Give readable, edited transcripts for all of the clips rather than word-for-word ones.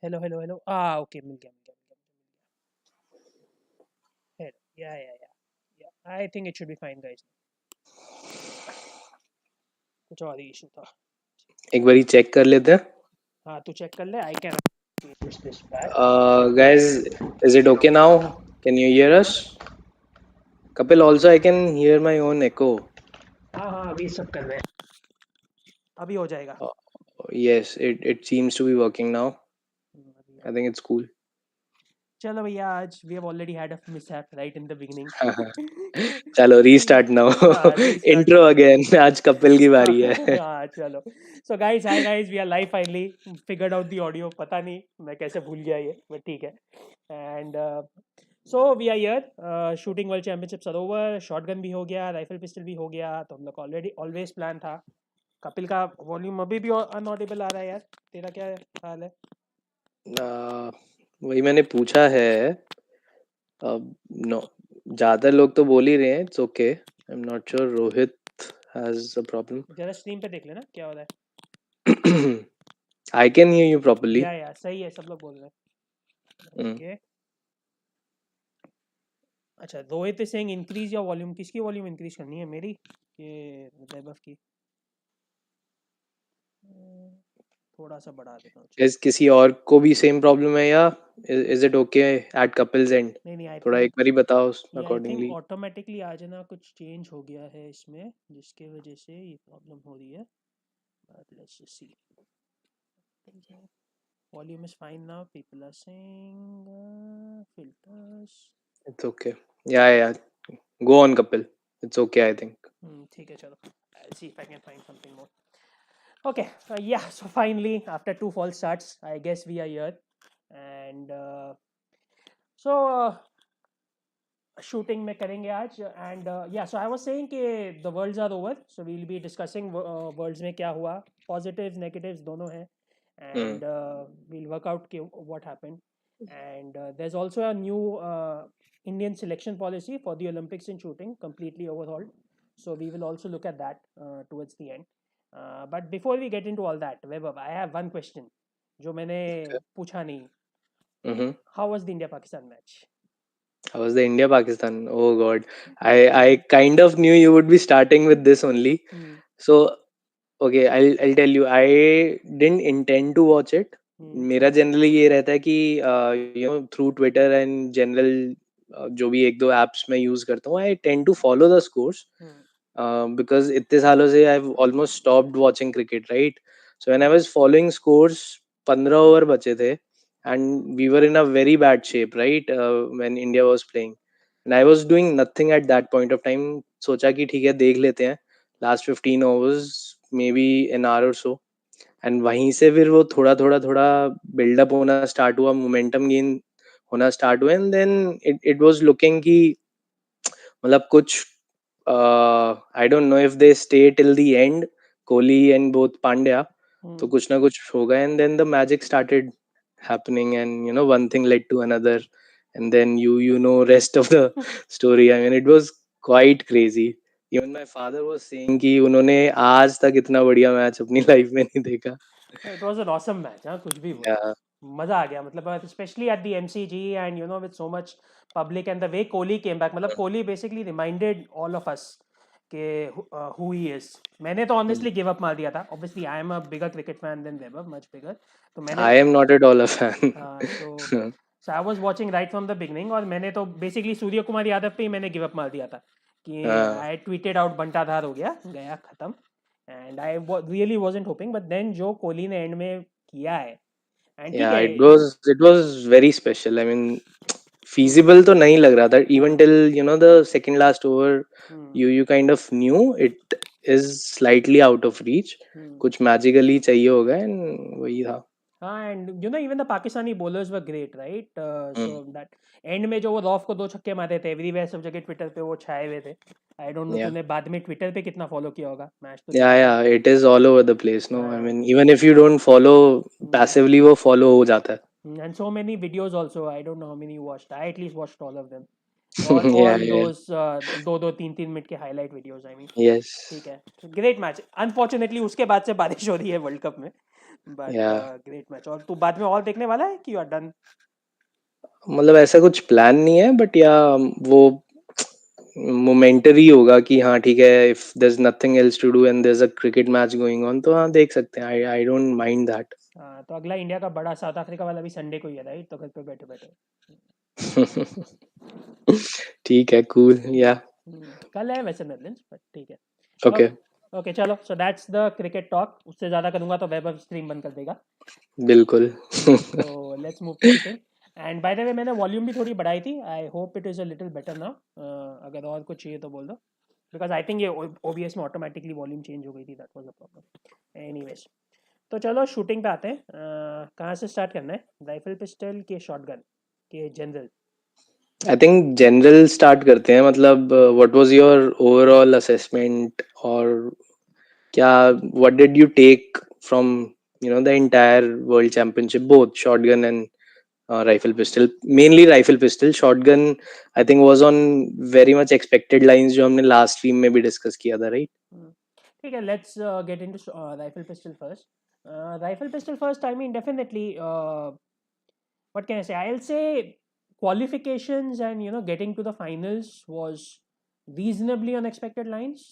Hello. Okay, मिल गया. Hello. Yeah. I think it should be fine, guys. कुछ और ही issue था. एक बारी चेक कर लेते हैं. हाँ, तू check कर ले. I can push this back. Guys, is it okay now? Can you hear us? Kapil, also I can hear my own echo. हाँ, अभी सब कर रहे हैं. अभी हो जाएगा. Yes, it seems to be working now. अभी I think it's cool. चलो भैया, आज we have already had a mishap right in the beginning. चलो restart now. Restart. Intro again. आज कपिल की बारी है. हाँ, चलो. So guys, hi guys, we are live finally. Figured out the audio. पता नहीं मैं कैसे भूल गया ये, but ठीक है. And so we are here. Shooting World Championships are over. Shotgun भी हो गया, rifle pistol भी हो गया. तो हम लोग ऑलरेडी always plan था. कपिल का वॉल्यूम अभी भी अनऑडिबल आ रहा है यार. तेरा क्या हाल है? वही मैंने पूछा है. नो, ज्यादा लोग तो बोल ही रहे हैं it's okay. I am not sure Rohit has a problem. जरा स्ट्रीम पे देख लेना क्या हो रहा है. I can hear you properly. या सही है, सब लोग बोल रहे हैं. ओके. अच्छा, Rohit is saying increase your volume. किसकी वॉल्यूम इंक्रीज करनी है, मेरी ये वैभव की? थोड़ा सा बढ़ा देता हूँ. इज किसी और को भी सेम प्रॉब्लम है या is it okay at couple's end? नहीं, थोड़ा एक बारी बताओ आई थिंक अकॉर्डिंगली. ऑटोमेटिकली आज ना कुछ चेंज हो गया है इसमें, जिसके वजह से ये प्रॉब्लम हो रही है. But let's just see. Volume is fine now. People are saying filters. It's okay. Yeah go on Kapil. It's okay I think. ठीक है, चलो. I'll see if I can find something more. Okay, so finally, after 2 false starts, I guess we are here. And shooting में करेंगे आज. And so I was saying कि the worlds are over, so we'll be discussing worlds में क्या हुआ, positives, negatives दोनों हैं. And we'll work out what happened. And there's also a new Indian selection policy for the Olympics in shooting, completely overhauled. So we will also look at that towards the end. But before we get into all that, Vaibhav, I have one question जो मैंने पूछा नहीं. How was the India-Pakistan match? How was the India-Pakistan? Oh God, I kind of knew you would be starting with this only. So okay, I'll tell you. I didn't intend to watch it. मेरा generally ये रहता है कि through Twitter and general जो भी एक दो apps में यूज करता हूँ, I tend to follow the scores because इतने सालों से I almost stopped watching cricket, right? So when I was following scores, 15 over बचे थे and we were in a very bad shape, right? When India was playing and I was doing nothing at that point of time. सोचा कि ठीक है देख लेते हैं last 15 overs, maybe an hour or so. And वहीं से फिर वो थोड़ा बिल्डअप होना स्टार्ट हुआ, मोमेंटम गेन होना स्टार्ट हुआ. And then it was looking कि मतलब कुछ I don't know if they stay till the end, Kohli and both Pandya, तो कुछ ना कुछ होगा. And then the magic started happening, and one thing led to another, and then you know rest of the story. I mean, it was quite crazy. Even my father was saying कि उन्होंने आज तक इतना बढ़िया match अपनी life में नहीं देखा. It was an awesome match. हाँ, कुछ भी बोलो. मजा आ गया. मतलब especially at the MCG, and with so much public and the way Kohli came back. मतलब Kohli basically reminded all of us के who he is. मैंने तो honestly give up मार दिया था. Obviously, I am a bigger cricket fan than Vaibhav, much bigger. तो मैंने I am not at all a fan. So I was watching right from the beginning, और मैंने तो basically सूर्य कुमार यादव पे ही मैंने give up मार दिया था कि I tweeted out बंटाधार हो गया खत्म. And I really wasn't hoping, but then जो कोहली ने end में किया है, and yeah, it was very special. I mean, feasible तो नहीं लग रहा था even till the second last over. You kind of knew it is slightly out of reach. कुछ magically चाहिए होगा, and वही था. And even the Pakistani bowlers were great, right? So that end में जो वो रॉफ को 2 छक्के मारे थे, एवरीवेयर सब जगह ट्विटर पे वो छाए हुए थे. I don't know तूने बाद में ट्विटर पे कितना फॉलो किया होगा मैच तो. Yeah, it is all over the place. No, I mean, even if you don't follow passively, वो follow हो जाता है. And so many videos also. I don't know how many you watched. I at least watched all of them. all those 2-3 minute के highlight videos. I mean, yes. ठीक है. Great match. Unfortunately उसके बाद से बारिश हो रही है वर्ल्ड कप में, बट या ग्रेट मैच। और तू बाद में और देखने वाला है कि यू आर डन? मतलब ऐसा कुछ प्लान नहीं है, बट या वो मोमेंटरी होगा कि हाँ ठीक है, if there is nothing else to do and there is a cricket match going on, तो हाँ देख सकते हैं। I don't mind that. हाँ, तो अगला इंडिया का बड़ा साउथ अफ्रीका वाला भी संडे को ही है, राइट? तो घर पे बैठे बैठे। ठीक है, कूल या। कल है वैसे नेदरलैंड्स, बट ठीक है। ओके, ओके ओके, चलो, so that's the cricket talk. उससे ज़्यादा करूँगा तो वेब स्ट्रीम बंद कर देगा। बिल्कुल। So let's move to shooting. And by the way, मैंने वॉल्यूम भी थोड़ी बढ़ाई थी। I hope it is a little better now. अगर और कुछ चाहिए तो बोल दो, बिकॉज आई थिंक ये ओबीएस में ऑटोमेटिकली वॉल्यूम चेंज हो गई थी, that was a problem. Anyways, तो चलो शूटिंग पे आते हैं। कहाँ से स्टार्ट करना है? राइफल पिस्टल के शॉटगन के general? I think general start करते हैं। मतलब what was your overall assessment, और क्या, what did you take from the entire world championship, both shotgun and rifle pistol? Mainly rifle pistol, shotgun I think was on very much expected lines, जो हमने last stream में भी discuss किया था, right? ठीक है, let's get into rifle pistol first. Rifle pistol first, I mean definitely, what can I say? I'll say qualifications and getting to the finals was reasonably unexpected lines.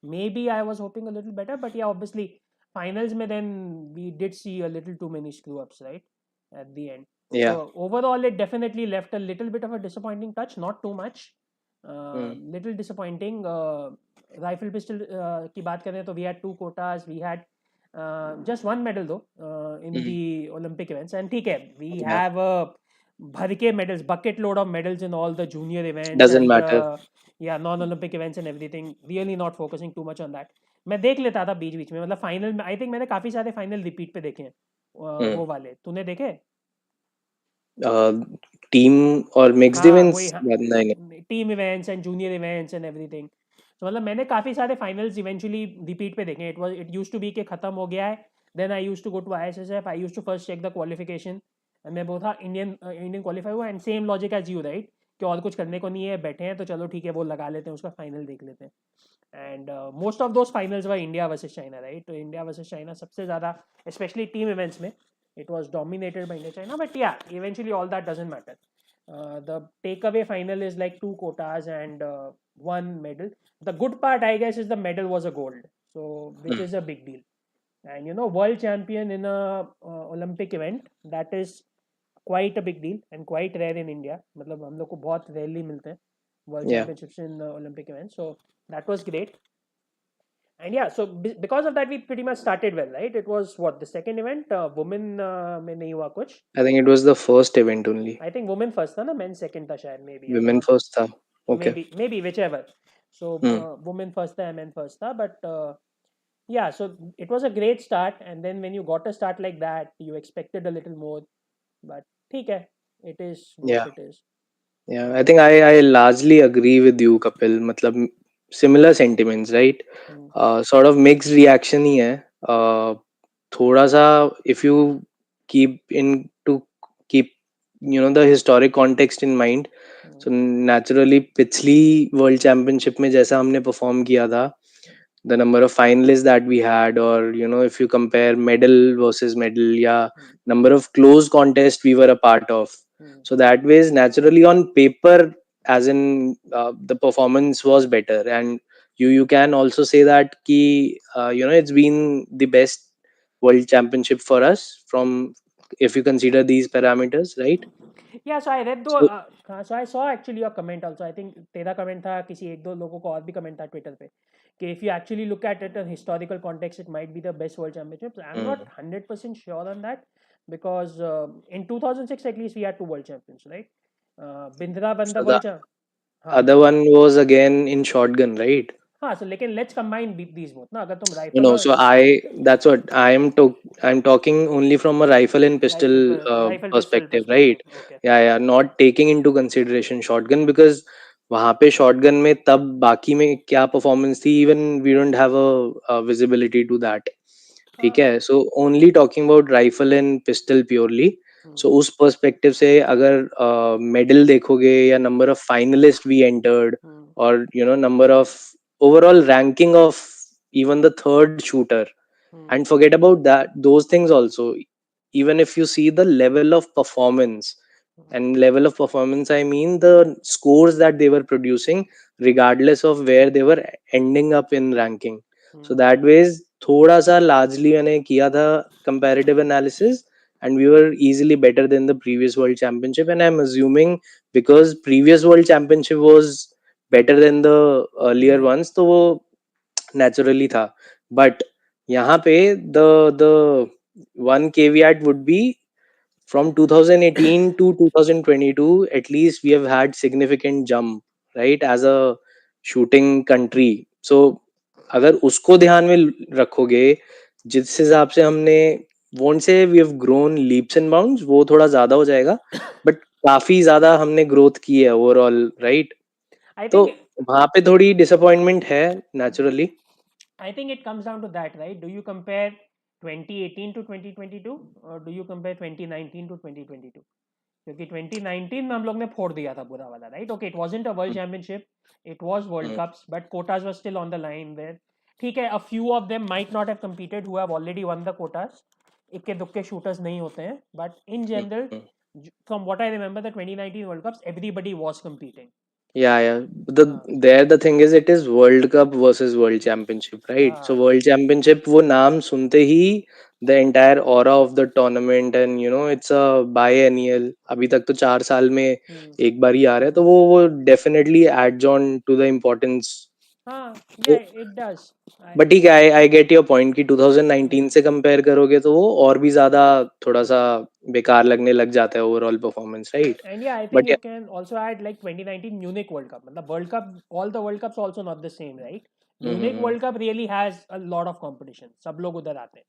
Maybe I was hoping a little better, but yeah, obviously finals में then we did see a little too many screw ups, right, at the end. या। So overall, it definitely left a little bit of a disappointing touch. Not too much. Little disappointing. Rifle pistol की बात करें तो we had two quotas. We had just one medal though in the Olympic events, and ठीक है, we या, have भर के medals, bucket load of medals in all the junior events doesn't and matter. yeah, non-Olympic events and everything. Really not focusing too much on that. मैं देख लेता था बीच बीच में, मतलब फाइनल में आई थिंक मैंने काफी सारे फाइनल रिपीट पे देखे हैं। वो वाले तूने देखे? टीम और मिक्स्ड हाँ वही, इवेंट्स? हाँ, नहीं नहीं। Team events and junior events and everything. तो मतलब मैंने काफ़ी सारे फाइनल्स इवेंचुअली रिपीट पे देखे। इट यूज टू बी के ख़त्म हो गया है, then I use to go to ISSF, I use to first check the qualification, and मैं वो था इंडियन क्वालिफाई हुआ, and same logic as you, right, कि और कुछ करने को नहीं है, बैठे हैं तो चलो ठीक है वो लगा लेते हैं, उसका फाइनल देख लेते हैं। And most of those finals were India versus China, right? तो इंडिया वर्सेस चाइना सबसे ज़्यादा, स्पेशली टीम इवेंट्स में, it was dominated by India China, but yeah, eventually all that doesn't matter. The takeaway final is like two quotas and one medal. The good part, I guess, is the medal was a gold, so which is a big deal. And world champion in a Olympic event, that is quite a big deal and quite rare in India. मतलब हम लोग को बहुत rarely मिलते हैं world या। championships in Olympic events, so that was great. And yeah, so because of that, we pretty much started well, right? It was what, the second event, women में नहीं हुआ कुछ। I think it was the first event only. I think women first था ना, men second था शायद, maybe I'm women not, first था। Okay. maybe whichever. So हम्म। women first था, men first था, but yeah, so it was a great start, and then when you got a start like that, you expected a little more, but ठीक है, it is या, what it is. yeah, I think I largely agree with you, Kapil. मतलब similar sentiments, right? Hmm. Sort of mixed reaction ही है। थोड़ा सा, if you keep the historic context in mind, so naturally पिछली world championship में जैसा हमने perform किया था, the number of finalists that we had, or if you compare medal versus medal, yeah, Hmm. number of close contests we were a part of, Hmm. so that ways naturally on paper, as in the performance was better, and you can also say that ki, it's been the best world championship for us, from if you consider these parameters, right? Yeah, so I read though, So so I saw actually your comment also. I think तेरा comment था, किसी एक दो लोगों को और भी comment था ट्विटर पे, कि if you actually look at it in historical context, it might be the best world championships. I'm not mm, 100% sure on that, because in 2006 at least we had two world champions, right? Bindra won the so the world champ. हाँ other one was again in shotgun, right? हाँ, so लेकिन let's combine these both ना, अगर तुम No, rifle no. और So that's what I'm talking only from a rifle and pistol rifle pistol perspective, right? Perspective, okay. Yeah, yeah. Not taking into consideration shotgun, because वहाँ पे shotgun में तब बाकी में क्या performance थी, even we don't have a visibility to that. ठीक है, so only talking about rifle and pistol purely. So उस perspective से अगर medal देखोगे, या number of finalists we entered, or number of overall ranking of even the third shooter, Hmm. And forget about that, those things also. Even if you see the level of performance, and level of performance, I mean the scores that they were producing, regardless of where they were ending up in ranking. So Hmm. that ways थोड़ा सा largely मैंने किया था comparative analysis, and we were easily better than the previous world championship. And I'm assuming because previous world championship was better than the earlier Hmm. ones, तो वो naturally था. But यहाँ पे the one caveat would be, from 2018 to 2022 at least we have had significant jump, right, as a shooting country. So अगर उसको ध्यान में रखोगे, जिस हिसाब से हमने, won't say we have grown leaps and bounds, वो थोड़ा ज्यादा हो जाएगा, बट काफी ज्यादा हमने ग्रोथ की है ओवरऑल, राइट. I तो think. वहां पे थोड़ी डिसअपॉइंटमेंट है naturally. I think it comes down to that, right? Do you compare 2018 to 2022 or do you compare 2019 to 2022? क्योंकि 2019 में हम लोग ने फोड़ दिया था बुरा वाला, right? Okay, it wasn't a world championship, it was world cups, but quotas were still on the line where, ठीक है, a few of them might not have competed who have already won the quotas, इक्के दुक्के shooters नहीं होते हैं, but in general from what I remember the 2019 world cups everybody was competing. Yeah. The हाँ. there the thing is, it is World Cup versus World Championship, right? So हाँ. World Championship, वो नाम सुनते ही the entire aura of the tournament, and it's a biennial. अभी तक तो 4 साल में हम्म. एक बार ही आ रहा है, तो वो definitely adds on to the importance. हाँ, या तो इट डज. बट ठीक है, आई गेट योर पॉइंट कि 2019 से कंपेयर करोगे तो वो और भी ज्यादा थोड़ा सा बेकार लगने लग जाता है overall performance, right. And yeah, I think but you can also add like 2019 Munich World Cup. The World Cup, all the World Cups also not the same, right? Munich yeah. World Cup really has a lot of competition. सब लोग उधर आते हैं.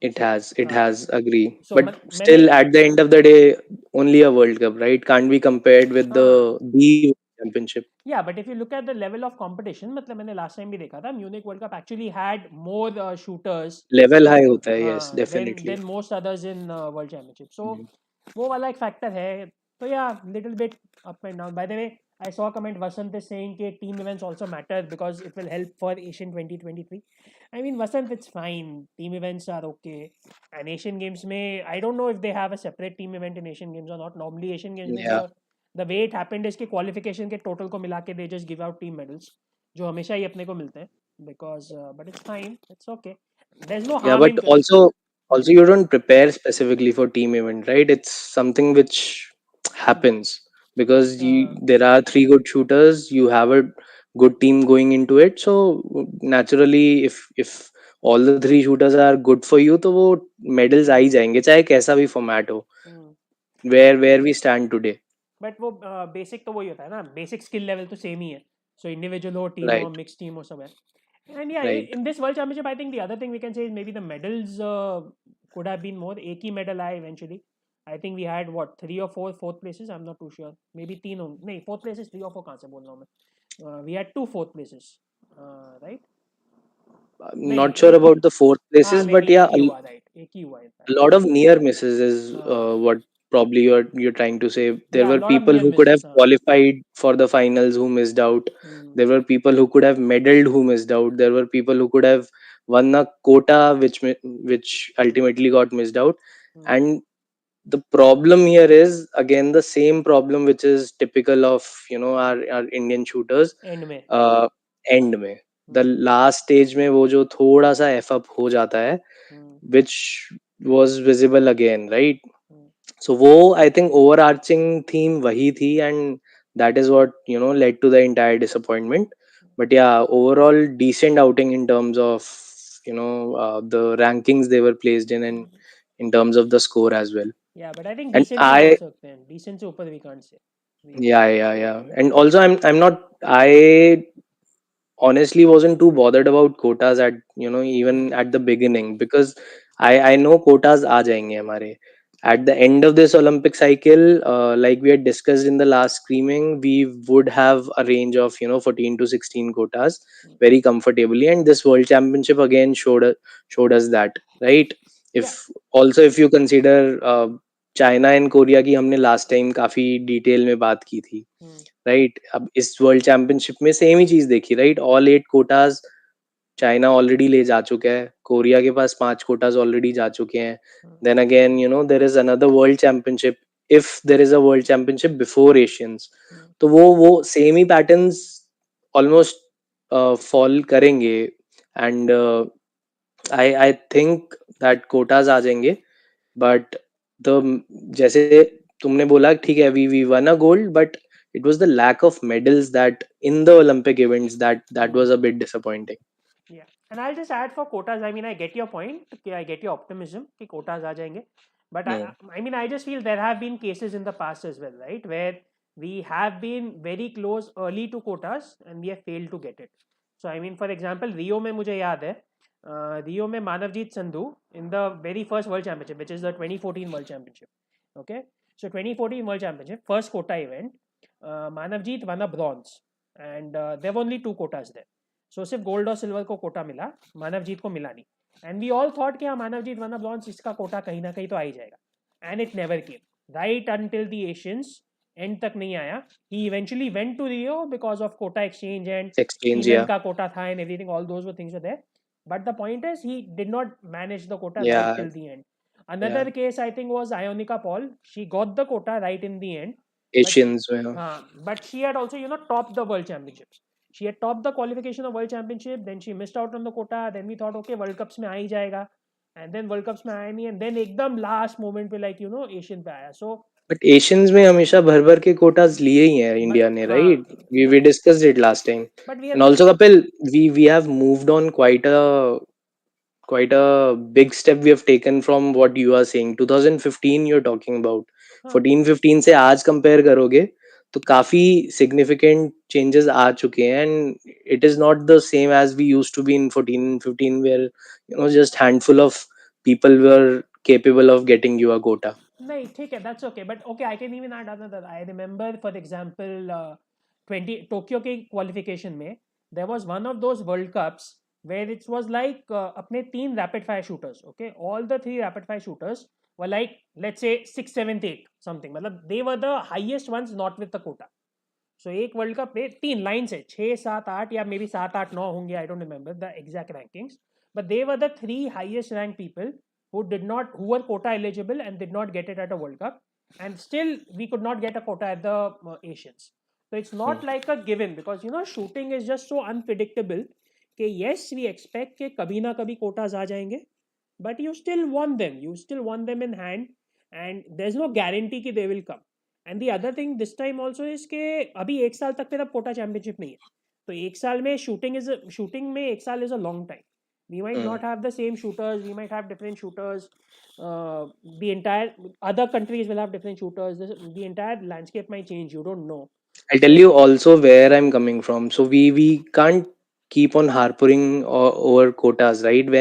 It So has, it हाँ, has, agree. so But मैंने still, at the end of the day, only a World Cup, right? Can't be compared with हाँ, the championship. yeah, but if you look at the level of competition, मतलब मैंने last time भी देखा था, Munich World Cup actually had more shooters Level high होता है, yes, than definitely. most others in World Championship. So Mhm. वो वाला एक फैक्टर है. तो yeah, little bit up and down. By the way, I saw a comment Vasant is saying that team events also matter because it will help for Asian 2023. I mean, Vasant, it's fine. Team events are okay. And Asian Games में I don't know if they have a separate team event in Asian Games or not. Normally Asian Games में Yeah. the way it happened is कि qualification के total को मिला के they just give out team medals जो हमेशा ही अपने को मिलते हैं. Because but it's fine. It's okay. There's no Yeah, harm but in. also you don't prepare specifically for team event, right? It's something which happens because there are three good shooters. You have a good team going into it, so naturally, if all the three shooters are good for you, तो वो medals आ ही जाएंगे, चाहे कैसा भी format हो. Where we stand today, but वो basic तो वही होता है ना, बेसिक स्किल लेवल तो सेम ही है. सो इंडिविजुअल हो, टीम हो, right? मिक्स टीम हो, सब है. एंड या Right. In this world championship I think the other thing we can say is maybe the medals could have been more. एक ही मेडल आया eventually. I think we had what 3 or 4 fourth places. I am not too sure. Maybe 3 होंगे. नहीं, fourth places 3 or 4 कहाँ से बोल रहा हूँ मैं. We had 2 fourth places, right? I'm नहीं, not sure एक ही. about the fourth हाँ, places, may but be yeah, एक ही हुआ, राइट, एक ही हुआ a in fact. lot of near misses is हाँ, what probably you're trying to say. There या were lot of people near who could have Mrs. हाँ. qualified for the finals who missed out. Hmm. There were people who could have medaled who missed out. There were people who could have won a quota which ultimately got missed out. Hmm. And the problem here is again the same problem which is typical of our Indian shooters. And में. uh, End में the hmm. last stage में वो जो थोड़ा सा f up हो जाता है, हम्म. which was visible again, right? Hmm. So वो I think overarching theme वही थी, and that is what led to the entire disappointment. But yeah, overall decent outing in terms of the rankings they were placed in, and in terms of the score as well. Yeah but I think And decent ही बोल I सकते हैं. Decent से ऊपर we can't say. We. yeah, and also I'm not, I honestly wasn't too bothered about quotas at even at the beginning, because I know quotas aa jayenge hamare at the end of this Olympic cycle. Like we had discussed in the last screaming, we would have a range of 14 to 16 quotas very comfortably, and this world championship again showed us that, right? या. If also if you consider China and Korea की हमने last time काफी detail में बात की थी, right. अब इस वर्ल्ड चैंपियनशिप में सेम ही चीज देखी, right. All 8 Kota's China already ले जा चुका है, कोरिया के पास 5 कोटाज ऑलरेडी जा चुके हैं. Hmm. Then again there is another world championship, if there is a world championship before Asians, Hmm. तो वो सेम ही पैटर्न्स ऑलमोस्ट फॉल करेंगे. And I think that quotas आ जाएंगे. बट द जैसे तुमने बोला, ठीक है, we won a gold, but it was the lack of medals that in the Olympic events that was Hmm. a bit disappointing. Yeah, and I'll just add for quotas. I mean, I get your point. Okay, I get your optimism. कि quotas आ जाएंगे. But Hmm. I mean, I just feel there have been cases in the past as well, right, where we have been very close early to quotas and we have failed to get it. So I mean, for example, Rio में मुझे याद है, Rio में Manavjit Sandhu in the very first World Championship, which is the 2014 World Championship. Okay, so 2014 World Championship, first quota event, Manavjeet won a bronze, and there were only two quotas there. सो सिर्फ gold और silver को कोटा मिला, मानवजीत को मिला नहीं. And we all thought कि हाँ Manavjit one bronze, इसका कोटा कहीं ना कहीं तो आ ही जाएगा. And it never came right until the Asians. End तक नहीं आया. He eventually went to Rio because of quota exchange and Exchange, yeah. Sri Lanka quota था and everything, all those were things were there. But the point is he did not manage the quota right Yeah, till the end. yeah. Another case I think was Ionica Paul. She got the quota right in the end, but Asians में, हाँ. but she had also topped the world championships. She had topped the qualification of world championship. Then she missed out on the quota. Then we thought okay World Cups में आ ही जाएगा, and then World Cups में आया नहीं, and then एकदम last moment पे like Asian पे आया. So But Asians में हमेशा भर भर के quotas लिए ही हैं but इंडिया ने, हाँ, right? We discussed it last time. but we have And never. also, Kapil, we have moved on quite a big step we have taken from what you are saying. 2015 you're talking about. हाँ 14-15 से आज compare करोगे तो काफी significant changes आ चुके हैं, and it is not the same as we used to be in 14-15, where just handful of people were capable of getting you a quota. नहीं ठीक है, that's okay, but okay I can even add another. I remember for example 20 Tokyo के qualification में there was one of those world cups where it was like अपने तीन rapid fire shooters, okay, all the three rapid fire shooters were like let's say 6 7 8 something, मतलब they were the highest ones not with the quota. So एक world cup में तीन line से 6 7 8 या may be 7 8 9 होंगे, I don't remember the exact rankings, but they were the three highest rank people who were quota eligible and did not get it at a World Cup, and still we could not get a quota at the Asians. So it's Hmm. not like a given, because shooting is just so unpredictable. कि yes we expect कि कभी ना कभी quotas आ जाएंगे, but you still want them in hand, and there's no guarantee कि they will come. And the other thing this time also is कि अभी एक साल तक फिर अब कोटा चैंपियनशिप नहीं है, तो एक साल में शूटिंग में एक साल is a long time. We might Hmm. not have the same shooters, we might have different shooters. The entire other countries will have different shooters. The entire landscape might change, you don't know. I'll tell you also where I'm coming from. So we can't keep on harping over quotas, right?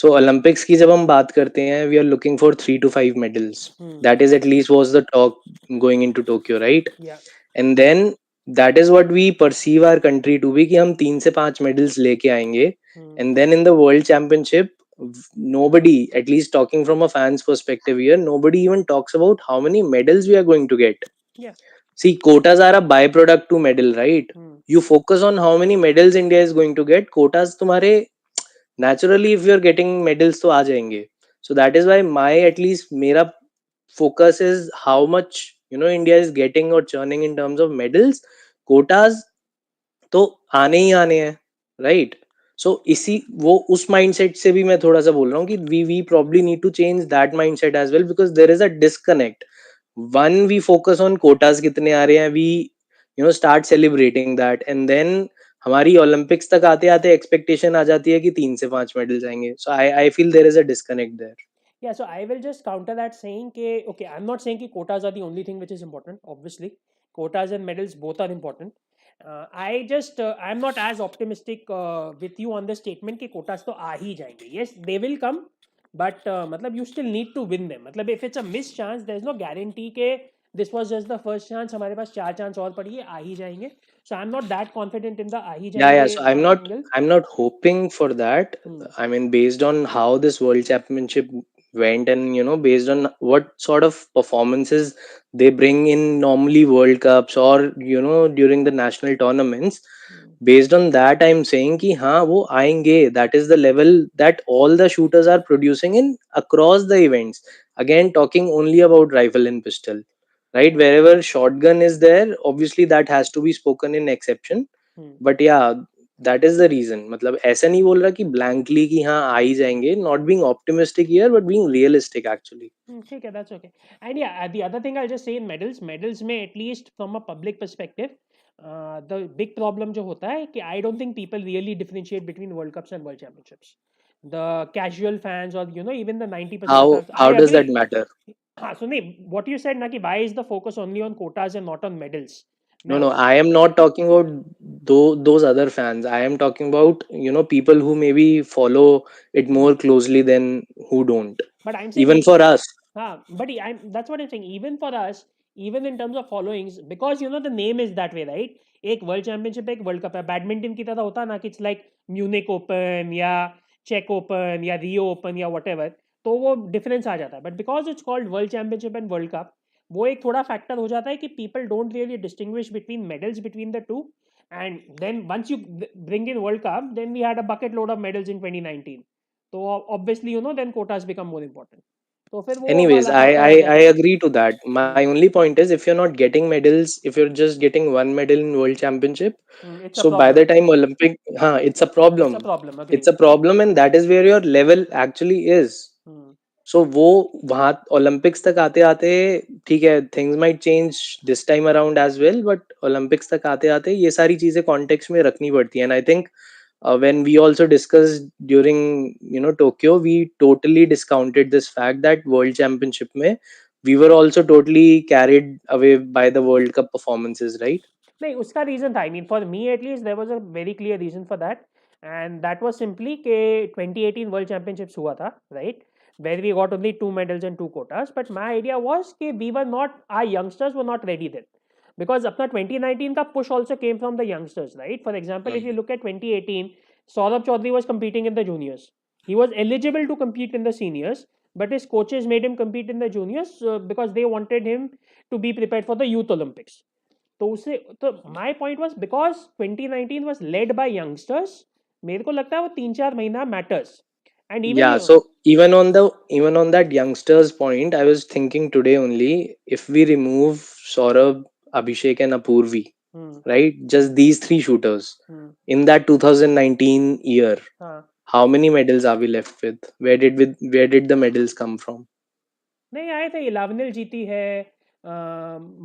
So Olympics की जब हम बात करते हैं, we are looking for 3 to 5 medals. That is at least was the talk going into Tokyo, right? Yeah. And then that is what we perceive our country to be, कि हम 3 से 5 medals लेके आएंगे. And then in the World Championship, nobody, at least talking from a fan's perspective here, nobody even talks about how many medals we are going to get. Yeah. See, quotas are a byproduct to medal, right? You focus on how many medals India is going to get. Quotas तुम्हारे naturally, if you're getting medals तो आ जाएंगे. So that is why at least मेरा focus is how much India is getting or churning in terms of medals. Quotas तो आने ही आने हैं, right? So इसी वो उस mindset से भी मैं थोड़ा सा बोल रहा हूँ कि we probably need to change that mindset as well, because there is a disconnect. One, we focus on quotas कितने आ रहे हैं, we start celebrating that, and then हमारी ओलंपिक्स तक आते आते एक्सपेक्टेशन आ जाती है कि 3 से 5 मेडल्स आएंगे. So I feel there is a disconnect there. Yeah, so I will just counter that saying कि okay, I'm not saying कि quotas are the only thing which is important. Obviously, quotas and medals both are important. I'm not as optimistic with you on the statement कि quotas तो आ ही जाएंगे. Yes, they will come, but मतलब you still need to win them. मतलब if it's a missed chance, there's no guarantee कि this was just the first chance. हमारे पास 4 chance और पड़ी है, आ ही जाएंगे. So I'm not that confident in the uh he Yeah, जाएंगे so angle. I'm not hoping for that. I mean, based on how this world championship went, and based on what sort of performances they bring in normally world cups or during the national tournaments, based on that I'm saying कि हाँ वो आएंगे. That is the level that all the shooters are producing in across the events. Again, talking only about rifle and pistol, right? Wherever shotgun is there, obviously that has to be spoken in exception. But yeah, that is the reason. मतलब ऐसा नहीं बोल रहा कि blankly कि हाँ आ ही जाएंगे. Not being optimistic here, but being realistic actually. ठीक है, that's okay. And yeah, the other thing I'll just say in medals में at least from a public perspective, the big problem जो होता है कि I don't think people really differentiate between World Cups and World Championships. The casual fans or even the 90% of fans, I How does agree. that matter? हाँ, so नहीं, what you said ना कि why is the focus only on quotas and not on medals? No, मैं no, I am not talking about those other fans. I am talking about, people who maybe follow it more closely than who don't. but I'm saying Even for us. but that's what I'm saying. Even for us, even in terms of followings, because the name is that way, right? एक world championship एक world cup है. Badminton की तरह होता है ना कि it's like Munich open या चेक ओपन या रियो ओपन या वट एवर, तो वो डिफरेंस आ जाता है. But because it's called world championship and world cup, वो एक थोड़ा फैक्टर हो जाता है कि people don't really distinguish between medals between the two. And then once you bring in world cup, then we had a bucket load of medals in 2019. तो obviously then quotas become more important. तो फिर वो Anyways, वाला I, factor I, आ I जाता है. agree to that. My only point is, if you're not getting medals, if you're just getting one medal in World Championship, it's a so by problem. the time Olympic, it's a it's a problem. Problem, It's a agreed. problem, and that is where your level actually is. So वो वहां Olympics तक आते आते, ठीक है, things might change this time around as well, but Olympics तक आते आते ये सारी चीजें कॉन्टेक्स्ट में रखनी पड़ती है. And I think when we also discussed during Tokyo, we totally discounted this fact that world championship mein we were also totally carried away by the world cup performances, right? नहीं, उसका reason था. I mean for me at least there was a very clear reason for that. And that was simply के 2018 world championships हुआ था, right? Where we got only 2 medals and 2 quotas. But my idea was कि we were not, our youngsters were not ready then. Because अपना 2019 का push also came from the youngsters, right? For example, if you look at 2018, Saurabh Chaudhary was competing in the juniors. He was eligible to compete in the seniors, but his coaches made him compete in the juniors because they wanted him to be prepared for the youth Olympics. तो उसे तो my point was because 2019 was led by youngsters. मेरे को लगता है वो 3-4 महीना matters. And even Yeah, so even on that youngsters point, I was thinking today only, if we remove Saurabh, Abhishek and Apurvi, right? Just these three shooters in that 2019 year, हाँ. how many medals are we left with? Where did the medals come from? नहीं आए थे. इलावनिल जीती है,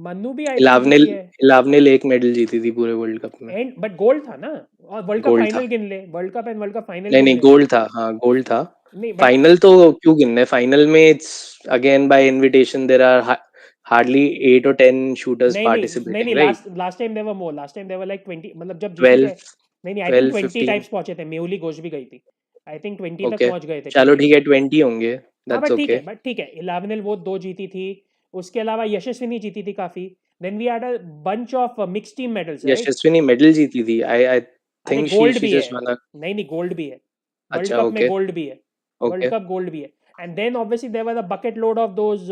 मन्नू भी I think इलावनिल जीती है. इलावनिल एक मेडल जीती थी पूरे वर्ल्ड कप में. एंड बट गोल्ड था ना. और वर्ल्ड कप गोल्ड था. फाइनल गिन ले, world cup and world cup final नहीं गिन नहीं, ले. गोल्ड था. हाँ, गोल्ड था. नहीं बट फाइनल तो क्यों गिनने? फाइनल में it's again by invitation. There are hardly 8 or 10 shooters नहीं नहीं नहीं नहीं, participating, right? Last last time there were more. Last time there were like 20, मतलब जब जीती थे. 12, नहीं नहीं, आई थिंक 12, 20 15. टाइप्स पहुंचे थे. मेहुली घोष भी गई थी. आई थिंक 20 तक ओके, पहुंच गए थे चलो 20. ठीक है, 20 होंगे. हाँ दैट्स ओके. बट ठीक है, इलावनिल वो 2 जीती थी. उसके अलावा यशस्विनी जीती थी काफी. Then we had a bunch of mix team medals, right? Yashaswini medal जीती थी. आई अरे थिंक शी गोल्ड शी भी है. Just one. नहीं नहीं, गोल्ड भी है. वर्ल्ड अच्छा, कप में ओके. गोल्ड भी है. World okay. कप गोल्ड भी है. And then obviously there was a bucket load of those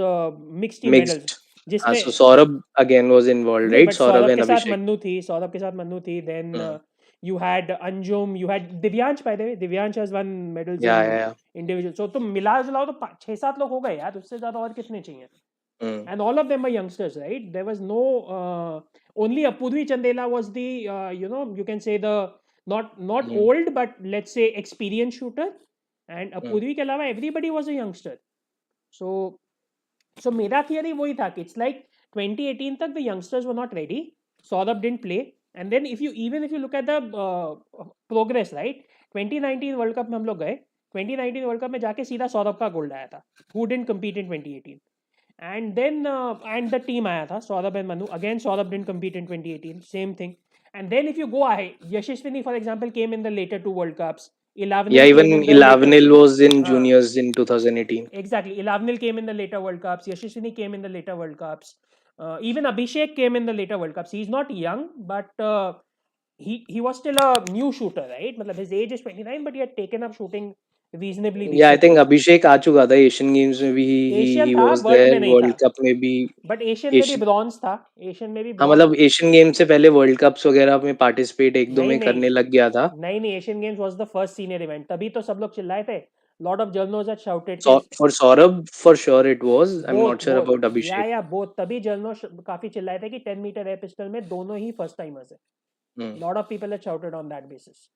mix team medals, mixed. हाँ, जिसमें so Saurabh again was involved, नहीं, right? But Saurabh Saurabh and के साथ अभिषेक. मन्नू थी. सौरभ के साथ मन्नू थी. Then hmm. You had Anjum, you had Divyansh. By the way, Divyansh has won medals in या. इंडिविजुअल. सो तुम मिला जुलाओ तो 6-7 लोग हो गए यार. उससे ज्यादा और कितने चाहिए? हम्म. And all of them are youngsters, right? There was no only Apurvi Chandela was the you can say the not hmm. old but let's say experienced shooter. And hmm. Apurvi के अलावा everybody was a youngster. So मेरा theory वही था कि it's like 2018 तक the youngsters were not ready. Saurabh didn't play. And then if you look at the progress, right? 2019 world cup में हम लोग गए. 2019 वर्ल्ड कप में जाके सीधा सौरभ का गोल्ड आया था. Who didn't compete in 2018? And then and the team आया था Saurabh and Manu. Again Saurabh didn't compete in 2018. Same thing. And then if you go ahead, Yashaswini for example came in the later 2 World Cups. Yeah, Ilavanil came even in the later. Ilavanil was in हाँ, juniors in 2018. exactly. Ilavanil came in the later World Cups. Yashaswini came in the later World Cups. Even Abhishek came in the later World Cups. He's not young, but he was still a new shooter, right? Matlab his age is 29, but he had taken up shooting reasonably या आई decent think also. अभिषेक आ चुका था Asian games में भी, Asian ही था, was world there, में नहीं था, world cup में भी। बट एशियन में भी एशियन, ब्रॉन्ज था, एशियन में भी हाँ ब्रॉन्ज। मतलब एशियन गेम्स से पहले वर्ल्ड कप्स वगैरह में पार्टिसिपेट एक दो नहीं में नहीं करने लग गया था। नहीं नहीं, Asian Games was the first senior event, तभी तो सब लोग चिल्लाए थे। Lot of journals had shouted के for Saurabh for sure it was, I am both not sure both about Abhishek. या बोथ, तभी जर्नल काफी चिल्लाए थे कि 10 मीटर एयर पिस्टल में दोनों ही फर्स्ट टाइमर्स है। Hmm, lot of people had shouted on that basis.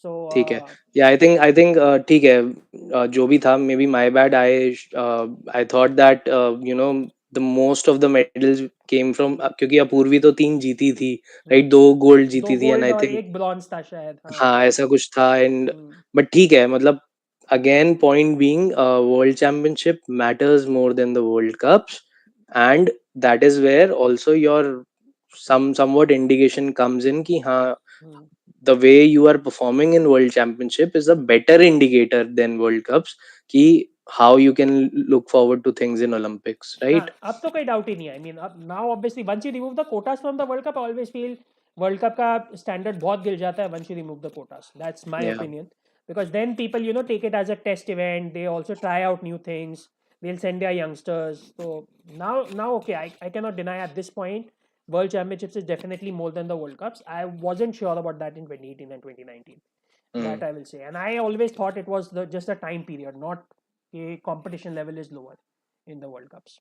So ठीक है। या आई थिंक ठीक है, जो भी था, may be my bad, I thought that you know the most of the medals came from, क्योंकि अपूर्वी तो 3 जीती थी, राइट, 2 गोल्ड दो जीती थी, एंड गोल्ड आई और थिंक, एक ब्रॉन्ज था शायद, हाँ। हाँ ऐसा कुछ था। एंड हम्म, बट ठीक है, मतलब again point being, world championship matters more than the world cups, and that is where also your somewhat indication comes in कि हाँ, हम्म। the way you are performing in world championship is a better indicator than world cups कि how you can look forward to things in Olympics, हाँ, right? अब तो कोई doubt ही नहीं है। आई मीन अब now obviously once you remove the quotas from the world cup, I always feel world cup का स्टैंडर्ड बहुत गिर जाता है once you remove the quotas, that's my Yeah. Opinion. Because then people take it as a test event, they also try out new things, they'll send their youngsters. So now okay, I cannot deny at this point world championships is definitely more than the world cups. I wasn't sure about that in 2018 and 2019, Mm. that I will say, and I always thought it was just a time period, not a competition level is lower in the world cups.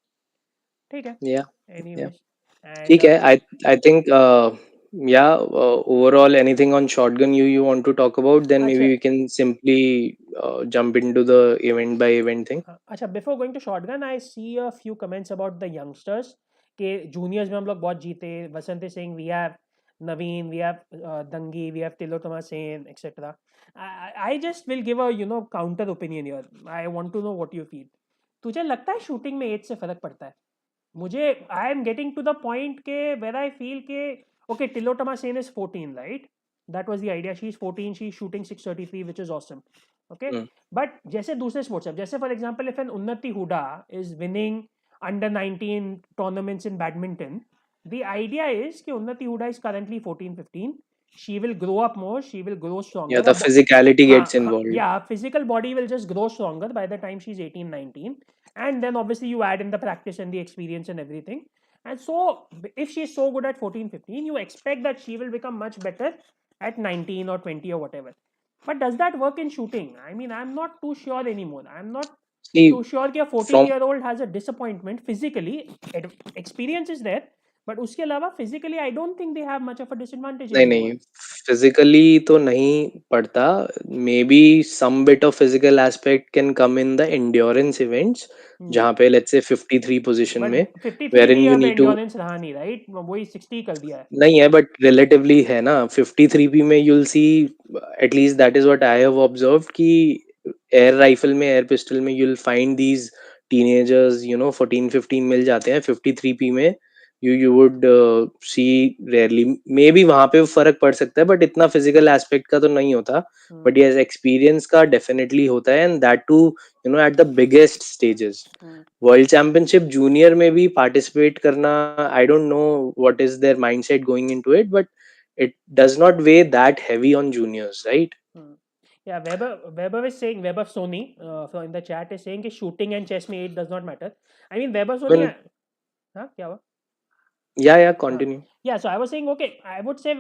ठीक है, Yeah. Yeah. anyways, and ठीक है, I think yeah, overall anything on shotgun you want to talk about, then maybe अच्छा we can simply jump into the event by event thing. हाँ, अच्छा, before going to shotgun I see a few comments about the youngsters के juniors में हम लोग बहुत जीते, Vasant Singh, we have Naveen, we have Dangi, we have Tilottama Sen etcetera. I just will give a counter opinion here, I want to know what you feel. तुझे लगता है shooting में एज से फर्क पड़ता है? मुझे I am getting to the point के वेर आई फील के okay, Tilottama Sen is 14, right? That was the idea, she is 14, she is shooting 633 which is awesome, okay. Mm. But जैसे दूसरे स्पोर्ट्स, अब जैसे for example if an Unnati Hooda is winning under 19 tournaments in badminton, the idea is कि Unnati Hooda is currently 14-15, she will grow up more, she will grow Yeah, stronger, the physicality gets हाँ, involved. yeah, physical body will just grow stronger by the time she's 18-19, and then obviously you add in the practice and the experience and everything. And so if she's so good at 14-15, you expect that she will become much better at 19 or 20 or whatever. But does that work in shooting? I mean, I'm not too sure anymore. I'm not See, too sure कि a 14 from, year old has a disappointment physically. Experience is there, but उसके अलावा physically I don't think they have much of a disadvantage नहीं anymore. नहीं, physically तो नहीं पड़ता, maybe some bit of physical aspect can come in the endurance events, जहाँ पे let's say 53 position but में, 53 वेर इन भी यू अब नीड टू, एंड्योरेंस रहा नहीं, राइट? वही 60 कर दिया है। नहीं है बट रिलेटिवली है ना, 53 पी में you'll see, at least that is what I have observed कि एयर राइफल में, एयर पिस्टल में यूल फाइंड दीज टीनेजर्स, 14-15 मिल जाते हैं 53 पी में, you would see rarely, may be वहां पे फर्क पड़ सकता है, बट इतना फिजिकल एस्पेक्ट का तो नहीं होता, बट यस एक्सपीरियंस का डेफिनेटली होता है, and that too at the biggest stages. World championship junior में भी पार्टिसिपेट करना, I don't know what is their mindset going into it, but it does not weigh that heavy on juniors, right? Yeah, Weber is saying, Weber Sony in the chat is saying कि shooting and chess में age does not matter. I mean Weber I Sony, mean, हाँ क्या हुआ? yeah, हाँ, continue. yeah, so I was saying okay, I would say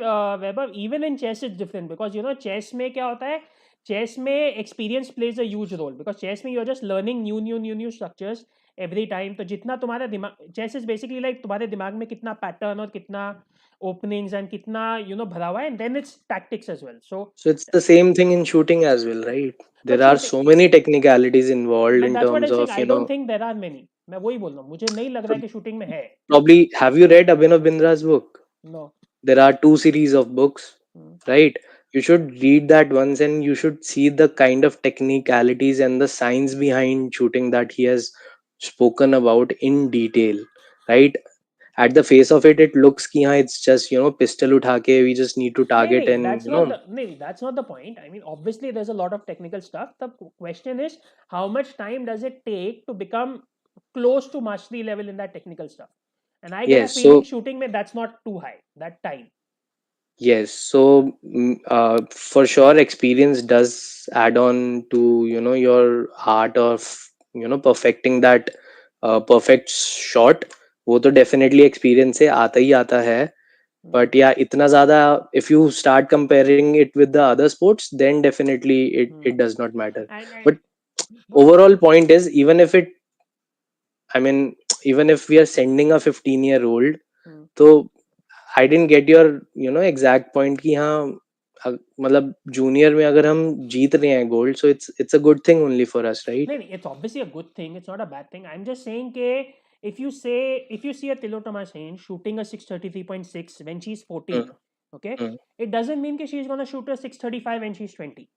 Weber even in chess is different because chess में क्या होता है, chess में experience plays a huge role because chess में you are just learning new structures every time. तो जितना तुम्हारा दिमाग, chess is basically like तुम्हारे दिमाग में कितना pattern और कितना openings and कितना भरा हुआ है, and then it's tactics as well. So it's the same thing in shooting as well, right? But There are shooting, so many technicalities involved but in that's what terms I'm saying, of, I don't think there are many. मैं वही बोल रहा हूँ, मुझे नहीं लग रहा है कि शूटिंग में है। probably, have you read Abhinav Bindra's book? No. There are two series of books, Hmm. right? You should read that once, and you should see the kind of technicalities and the science behind shooting that he has spoken about in detail, right? At the face of it looks ki हाँ, it's just pistol उठा के we just need to नहीं target, नहीं, and that's not the, नहीं, that's not the point. I mean, obviously there's a lot of technical stuff. The question is how much time does it take to become close to mastery level in that technical stuff? And I get a yes, feeling so shooting में that's not too high, that time. yes, so for sure experience does add on to, your art of, perfecting that perfect shot. वो तो definitely experience से आता ही आता है. But yeah, इतना ज़्यादा, if you start comparing it with the other sports, then definitely it does not matter. And But overall point is, even if it, I mean, even if we are sending a 15-year-old, तो I didn't get your, exact point कि हाँ, मतलब junior में अगर हम जीत रहे हैं gold, so it's a good thing only for us, right? no, it's obviously a good thing. It's not a bad thing. I'm just saying that if you see a Tilotama Sain shooting a 633.6 when she's 14, Mm, okay, mm. it doesn't mean that she's gonna shoot a 635 when she's 20.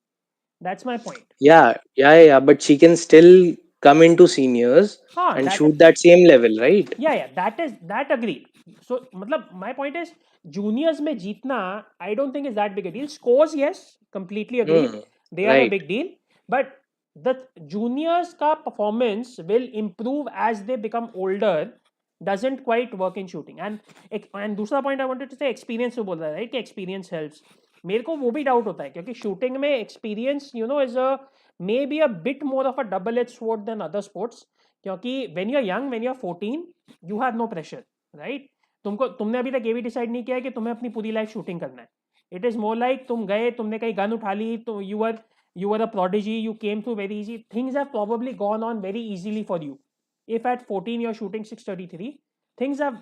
That's my point. Yeah, but she can still come into seniors हाँ, and that shoot that same level, right? yeah, that agreed. So मतलब my point is juniors में जीतना I don't think is that big a deal. Scores, yes, completely agreed. Hmm. They are a Right. big deal, but the juniors का performance will improve as they become older. Doesn't quite work in shooting. And दूसरा point I wanted to say experience, तो बोल रहा है right कि experience helps. मेरे को वो भी डाउट होता है क्योंकि शूटिंग में experience is a maybe a bit more of a double edge sword than other sports क्योंकि when you are young when you are 14 you have no pressure right तुमने अभी तक ये भी डिसाइड नहीं किया है कि तुम्हें अपनी पूरी लाइफ शूटिंग करना है इट इज मोर लाइक तुम गए तुमने कहीं गन उठा ली तो you were a prodigy you came through very easy things have probably gone on very easily for you if at 14 you're shooting 633 things have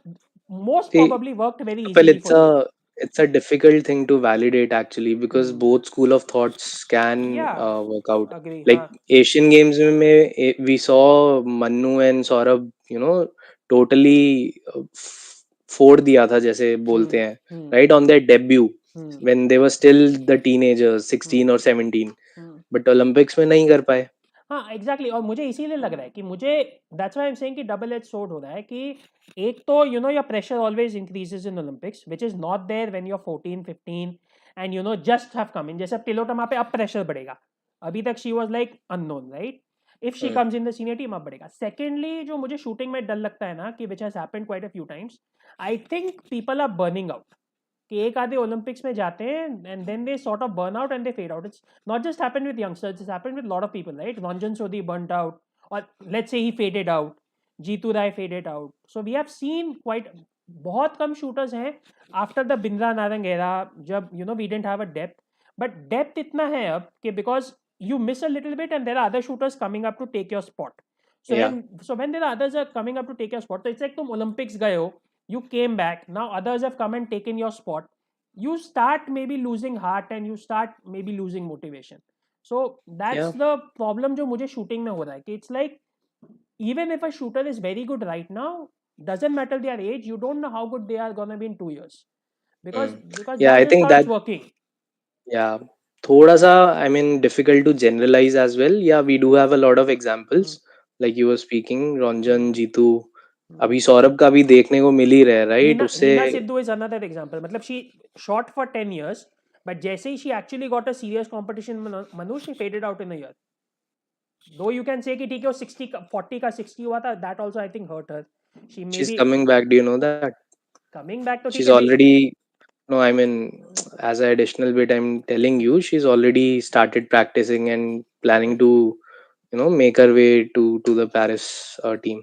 most See, probably worked very well, easily for you it's a difficult thing to validate actually, because hmm. both school of thoughts can Yeah, work out. agree Like हाँ Asian Games में we saw Manu and Saurabh, totally फोड़ दिया था जैसे hmm. बोलते हैं, Hmm. right, on their debut Hmm. when they were still the teenagers, Hmm. 16 or 17. Hmm. But Olympics में नहीं कर पाए. हाँ एग्जैक्टली और मुझे इसीलिए लग रहा है कि मुझे that's why I am saying कि डबल एज सोर्ड हो रहा है कि एक तो your pressure always increases in Olympics which is not there when you are 14 15 and just have come in जैसे अब टिलोटमा पे अब प्रेशर बढ़ेगा अभी तक she was like unknown right if she Hmm. Comes in the senior team अब बढ़ेगा secondly जो मुझे शूटिंग में डर लगता है ना कि which has happened quite a few times I think people are burning out कि एक आधे ओलंपिक्स में जाते हैं and then they sort of burn out and they fade out it's not just happened with youngsters it's happened with lot of people right Ranjan Sodhi burned out और let's say he faded out Jitu Rai faded out so we have seen quite बहुत कम shooters हैं after the Bindra Narang era जब we didn't have a depth but depth इतना है अब कि because you miss a little bit and there are other shooters coming up to take your spot so Yeah. when there are others are coming up to take your spot so it's like तुम Olympics गए हो you came back now others have come and taken your spot you start maybe losing heart and you start maybe losing motivation so that's Yeah. the problem जो मुझे shooting में हो रहा है कि it's like even if a shooter is very good right now doesn't matter their age you don't know how good they are gonna be in 2 years because Hmm. because Yeah, I that's just think how that, it's working yeah, थोड़ा सा, I mean, difficult to generalize as well. Yeah, we do have a lot of examples, Hmm. like you were speaking, Ranjan, Hmm. Jitu. Hmm. अभी सौरभ का भी देखने को मिल ही रहा है, right, उससे. Hina Sidhu is another example. मतलब she shot for 10 years, but जैसे ही she actually got a serious competition Manu, she faded out in a year. Though you can say कि ठीक है वो 60 40 का 60 हुआ था, that also I think hurt her. She She's maybe coming back, do you know that? coming back तो ठीक She's है already, no, I mean, as an additional bit, I'm telling you, she's already started practicing and planning to, make her way to the Paris team.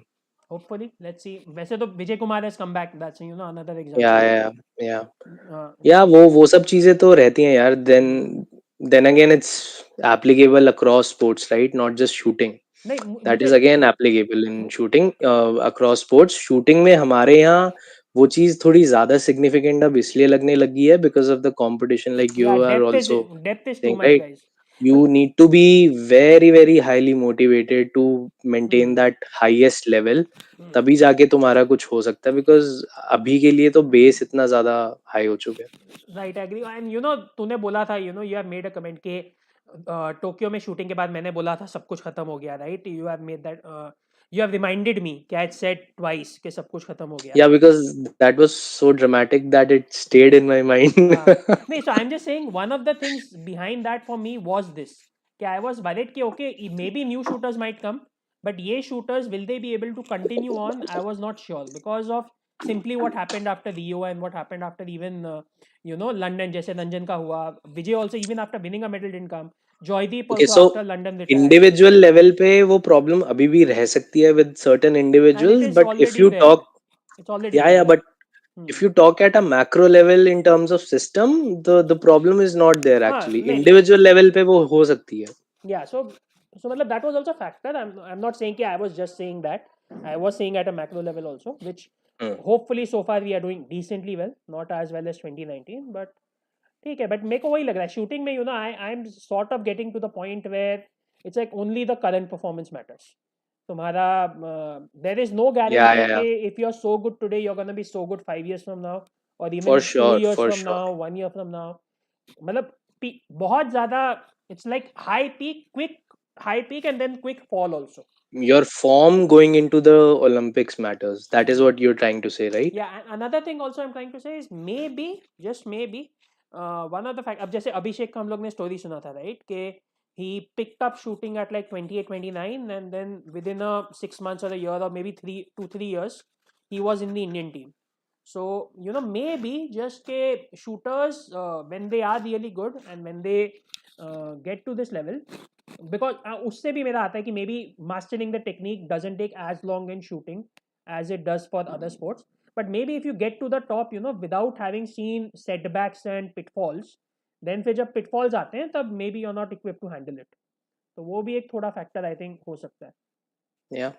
hopefully let's see. वैसे तो Vijay Kumar has come back. That's another Yeah, example. yeah, yeah. या So वो सब चीजें तो रहती हैं यार. then again, it's applicable across sports, right, not just shooting. नहीं That मुझे is again applicable in shooting, across sports. Shooting में हमारे यहाँ वो चीज थोड़ी ज्यादा significant अब इसलिए लगने लगी है because of the competition, like you yeah are also depth is too saying, much right? guys. You need to be very very highly motivated to maintain Hmm. that highest level. Hmm. तभी जाके तुम्हारा कुछ हो सकता है, because अभी के लिए तो बेस इतना ज्यादा हाई हो चुका है. राइट एग्री एंड तूने बोला था you have made a comment के टोक्यो में शूटिंग के बाद मैंने बोला था सब कुछ खत्म हो गया right you have made that you have reminded me कि आई सेड ट्वाइस कि सब कुछ खत्म हो गया Yeah, because that was so dramatic that it stayed in my mind. हाँ नहीं so I am just saying one of the things behind that for me was this कि आई वाज वरीड कि okay maybe new shooters might come but ये shooters will they be able to continue on I was not sure because of simply what happened after Rio and what happened after even London, जैसे रंजन का हुआ. Vijay also even after winning a medal didn't come. Joydeep okay, also so after London retired. Individual level पे वो problem अभी भी रह सकती है with certain And it individuals, is but if already you there. Talk, It's already या there. But if you talk at a macro level in terms of system, the problem is not there हाँ actually. नहीं नहीं. Individual level पे वो हो सकती है. Yeah, so मतलब that was also a factor. I'm not saying कि I was just saying that. I was saying at a macro level also, which Hmm. hopefully so far we are doing decently well, not as well as 2019, but ठीक है. But मेरे को वही लग रहा है shooting में, I'm sort of getting to the point where it's like only the current performance matters. तुम्हारा there is no Yeah, guarantee yeah, yeah. कि if you're so good today, you're gonna be so good 5 years from now, or For even two sure, years for from sure. now, 1 year from now. मतलब बहुत ज़्यादा. It's like high peak, quick high peak, and then quick fall also. Your form going into the Olympics matters. That is Hmm. what you're trying to say, right? Yeah, and another thing also I'm trying to say is maybe, just maybe, one of the fact. अब जैसे अभिषेक का हम लोग ने story सुना था, right? कि he picked up shooting at like 28, 29, and then within a 6 months or a year or maybe 3 years, he was in the Indian team. So maybe just के shooters when they are really good and when they get to this level, because उससे भी मेरा आता है कि maybe mastering the technique doesn't take as long in shooting as it does for other sports. But maybe if you get to the top, without having seen setbacks and pitfalls, then फिर जब pitfalls आते हैं तब maybe you're not equipped to handle it. तो वो भी एक थोड़ा factor I think हो सकता है. Yeah.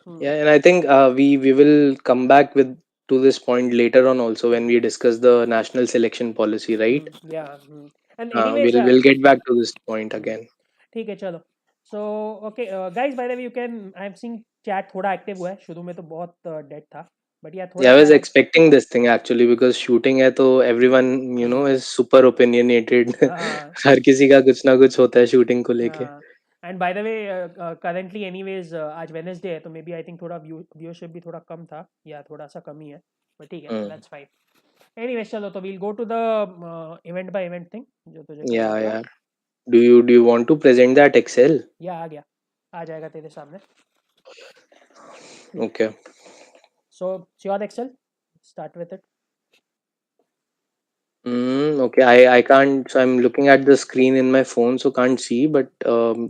Hmm. Yeah, and I think we will come back with to this point later on also when we discuss the national selection policy, right? Yeah. And anyways, We'll get back to this point hmm. again. ठीक है चलो. So okay, guys, by the way, you can. I'm seeing chat थोड़ा active हुआ है. शुरू में तो बहुत dead था. But yeah, थोड़ा Yeah, I was chat अब. expecting this thing actually because shooting है तो everyone is super opinionated. हाँ. हर किसी का कुछ ना कुछ होता है shooting को लेके. हाँ. And by the way currently anyways आज वेडनेसडे है तो मे बी आई थिंक थोड़ा व्यूअरशिप भी थोड़ा कम था या थोड़ा सा कम ही है. बट ठीक है, Hmm. That's fine. एनीवेज चलो, तो we'll go to the event by event thing जो तुझे करना Yeah, था. yeah. Do you want to present that Excel? या आ गया, आ जाएगा तेरे सामने. Okay. So sure excel, start with it. Okay. I can't. So I'm looking at the screen in my phone, so can't see. But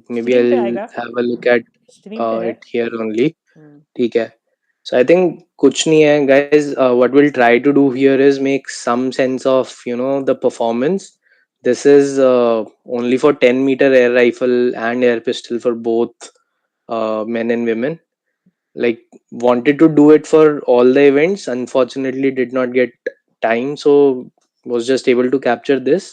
maybe screen पे I'll आएगा, have a look at screen पे है. it here only. हम्म. ठीक है. So I think कुछ नहीं है, guys. What we'll try to do here is make some sense of the performance. This is only for 10-meter air rifle and air pistol for both men and women. Like wanted to do it for all the events. Unfortunately, did not get time, so was just able to capture this.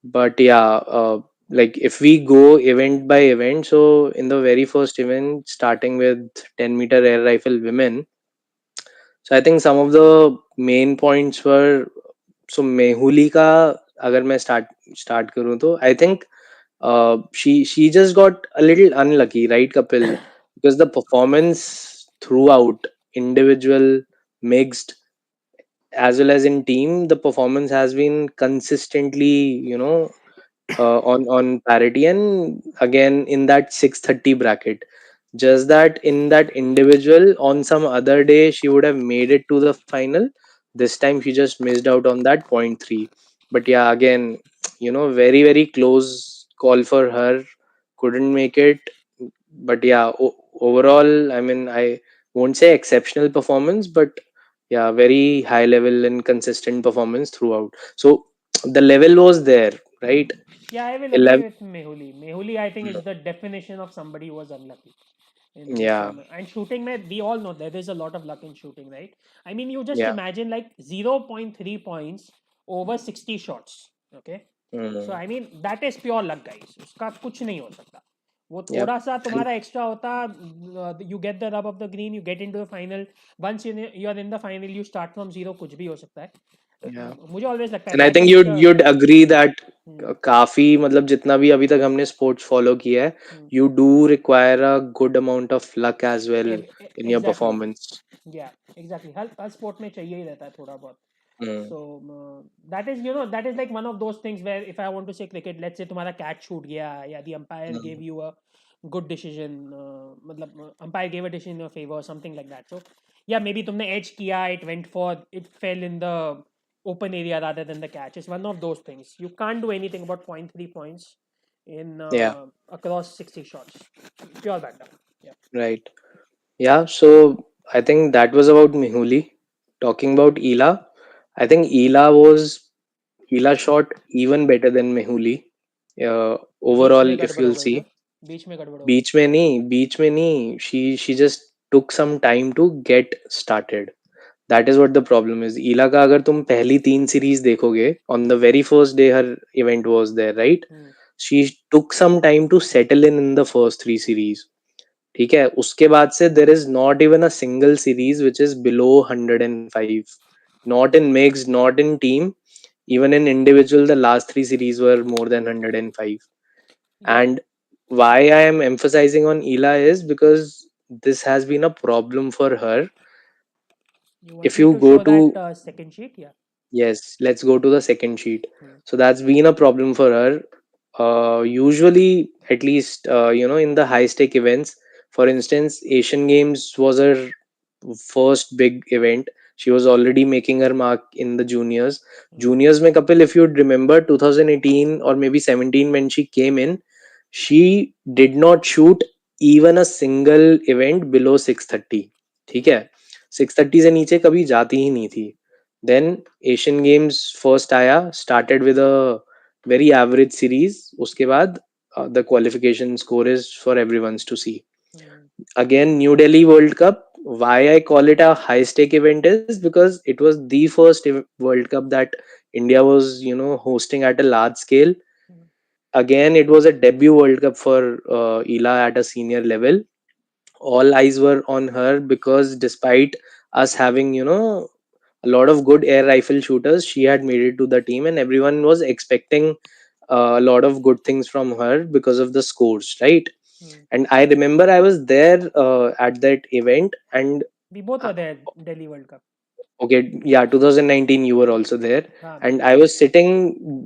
But yeah, like if we go event by event, so in the very first event, starting with 10-meter air rifle women, so I think some of the main points were, so Mehuli का अगर मैं start करूँ तो I think she just got a little unlucky, right, Kapil? Because the performance throughout, individual, mixed, as well as in team, the performance has been consistently, on parity, and again in that 630 bracket. Just that in that individual, on some other day she would have made it to the final. This time she just missed out on that point 3. But yeah, again, very very close call for her. Couldn't make it. But yeah, overall, I mean, I won't say exceptional performance, but yeah, very high level and consistent performance throughout. So the level was there, right? Yeah, I will agree 11. with Mehuli. Mehuli, I think, is the definition of somebody who was unlucky in this. Yeah, And shooting, mein, we all know there is a lot of luck in shooting, right? I mean, you just yeah. imagine like 0.3 points over 60 shots. Okay. So, Mm, I mean, that is pure luck, guys. उसका कुछ नहीं हो सकता. वो yep. थोड़ा सा And तुम्हारा extra होता, you get the rub of the green, you get into the final. Once you're in the final, you start from zero, कुछ भी हो सकता है. yeah. मुझे always लगता है And I that think is the. you'd agree that काफी मतलब जितना भी अभी तक हमने स्पोर्ट्स फॉलो किया है, you do require a good amount of luck as well in your exactly. performance. या एग्जैक्टली, हर स्पोर्ट में चाहिए ही रहता है थोड़ा बहुत. Mm, so that is like one of those things where if I want to say cricket, let's say तुम्हारा catch छूट गया या the umpire mm, gave you a good decision, मतलब umpire gave a decision in your favor or something like that. So yeah, maybe तुमने edge किया, it fell in the open area rather than the catch. It's one of those things. You can't do anything about point 3 points in Yeah, across 60 shots. Pure backdown. Yeah. right. Yeah, so I think that was about Mehuli. Talking about Ela, I think Ela shot even better than Mehuli. Beach Overall, में if गड़बड़ हो you'll गई see, क्या? बीच में गड़बड़ हो गई. बीच में नहीं, she just took some time to get started. That is what the problem is. Ela का अगर तुम पहली 3 सीरीज देखोगे, on the very first day her event was there, right? Hmm. She took some time to settle in the first 3 series. ठीक है, उसके बाद से there is not even a single series which is below 105, not in mix, not in team, even in individual the last 3 series were more than 105. Yeah. And why I am emphasizing on Ela is because this has been a problem for her. You want If me you to go show that to second sheet? Yeah. Yes, let's go to the second sheet. Hmm. So that's been a problem for her. Usually, at least, in the high stake events, for instance, Asian Games was her first big event. She was already making her mark in the juniors. Hmm. Juniors, mein Kapil, if you'd remember 2018 or maybe 17 when she came in, she did not shoot even a single event below 630. ठीक है, 630 से नीचे कभी जाती ही नहीं थी. Then Asian Games first आया, started with a very average series. उसके बाद the qualification score is for everyone's to see. Hmm. Again, New Delhi World Cup. Why I call it a high stake event is because it was the first World Cup that India was, hosting at a large scale. Hmm. Again, it was a debut World Cup for Ela at a senior level. All eyes were on her because despite us having, a lot of good air rifle shooters, she had made it to the team, and everyone was expecting a lot of good things from her because of the scores, right? Hmm. And I remember I was there at that event, and We both uh, were there, Delhi World Cup. okay, yeah, 2019 you were also there, हाँ मैं and भी I था. was sitting,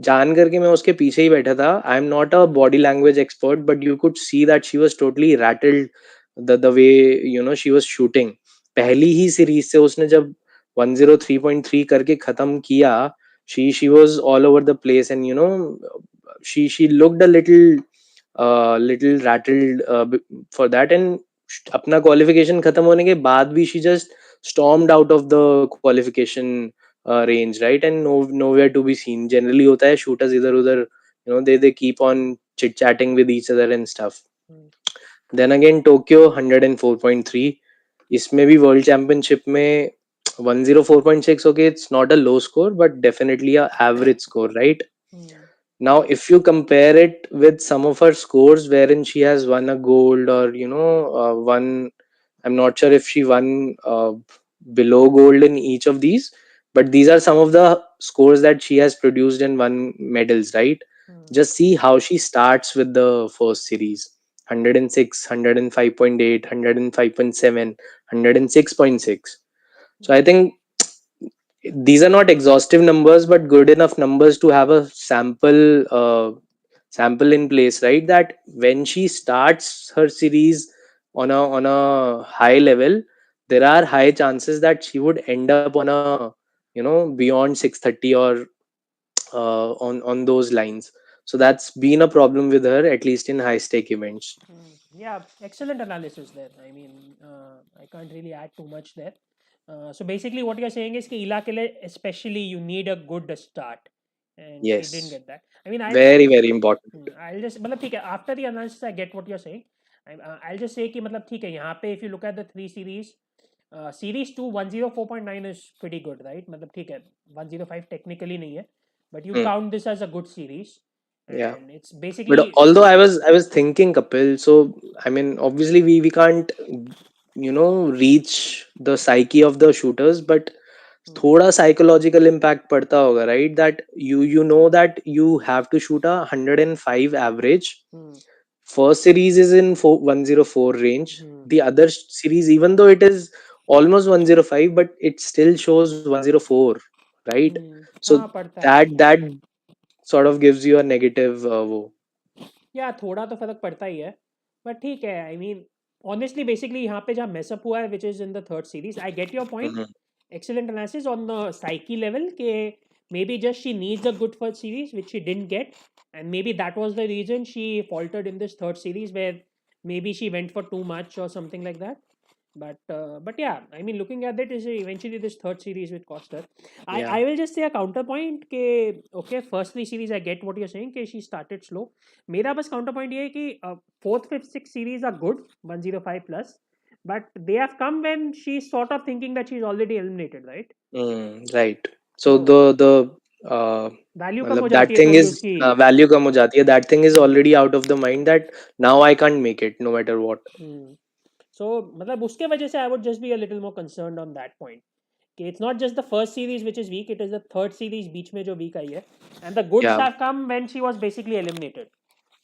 जान करके मैं उसके पीछे ही बैठा था. I am not a body language expert, but you could see that she was totally rattled, the way she was shooting. पहली ही सीरीज से उसने जब 103.3 करके खत्म किया, she was all over the place, and she looked a little rattled for that. And अपना qualification खत्म होने के बाद भी she just stormed out of the qualification range, right? And nowhere to be seen. Generally होता है shooters इधर उधर, they keep on chit chatting with each other and stuff. Hmm. Then again Tokyo 104.3. इसमें भी वर्ल्ड चैंपियनशिप में 104.6. Okay, it's not a low score but definitely a average score, right? Hmm. Now, if you compare it with some of her scores wherein she has won a gold, or won, I'm not sure if she won below gold in each of these, but these are some of the scores that she has produced and won medals, right? Hmm. Just see how she starts with the first series: 106, 105.8, 105.7, 106.6. So I think these are not exhaustive numbers but good enough numbers to have a sample in place, right? That when she starts her series on a high level, there are high chances that she would end up on a beyond 630, or on those lines. So that's been a problem with her, at least in high stake events. Hmm. Yeah, excellent analysis there. I mean, I can't really add too much there. So basically, what you're saying is कि इला के लिए especially you need a good start, and she didn't Yes, get that. I mean, very very important. I'll just मतलब ठीक है. After the analysis, I get what you're saying. I'll just say कि मतलब ठीक है. यहाँ पे if you look at the three series, series 2 104.9 is pretty good, right? मतलब ठीक है. 105 technically नहीं है, but you Hmm. count this as a good series, Yeah. and it's But basically. although I was thinking, Kapil, so I mean, obviously we can't reach the psyche of the shooters, but Hmm. थोड़ा psychological impact पड़ता होगा, right? That you know that you have to shoot a 105 average. Hmm. First series is in 104 range. Hmm. The other series, even though it is almost 105, but it still shows 104, right? So हाँ पड़ता है. that sort of gives you a negative. या थोड़ा तो फर्क पड़ता ही है. But ठीक है, आई मीन ऑनेस्टली बेसिकली यहाँ पे जहाँ मेसअप हुआ है which is in the third series, I get your point. Mhm. Excellent analysis on the psyche level ke maybe just she needs a good first series which she didn't get, and maybe that was the reason she faltered in this third series where maybe she went for too much or something like that. But yeah, I mean, looking at it, is eventually this third series with Costa. I Yeah. will just say a counterpoint ke okay, first three series I get what you're saying कि she started slow. मेरा बस counterpoint ये है कि fourth, fifth, sixth series are good 105 plus, but they have come when she's sort of thinking that she's already eliminated, right? Right. So So the value कम हो मतलब that जाती है thing थोड़ी is उसकी. value कम हो जाती है. That thing is already out of the mind that now I can't make it no matter what. सो मतलब उसके वजह से I would just be a little more concerned on that point कि it's not just the first series which is weak, it is the third series बीच में जो weak आई है, and the goods Yeah. Have come when she was basically eliminated.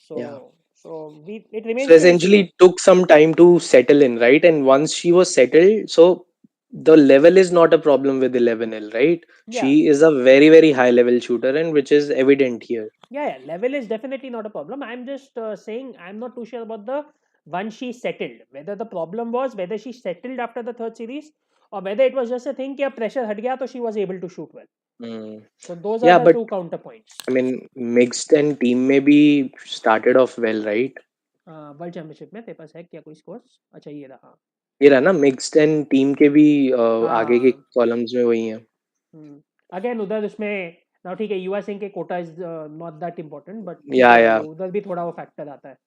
So Yeah. So we it So remains to be essentially seen. it took some time to settle in, right? And once she was settled, so the level is not a problem with 11L, right? या She is a very, very high level shooter, and which is evident here. yeah, level is definitely not a problem. I'm just saying I'm not too sure about the one she settled, whether the problem was whether she settled after the third series or whether it was just a thing कि अब pressure हट गया तो she was able to shoot well. Hmm. So those are Yeah, the but two counterpoints. I mean, mixed and team maybe started off well, right? World championship में तेरे पास है क्या कोई स्कोर्स? अच्छा ये रहा. ये रहा ना मिक्स्ड एंड टीम के भी आगे के हाँ. कॉलम्स में वही है. अगेन उधर उसमें ना ठीक है, युवा सिंह के quota is not that important, but ठीक या है या वो उधर भी थोड़ा वो फैक्टर आता है.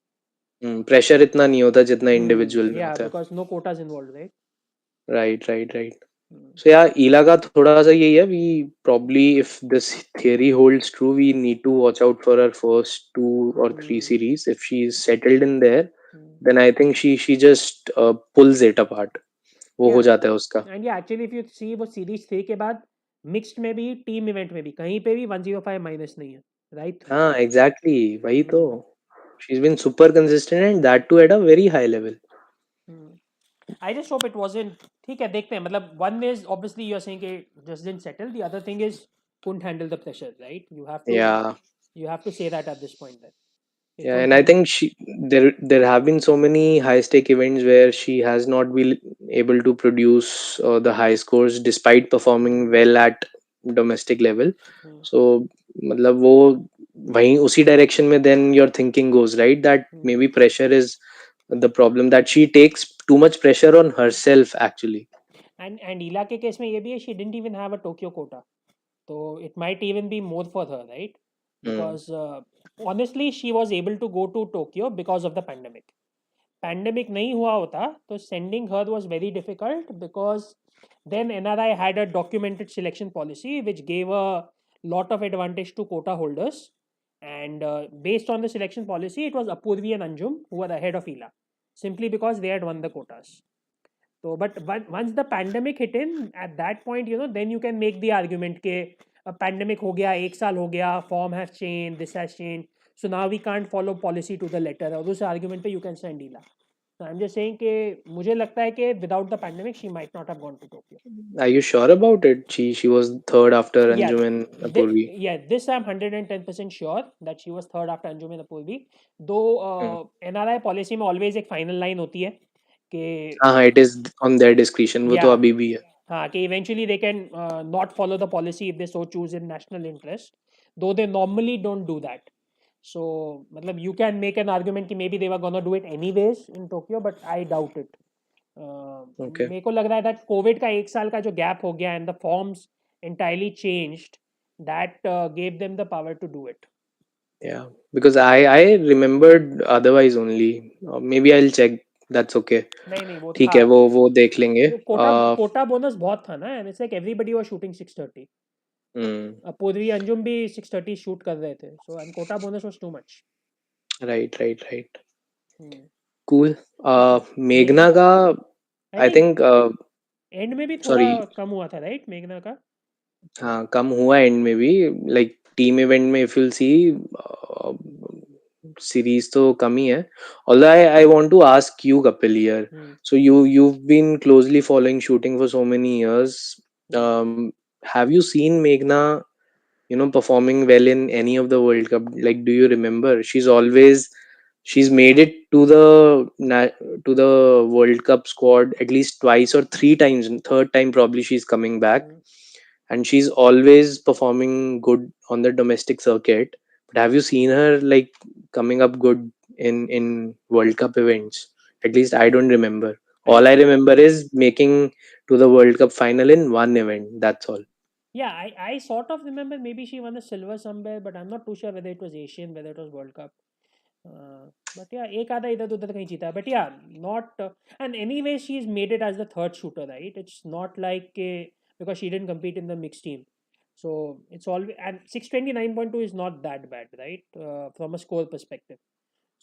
प्रेशर इतना नहीं होता जितना इंडिविजुअल में या होता है. Because no quotas involve, right. Right right right. So yeah, Ela का थोड़ा सा यही है. We probably, if this theory holds true, we need to watch out for her first two or three series. If she's settled in there, then I think she just pulls it apart. वो या हो जाता है उसका. And या actually if you see वो series 3 के बाद मिक्स्ड में भी टीम इवेंट में भी कहीं पे भी 105 माइनस नहीं है, राइट थ्रू. हाँ exactly. वही तो. She's been super consistent and that too at a very high level. I just hope it wasn't. ठीक है देखते हैं, मतलब one is obviously you are saying कि just didn't settle, the other thing is couldn't handle the pressure, right? Yeah. You have to say that at this point that it Yeah, couldn't and I handle. think there have been so many high stake events where she has not been able to produce the high scores despite performing well at domestic level. So मतलब वो वहीं उसी direction में then your thinking goes, right, that maybe pressure is the problem, that she takes too much pressure on herself actually. And ईला के case में ये भी है, she didn't even have a Tokyo quota, so it might even be more for her, right? Hmm. Because honestly she was able to go to Tokyo because of the pandemic. Pandemic नहीं हुआ होता तो sending her was very difficult, because then NRI had a documented selection policy which gave a lot of advantage to quota holders, and based on the selection policy it was Apurvi and Anjum who were ahead of Ila simply because they had won the quotas. So but once the pandemic hit in, at that point then you can make the argument के pandemic हो गया, एक साल हो गया, form has changed, this has changed, so now we can't follow policy to the letter, और उस argument पे you can send Ila. So I'm just saying कि मुझे लगता है कि without the pandemic she might not have gone to Tokyo. Are you sure about it? She was third after Yeah, Anjum and Apurvi. this I'm 110% sure that she was third after Anjum and Apurvi. Though Hmm. NRI policy में always एक final line होती है कि हाँ हाँ, it is on their discretion. वो तो yeah, अभी भी है. हाँ कि eventually they can not follow the policy if they so choose in national interest, though they normally don't do that. So मतलब you can make an argument कि maybe they were gonna do it anyways in Tokyo, but I doubt it. Okay. मेरे को लग रहा है that COVID का एक साल का जो gap हो गया and the forms entirely changed, that gave them the power to do it. Yeah, because I remembered otherwise only. Maybe I'll check. That's okay. नहीं नहीं वो ठीक था. है, वो देख लेंगे. कोटा कोटा बोनस बहुत था ना, and it's like everybody was shooting 630. पूर्वी अंजुम भी 630 शूट कर रहे थे, so and Kota bonus was too much. Right right right. Cool. मेघना मेघना का आई आई थिंक थिंक एंड में भी थोड़ा सॉरी. कम हुआ था, राइट, मेघना का. हाँ कम हुआ एंड में भी. लाइक टीम इवेंट में इफ you'll सी सीरीज तो कम ही है. Although I want to ask you, Kapil, here. So you've been closely following shooting for so many years. Um, have you seen Meghna, performing well in any of the World Cup? Like, do you remember? She's always she's made it to to the World Cup squad at least twice or three times, and third time probably she's coming back, Mm. and she's always performing good on the domestic circuit. But have you seen her like coming up good in World Cup events? At least I don't remember. I All I remember is making to the World Cup final in one event. That's all. Yeah, I sort of remember maybe she won a silver somewhere, but I'm not too sure whether it was Asian, whether it was World Cup. But yeah, एक आधा इधर उधर कहीं जीता. But yeah, not and anyway she's made it as the third shooter, right? It's not like because she didn't compete in the mixed team, so it's always, and 629.2 is not that bad, right? From a score perspective.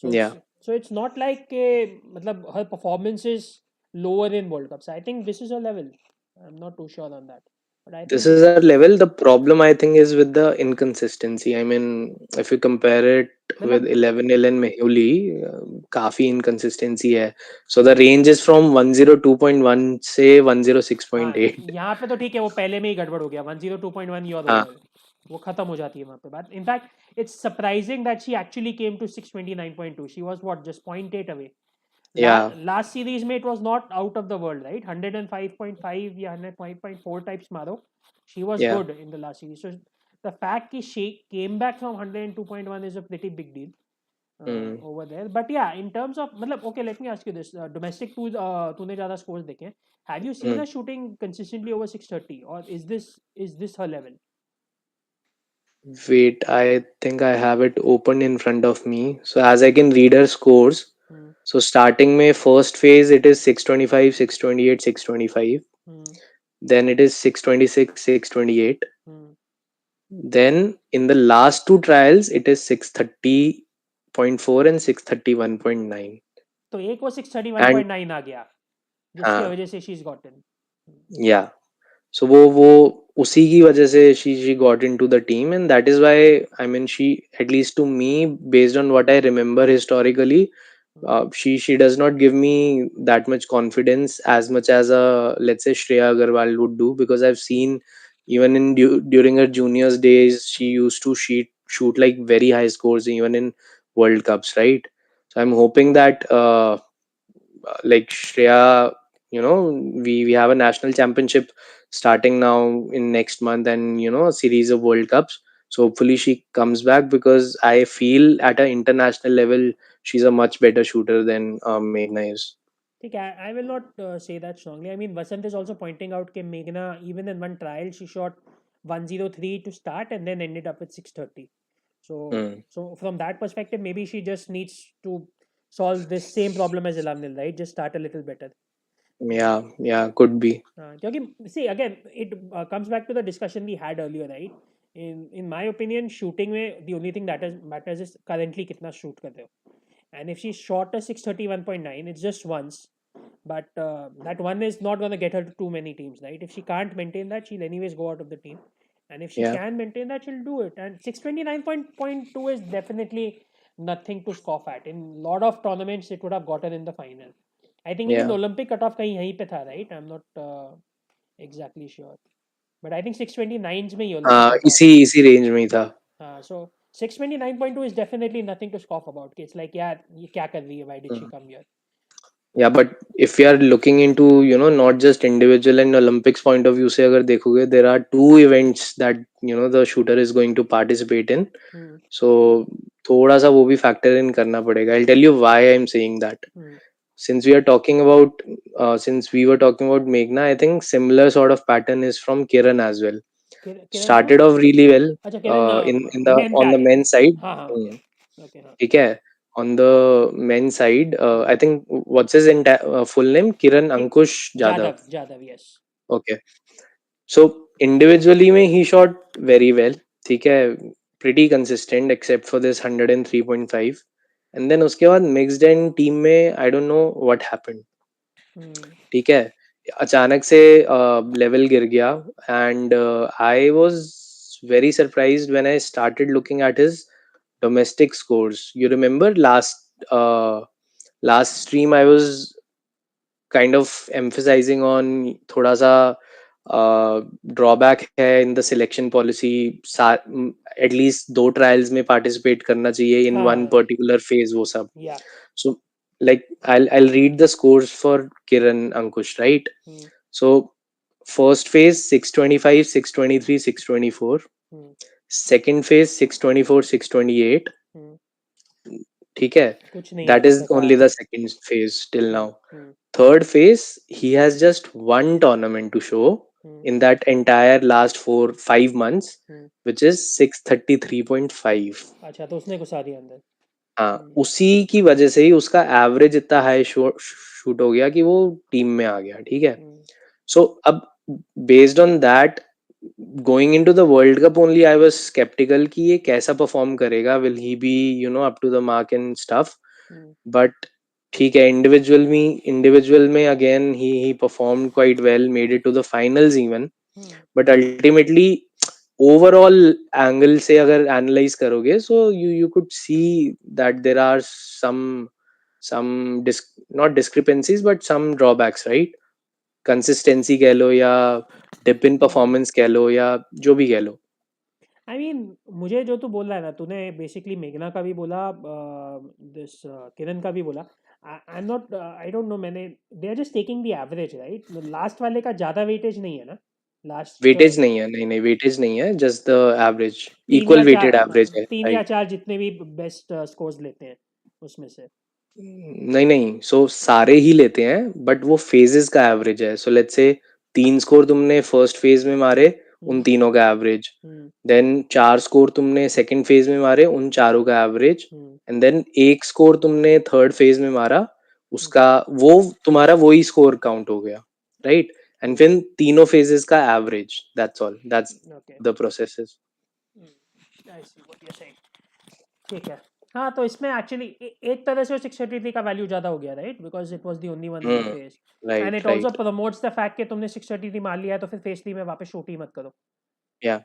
So Yeah, it's not like matlab, her performance is lower in World Cups. I think this is her level. I'm not too sure on that, but I think this this is our is. level. The problem I think is with the inconsistency. I mean, if you compare it with मतलब 11 Ellen Mehuli, काफी inconsistency है. So the range is from 102.1 से हाँ 106.8. यहाँ पे तो ठीक है, वो पहले में ही गड़बड़ हो गया, 102.1 योर हाँ, ओवर, वो खत्म हो जाती है वहाँ पे बात. In fact it's surprising that she actually came to 629.2. She was what just 0.8 away. yeah, last series में it was not out of the world, right? 105.5 या 105.4 टाइप्स मारो, she was yeah. Good in the last series. So the fact कि she came back from 102.1 is a pretty big deal Hmm. over there. But yeah, in terms of matlab, okay, let me ask you this: domestic तूने ज़्यादा scores देखे हैं. Have you seen Hmm. her shooting consistently over 630, or is this her level? Wait, I think I have it open in front of me. So as I can read her scores. Hmm. So starting May first phase it is 625, 628, 625. Hmm. Then it is 626, 628. Hmm. Then in the last two trials, it is 630.4 and 631.9. तो एक वो And 631.9 आ गया, जिसकी हाँ, वजह से she's gotten. yeah. So वो उसी की वजह से she got into the team, and that is why I mean she, at least to me, based on what I remember historically, Hmm. she does not give me that much confidence as much as a, let's say, Shreya Agarwal would do, because I've seen even in during her juniors days she used to shoot like very high scores even in World Cups, right? So I'm hoping that like Shreya, we have a national championship starting now in next month, and a series of World Cups. So hopefully she comes back, because I feel at an international level she's a much better shooter than Meghna is. ठीक है, I will not say that strongly. I mean, Vasant is also pointing out that Meghna, even in one trial, she shot 103 to start and then ended up with 630. So, Hmm. so from that perspective, maybe she just needs to solve this same problem as Ilamnil, right? Just start a little better. Uh, Yeah, could be. क्योंकि see again, it comes back to the discussion we had earlier, right? In my opinion, shooting में the only thing that matters is currently कितना shoot कर रहे हो. And if she shot a 631.9, it's just once. But that one is not going to get her to too many teams, right? If she can't maintain that, she'll anyways go out of the team. And if she Yeah, can maintain that, she'll do it. And 629.2 is definitely nothing to scoff at. In a lot of tournaments, it would have gotten in the final. I think even yeah. Olympic cutoff कहीं यहीं पे था, right? I'm not exactly sure. But I think 629 में ही Olympic cutoff. इसी range में ही था. So 629.2 is definitely nothing to scoff about. It's like, yeah, ये क्या कर रही है? Why did she Hmm. come here? Yeah, but if we are looking into, not just individual and Olympics point of view से अगर देखोगे, there are two events that the shooter is going to participate in. Hmm. So थोड़ा सा वो भी factor in करना पड़ेगा. I'll tell you why I'm saying that. Hmm. Since since we were talking about Meghna, I think similar sort of pattern is from Kiran as well. किरण को. Started off really well अच्छा किरण in the main पे on uh the गया. men's side. हाँ हाँ okay. Hmm. Okay हाँ. ठीक है. On the men's side, I think what's his full name? Kiran कि Ankush Jadhav. Jadhav Jadhav yes. Okay. So individually में he shot very well. ठीक है. Pretty consistent except for this 103.5. And then उसके बाद mixed and team में I don't know what happened. ठीक है. अचानक से लेवल गिर गया, and I was very surprised when I started looking at his domestic scores. You remember last stream I was kind of emphasizing on थोड़ा सा drawback है in the selection policy, at least 2 trials में participate करना चाहिए in one हाँ particular phase, वो सब. या So like I'll read the scores for Kiran, Ankush, right? Hmm So first phase 625, 623, 624. Hmm Second phase 624, 628. हम्म ठीक है. कुछ नहीं That अभी is तक हाँ only the second phase till now. Hmm Third phase, he has just one tournament to show hmm in that entire last 4 5 months, hmm which is 633.5. अच्छा तो उसने घुसा दिया अंदर हाँ, उसी की वजह से ही उसका एवरेज इतना हाई शूट हो गया कि वो टीम में आ गया. ठीक है. हम्म सो अब based on that, going into the world cup only I was sceptical कि ये कैसा परफॉर्म करेगा, will he be up to the mark and stuff. Hmm but ठीक है, इंडिविजुअल में again he perform quite well, made it to the finals even. Hmm but ultimately overall angle से अगर analyse करोगे, so you could see that there are some not discrepancies but some drawbacks, right? Consistency कह लो या dip in hmm performance कह लो या जो भी कह लो. आई मीन मुझे जो तू बोल रहा है ना, तूने बेसिकली मेघना का भी बोला, दिस किरण का भी बोला. I am not, I don't know, मैंने they are just taking the average right. लास्ट वाले का ज़्यादा वेटेज नहीं है ना. लास्ट वेटेज नहीं है, नहीं नहीं वेटेज नहीं है, जस्ट द एवरेज. तीन या इक्वल चार, वेटेड हाँ, एवरेज है, तीन या राइट? चार जितने भी बेस्ट स्कोर्स लेते हैं उसमें से. नहीं नहीं, सो सारे ही लेते हैं बट वो फेजेस का एवरेज है. सो लेट्स से 3 स्कोर तुमने फर्स्ट फेज में मारे, उन हम्म तीनों का एवरेज. हम्म देन 4 स्कोर तुमने सेकंड फेज में मारे, उन चारों का average. Hmm and then 1 score तुमने थर्ड फेज में मारा, हम्म उसका वो तुम्हारा वही स्कोर काउंट हो गया, राइट? एंड फिर तीनों फेजेस का average, that's all, that's okay. The process. I see what you are saying. ठीक है. हाँ तो इसमें एक्चुअली एक तरह से 633 का वैल्यू ज़्यादा हो गया right, because it was the only one in the hmm. Face. And right it also right. Promotes the fact कि तुमने 633 मार लिया है तो फिर फेस 3 में वापस शूट ही मत करो. या.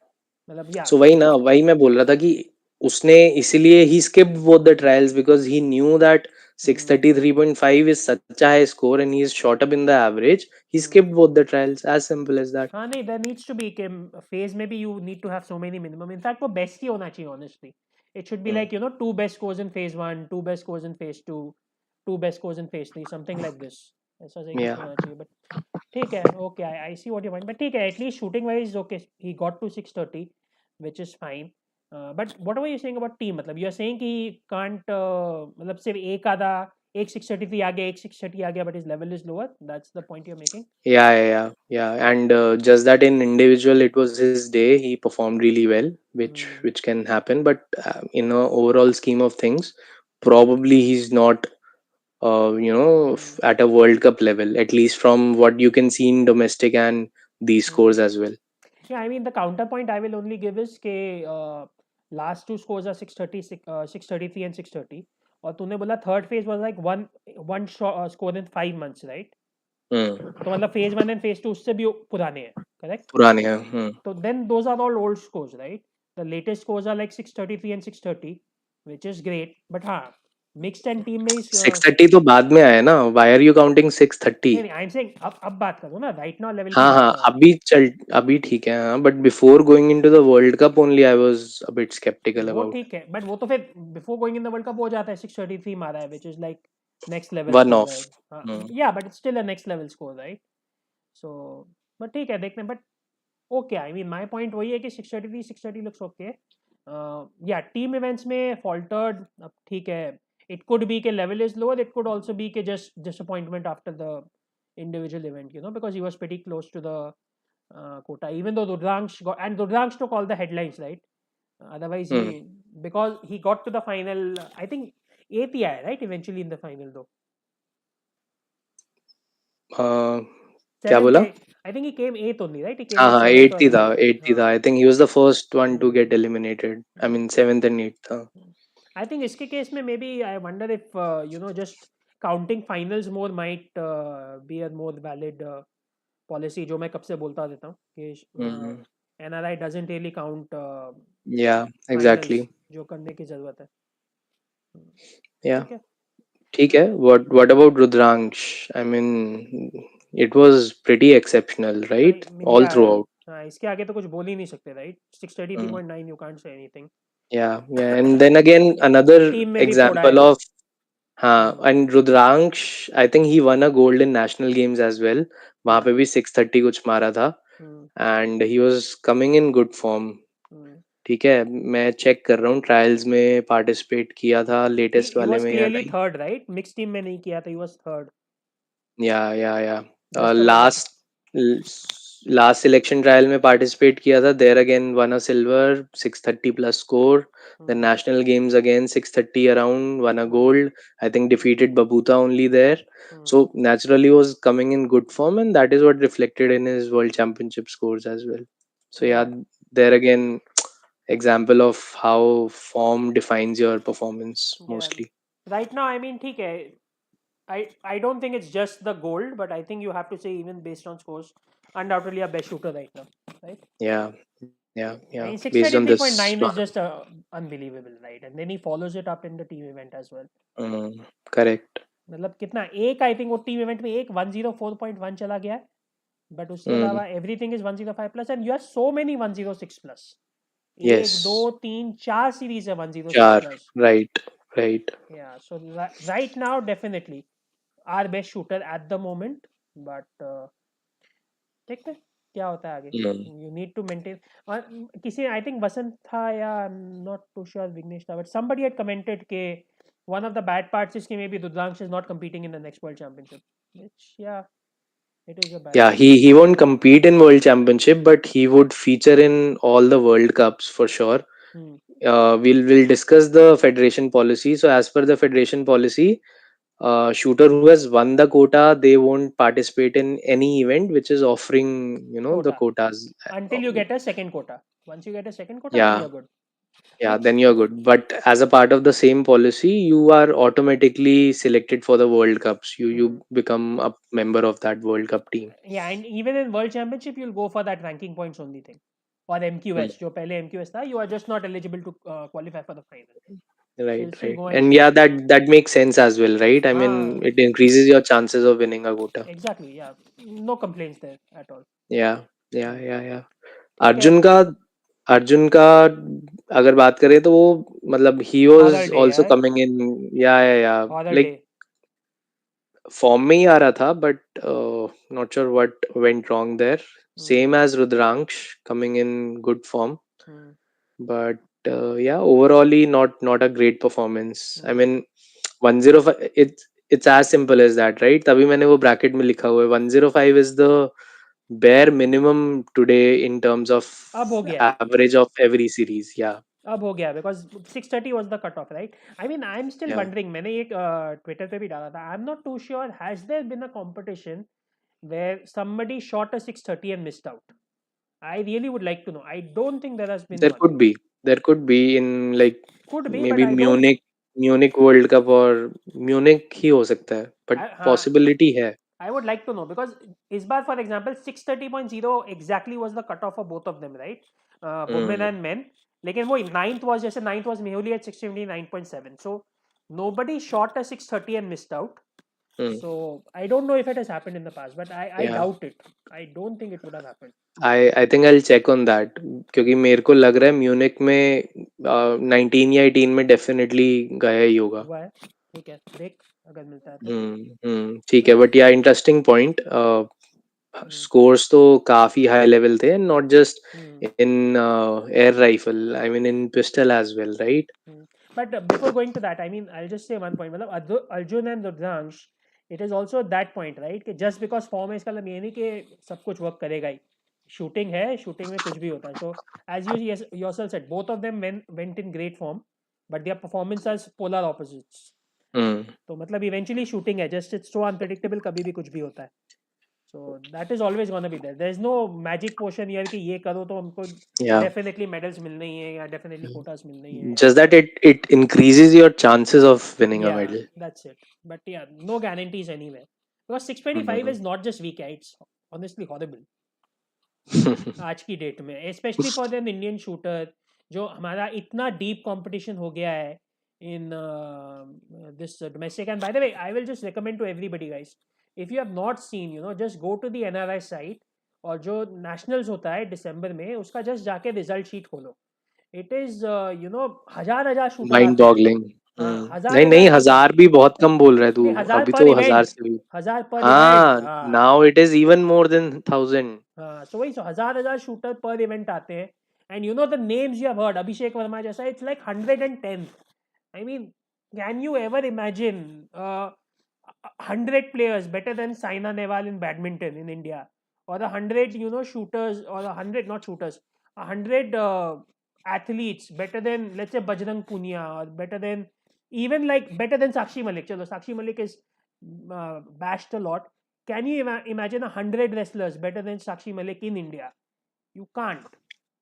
मतलब या सो वही ना, वही मैं बोल रहा था कि उसने इसीलिए ही skipped both the trials because he knew that 633.5 is such a high score and he is shot up in the average. He skipped both the trials, as simple as that. हाँ नहीं, देयर नीड्स टू बी कि phase में भी you need to have so many minimum. In fact वो best ही होना चाहिए honestly. It should be Hmm. Like two best scores in phase 1, two best scores in phase 2, two best scores in phase 3, something like this. ऐसा सही कुछ Yeah. होना चाहिए. But ठीक है, okay, I see what you want. But ठीक है, at least shooting wise okay, he got to 630 which is fine. But what are you saying about team? मतलब यू आर सेइंग कि कांट, मतलब सिर्फ एक आधा, एक 633 आ गया, एक 630 आ गया, but his level is lower. That's the point you are making. Yeah. And just that in individual, it was his day. He performed really well, which can happen. But in a overall scheme of things, probably he's not, at a World Cup level. At least from what you can see in domestic and these scores as well. Yeah, I mean the counterpoint I will only give is कि last two scores are 630, 633 and 630. और तूने बोला third phase was like one score in 5 months, right? Hmm. तो मतलब phase 1 and phase 2 उससे भी पुराने हैं, correct? पुराने हैं. तो then those are all old scores, right? The latest scores are like 633 and 630, which is great. But हाँ, mixed and team में इस 630 तो बाद में आया ना. Why are you counting 630? नहीं नहीं, आई एम सेइंग अब बात करो ना, राइट नाउ लेवल की हाँ बात हाँ, कर रहा हूँ. अभी ठीक है. हाँ, but before going into the world cup only I was a bit sceptical वो अबाउट. ठीक है, बट वो तो फिर before going in the world cup हो जाता है. 633 मारा है, which is like next level one score, off. Right? हाँ yeah, but still a next level score, right? So but ठीक है, देखते हैं. But okay, I mean my point वही है कि 633 630 लुक्स ओके. या टीम इवेंट्स में फॉल्टर्ड, अब ठीक है. इट कुड बी के level is lower, it could also be के just disappointment after the individual event, because he was pretty close to the quota, even though Rudransh got, and Rudransh took all the headlines, right? Otherwise, hmm. because he got to the final, I think eighth ही आया, right? Eventually in the final though. क्या Seventh, बोला? I think he came eighth only, right? He came हाँ like हाँ, seventh or 80 था, eighth. 80 था. हाँ. I think he was the first one two Hmm. Get eliminated. I Hmm. Mean 7th and 8th था. I think इसके case में maybe I wonder if just counting finals more might be a more valid policy, जो मैं कब से बोलता रहता हूँ कि हम्म. NRI doesn't really count या. finals, exactly. जो करने की जरूरत है. या. ठीक है. ठीक है. What about Rudransh? I mean, it was pretty exceptional, I right? mean, All yeah, throughout. इसके आगे तो कुछ बोल ही नहीं सकते, right? Mm. 633.9, you can't say anything. Yeah, yeah. And then again, another team में भी फोड़ा है example वो. of हाँ, and Rudransh, I think he won a gold in national games as well. वहाँ Yeah. पे भी 630 कुछ मारा था, Hmm. and he was coming in good form. Hmm. ठीक है, मैं चेक कर रहा हूँ, ट्रायल्स में पार्टिसिपेट किया था लेटेस्ट He वाले was में या clearly नहीं. third, right? Mixed team में नहीं किया था, he was third. या Best overall. Last last selection trial में पार्टिसिपेट किया था, there again won a silver, 630 plus score. The Hmm. National games again 630 around, won a Hmm. Gold. I think defeated Babuta only there. Hmm. So naturally was coming in good form, and that is what reflected in his world championship scores as well. So Yeah. yeah, there again, example of how form defines your performance Yeah. mostly. Right now, I mean, ठीक है. I don't think it's just the gold, but I think you have to say even based on scores, undoubtedly a best shooter right now, right? Yeah, I yeah. mean, six Based thirty on three point this nine is one. just unbelievable, right? And then he follows it up in the team event as well. Correct. मतलब कितना एक I think वो team event में एक 104.1 चला गया है, but उसके Mm, अलावा everything is 105 plus and you have so many 106 plus. एक दो yes. तीन चार सीरीज है 106 Char. प्लस. Right. Right. या so right now definitely our best shooter at the moment, but देखते हैं क्या होता है आगे. Mm. You need to maintain. और किसी आई थिंक वसंत था या नॉट टू श्योर विघ्नेश था, बट somebody had commented के one of the bad parts is कि maybe Rudransh is not competing in the next world championship, which yeah, it is a bad Yeah, part. he won't compete in World Championship, but he would feature in all the World Cups for sure. Hmm. We'll discuss the federation policy. So as per the federation policy, shooter who has won the quota, they won't participate in any event which is offering, the Quota quotas. until you get a second quota. Once you get a second quota, then Yeah, you're good. yeah, Which then you're good. But as a part of the same policy, you are automatically selected for the World Cups. You hmm. become a member of that World Cup team. Yeah, and even in world championship, you'll go for that ranking points only thing. और MQS जो पहले MQS था, you are just not eligible to qualify for the final. So Right, you'll still right. go and And shoot. yeah, that makes sense as well, right? I mean, हाँ, it increases your chances of winning a quota. exactly. Yeah, no complaints there at all. Yeah, yeah, Hmm. yeah, yeah. ठीक है. अर्जुन का अर्जुन का अगर बात करें तो वो मतलब he horror was day also यार. coming in. Yeah. Horror day. Like form में ही आ रहा था, but not sure what went wrong there. Hmm. Same as Rudransh coming in good form. Hmm. But yeah, overall not a great performance. I Hmm. mean 105, it's as simple as that, right? तभी मैंने वो bracket में लिखा हुआ है, 105 is the bare minimum today in terms of अब हो गया. average of every series. Yeah, अब हो गया because 630 was the cut off, right. I mean I am still yeah. Wondering. मैंने एक ट्विटर पे भी डाला था. I am not too sure has there been a competition where somebody shot a 630 and missed out. I really would like to know. I don't think there has been there one. could be there could be in like Could be, but maybe I don't. Munich World Cup और Munich ही हो सकता है, but हाँ, possibility है. I would like to know because इस बार, for example, 630.0 exactly was the cutoff for both of them, right? Women Hmm. and men. लेकिन वो ninth was जैसे ninth was Mehuli at 679.7. So nobody shot a 630 and missed out. Hmm. So I don't know if it has happened in the past, but I Yeah. doubt it. I don't think it would have happened. I think I'll check on that क्योंकि मेरे को लग रहा है Munich में 19 या 18 में definitely गया ही होगा. हुआ है. ठीक है, देख अगर मिलता है तो. ठीक है, बट या इंटरेस्टिंग पॉइंट. हम्म. स्कोर्स तो काफी हाई लेवल थे, not just hmm. In air rifle, I mean in pistol as well, right. But before going to that, I mean, I'll just say one point. मतलब Arjun and Rudransh, it is also that point, right? कि just because form है इसका मतलब ये नहीं कि सब कुछ वर्क करेगा ही. शूटिंग है, शूटिंग में कुछ भी होता है. So as you yourself said, both of them went in great form, but their performance as polar opposites. तो मतलब eventually shooting है, just it's so unpredictable, कभी भी कुछ भी होता है. So that is always gonna be there. There is no magic potion here कि ये करो तो हमको या definitely medals मिलने ही है या definitely quotas मिलने ही है. just that it increases your chances of winning a Yeah, medal. that's it. But yeah, no guarantees anywhere. Because 625 Hmm. is not just weak, it's honestly horrible आज की date में, specially for an Indian shooter. जो हमारा इतना deep competition हो गया है in this domestic. And by the way, I will just recommend to everybody guys, if you have not seen, just go to the NRI site, और जो nationals होता है दिसंबर में, उसका just जाके result sheet खोलो. It is, हजार हजार शूटर माइंड आते हैं. बॉगलिंग। हाँ, हजार नहीं हजार नहीं, शूटर. 1000 भी बहुत कम बोल रहा है तू। नहीं, हजार अभी पर तो 1000 इवेंट. से भी। हजार पर इवेंट. हाँ, हाँ. Now it is even more than 1000। हाँ, सो वही, सो हजार हजार शूटर पर इवेंट आते हैं. And the names you have heard, Abhishek Verma जैसा, it's like 110. I mean, can you ever imagine 100 players better than Saina Nehwal in badminton in India, or 100 shooters, or 100, not shooters, 100 athletes better than, let's say, Bajrang Punia, or better than, even like better than Sakshi Malik. Chalo, Sakshi Malik is bashed a lot. Can you imagine 100 wrestlers better than Sakshi Malik in India? You can't.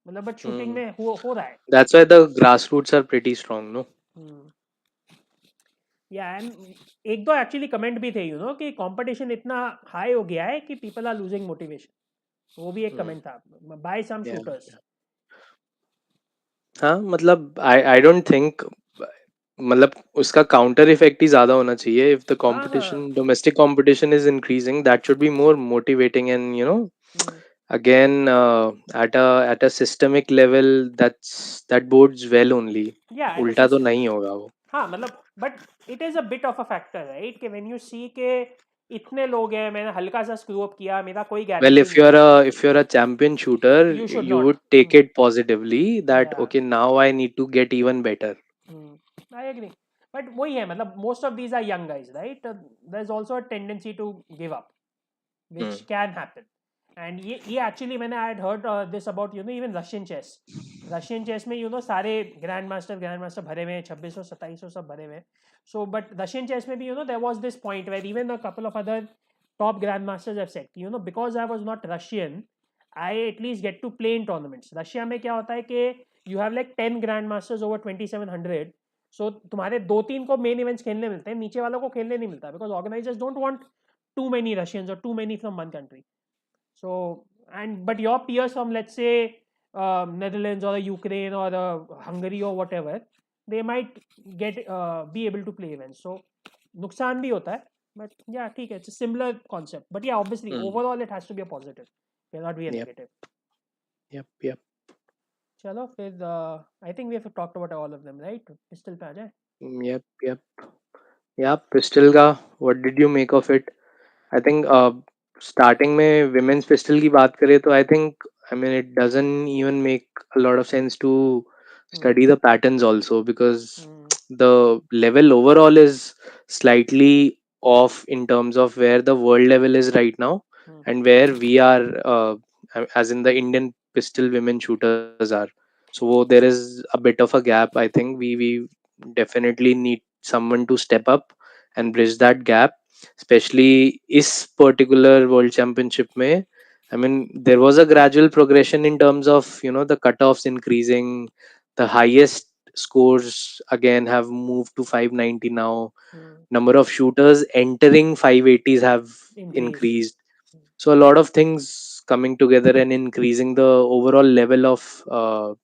मतलब but shooting में हो रहा है. That's why the grassroots are pretty strong, no? Yeah and एक दो actually comment भी थे कि कंपटीशन इतना हाई हो गया है कि पीपल आर लूजिंग मोटिवेशन. वो भी एक कमेंट था, बाय सम शूटर्स. हाँ, मतलब आई डोंट थिंक, मतलब उसका काउंटर इफेक्ट ही ज्यादा होना चाहिए. इफ द हाँ हाँ. Competition, domestic competition is increasing, that should be more motivating and again at a systemic level, that bodes well only. या एट उल्टा तो नहीं होगा वो. हाँ, मतलब but it is a bit of a factor, right, कि व्हेन यू सी के इतने लोग हैं, मैंने हल्का सा स्क्रू अप किया, मेरा कोई Well, गारंटी if नहीं you're है. a if you're a champion shooter, you should you not. would take it positively that या. okay, now I need to get even better. I agree. But वही है, मतलब most of these are young guys, right. There is also a tendency to give up, which Hmm. can happen. And ये actually मैंने I had heard this about even Russian chess. Russian chess में सारे grand master भरे हुए हैं, 2600 2700 सब भरे हुए हैं. So but Russian chess में भी there was this point where even a couple of other top grandmasters have said because I was not Russian, I at least get to play in tournaments. Russia में क्या होता है कि you have like 10 grandmasters over 2700. So तुम्हारे दो तीन को main events खेलने मिलते हैं, नीचे वालों को खेलने नहीं मिलता, because organizers don't want too many Russians or too many from one country. So, and but your peers from, let's say, Netherlands or Ukraine or Hungary or whatever, they might get be able to play events. So नुकसान भी होता है, but yeah, ठीक है, it's a similar concept. But yeah, obviously, overall it has to be a positive, cannot be a negative. Yep. चलो फिर I think we have talked about all of them, right? Pistol पे आ जाए. Yep. Yeah, pistol का what did you make of it? I think starting में women's pistol की बात करें तो I think, I mean, it doesn't even make a lot of sense to study the patterns also, because the level overall is slightly off in terms of where the world level is right now and where we are, as in the Indian pistol women shooters are. So there is a bit of a gap. I think we definitely need someone to step up and bridge that gap, especially इस particular world championship में. I mean, there was a gradual progression in terms of the cutoffs increasing. The highest scores again have moved to 590 now. Number of shooters entering 580s have increased. So a lot of things coming together and increasing the overall level of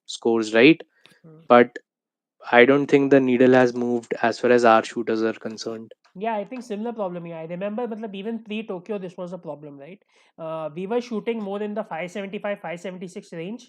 scores, right? But I don't think the needle has moved as far as our shooters are concerned. Yeah, I think similar problem. Yeah, I remember, matlab, even pre-Tokyo, this was a problem, right? We were shooting more in the 575, 576 range,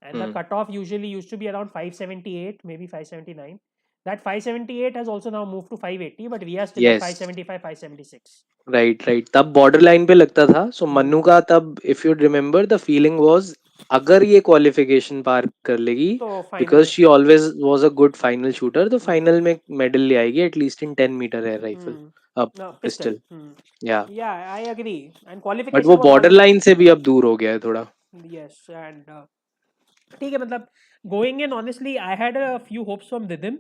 and the cutoff usually used to be around 578, maybe 579. That 578 has also now moved to 580, but we are still at Yes, 575, 576. right. तब border line पे लगता था. So Mannu का तब, if you remember, the feeling was अगर ये qualification पार कर लेगी, तो because final. she always was a good final shooter, तो final में medal ले आएगी at least in 10 meter air rifle, No, pistol. pistol. Yeah. Yeah, I agree. And But qualification वो was border one. line से भी अब दूर हो गया है थोड़ा. Yes, and ठीक है, मतलब going in honestly I had a few hopes from rhythm,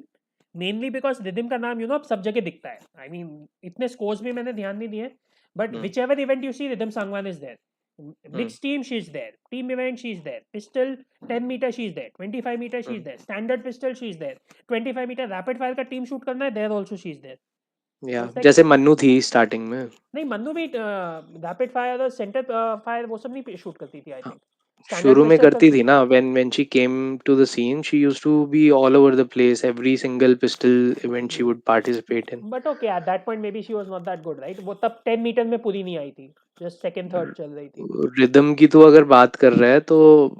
mainly because rhythm का नाम अब सब जगह दिखता है. आई मीन इतने स्कोर्स भी मैंने ध्यान नहीं दिए, but whichever event you see, Rhythm Sangwan is there. Mixed team, she's there. Team event, she's there. Pistol 10 meter, she's there. 25 meter, she's there. Standard pistol, she's there. 25 meter rapid fire का team shoot करना है, there also she's there. So Yeah, it's like, जैसे मन्नू थी starting में. नहीं, मन्नू भी rapid fire और centre fire वो सब नहीं शूट करती थी, आई थिंक. स्टैंडर्ड शुरू में पिस्टल करती तक. थी ना, when she came to the scene she used to be all over the place, every single pistol event she would participate in. But okay at that point may be she was not that good right. वो तब 10 metre में पूरी नहीं आई थी. Just second third चल रही थी. Rhythm की तो अगर बात कर रहा है तो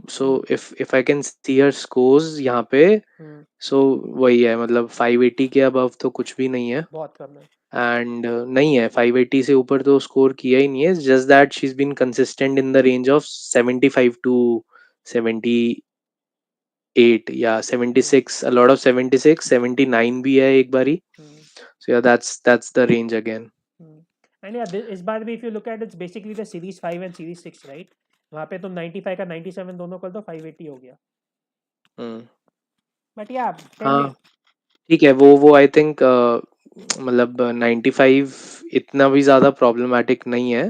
so hmm. If I can see her scores यहाँ पे, हम्म. सो वही है, मतलब 580 के अबव तो कुछ भी नहीं है. बहुत कम है. एंड नहीं है, 580 से ऊपर तो स्कोर किया ही नहीं है. Just that she is been consistent in the range of 75 to 78 या हम्म. 76, अ लॉट ऑफ 76, 79 भी है एक बारी. हम्म. सो या that's the range again. And या इस बार भी if you look at its basically the series 5 and series 6 right. वहाँ पे तुम 95 का 97 दोनों कर दो 580 हो गया. बट या टेल मी. हाँ ठीक है, वो आई थिंक मतलब 95 इतना भी ज्यादा प्रॉब्लमेटिक नहीं है.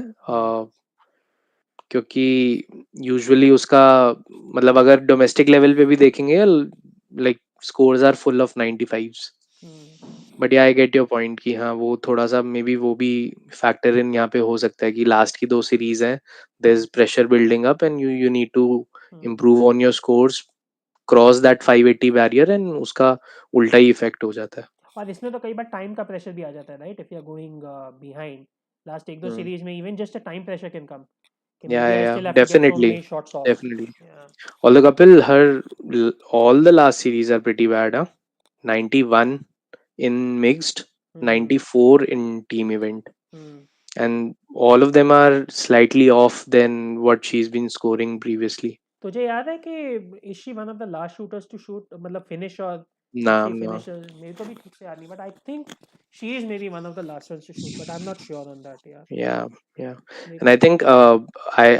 क्योंकि यूजुअली उसका मतलब अगर डोमेस्टिक लेवल पे भी देखेंगे, like scores are full of 95s. But yeah I get your point कि हाँ वो थोड़ा सा मे बी वो भी फैक्टर इन यहाँ पे हो सकता है कि लास्ट की दो सीरीज हैं, there is pressure building up and you need to improve on your scores, cross that 580 barrier, and उसका उल्टा ही इफेक्ट हो जाता है. और इसमें तो कई बार टाइम का प्रेशर भी आ जाता है right. If you are going behind last एक दो सीरीज में even just a time pressure can come. कि maybe I yeah still have to get so definitely, many shots off. Definitely. Yeah. Although Kapil, her all the last series are pretty bad, huh? 91 in mixed, Hmm. 94 in team event, Hmm. and all of them are slightly off than what she's been scoring previously. तुझे याद है कि is she one of the last shooters to shoot मतलब finish और did Nah, she nah. Finish. मेरे को भी ठीक से याद नहीं but I think she is maybe one of the last ones to shoot but I am not sure on that यार. Yeah, yeah. मेरे And को. I think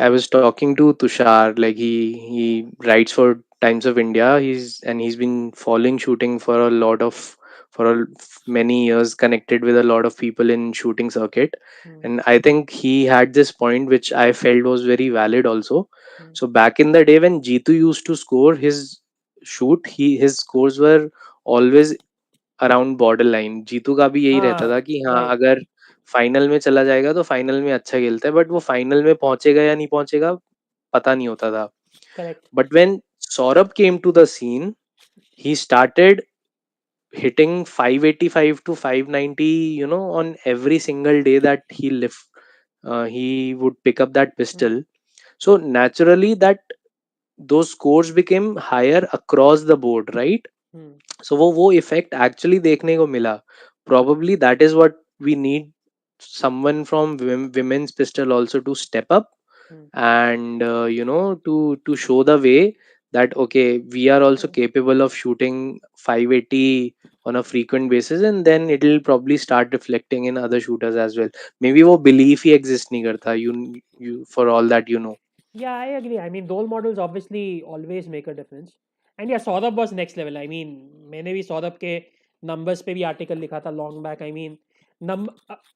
I was talking to Tushar, like he writes for Times of India. He's been following shooting for a lot of for a, many years, connected with a lot of people in shooting circuit. Hmm. And I think he had this point which I felt was very valid also. Hmm. So back in the day when Jitu used to score his shoot, his scores were always around border line. Jitu का भी यही रहता हाँ. था कि हाँ right. अगर final में चला जाएगा तो फाइनल में अच्छा खेलता है, बट वो फाइनल में पहुंचेगा या नहीं पहुंचेगा पता नहीं होता था. Correct. But when Saurabh came to the scene, he started hitting 585 to 590, on every single day that he would pick up that pistol. So naturally that those scores became higher across the board, right? So वो effect actually देखने को मिला. Probably that is what we need, someone from women's pistol also to step up and to show the way that okay, we are also capable of shooting 580 on a frequent basis, and then it will probably start reflecting in other shooters as well. Maybe वो belief ही exist नहीं करता, you for all that you know. Yeah, I agree. I mean, role models obviously always make a difference. And yeah, Saurabh was next level. I mean, मैंने भी सौरभ के numbers पे भी article लिखा था long back. I mean,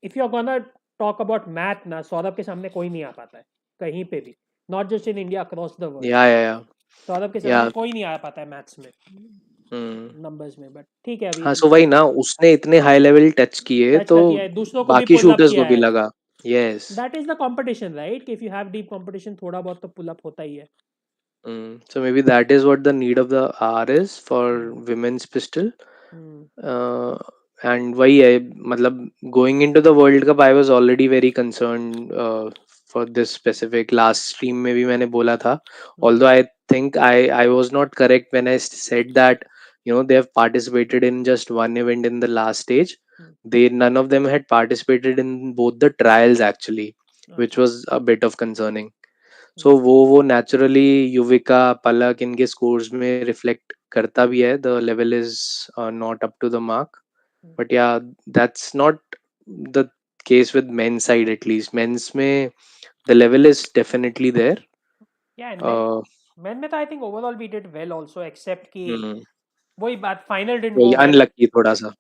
if you're gonna talk about math ना, सौरभ के सामने कोई नहीं आ पाता है कहीं पे भी. Not just in India, across the world. Yeah, yeah, Saurabh के सामने yeah. कोई नहीं आ पाता है maths में, Hmm. numbers में. But ठीक है अभी हाँ, सो वही ना, उसने इतने हाई लेवल टच किए टच तो का किया है, दूसरों को भी बाकी पुल अप शूटर्स को किया भी है. लगा. Yes. That is the competition, right? कि if you have deep competition, थोड़ा बहुत तो pull up होता ही है. So maybe that is what the need of the hour is for Hmm. women's pistol. Hmm. uh, and वही है, मतलब going into the World Cup I was already very concerned for this specific. last stream में भी मैंने बोला था, although I think I was not correct when I said that they have participated in just one event in the last stage. They none of them had participated in both the trials actually, which अच्छा. was a bit of concerning. सो वो naturally Yuvika, पलक, इनके scores में reflect करता भी है. The level is not up to the mark. But या that's not the case with men's side. At least men's में the level is definitely there. Yeah, and men में तो I think overall we did well also, except कि वही बात final didn't वही go well. Unlucky थोड़ा सा.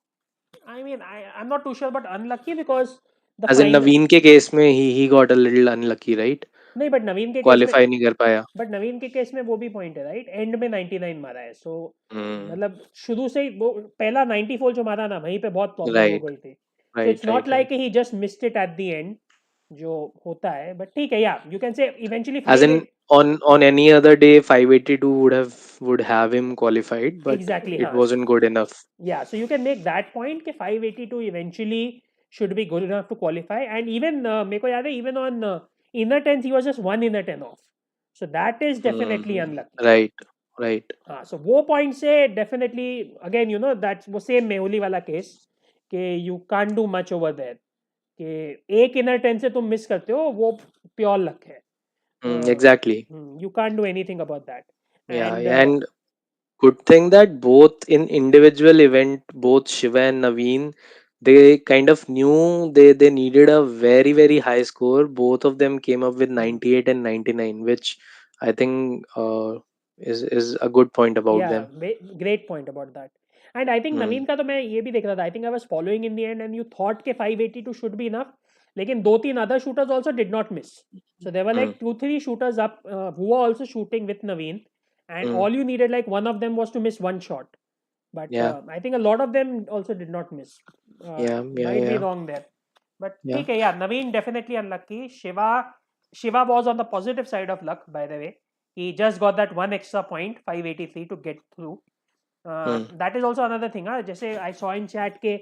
I mean, I'm not too sure, but unlucky because the edge in final. Naveen के case में he got a little unlucky, right? नहीं but Naveen के केस में. क्वालिफाई नहीं कर पाया. बट नवीन के केस में वो भी पॉइंट है राइट. एंड में 99 मारा है. सो मतलब शुरू से ही वो पहला 94 जो मारा ना वहीं पे बहुत प्रॉब्लम हो राइट, गई थी. So it's right, not right, like right. He just missed it at the end जो होता है. बट ठीक है, yeah you can say eventually edge in 5. On any other day 582 would have him qualified, but Exactly, it हाँ. wasn't good enough. Yeah, so you can make that point कि 582 eventually should be good enough to qualify. And even मेरे को याद है, even on inner tens he was just one inner ten off. So that is definitely Hmm. unlucky. Right, right. हाँ, so वो point से definitely again you know that's वो same Mehuli वाला case कि you can't do much over there, कि एक inner ten से तुम मिस करते हो वो प्योर लक है. Exactly. You can't do anything about that. Yeah, and yeah, and good thing that both in individual event, both Shiva and Naveen, they kind of knew they needed a very high score. Both of them came up with 98 and 99, which I think is a good point about Yeah, them. great point about that. And I think Hmm. नवीन का तो मैं ये भी देख रहा था. I think I was following in the end and you thought के 582 should be enough. लेकिन दो तीन other shooters also did not miss. So there were Hmm. like two three shooters up who were also shooting with Naveen, and Hmm. all you needed like one of them was to miss one shot. But Yeah, I think a lot of them also did not miss. yeah, yeah, Might be yeah, wrong there. But yeah. ठीक है, yeah, Naveen definitely unlucky. Shiva was on the positive side of luck, by the way. He just got that one extra point, 583, to get through. Hmm. That is also another thing. जैसे I saw in chat के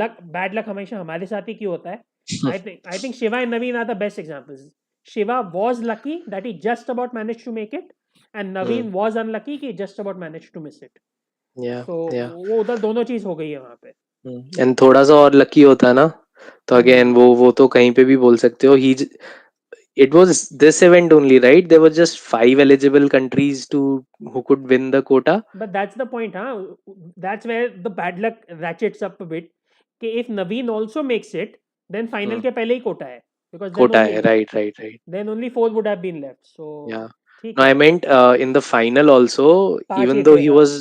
luck, bad luck हमेशा हमारे साथ ही क्यों होता है. I think Shiva and Naveen are the best examples. Shiva was lucky that he just about managed to make it, and Hmm. Naveen was unlucky कि he just about managed to miss it. Yeah, So yeah. वो उधर दोनों चीज हो गई है वहाँ पे. एंड थोड़ा सा और लकी होता ना, तो अगेन हम्म. वो तो कहीं पे भी बोल सकते हो. ही It was this event only, right? There were just five eligible countries to who could win the quota. But that's the point, huh? That's where the bad luck ratchets up a bit. कि if Naveen also makes it, then final Hmm. के पहले ही कोटा है, because Quota hai, right, right, right. then only four would have been left. So Yeah. ठीक No, I है. meant in the final also, पांच ही even though थे, he हाँ. was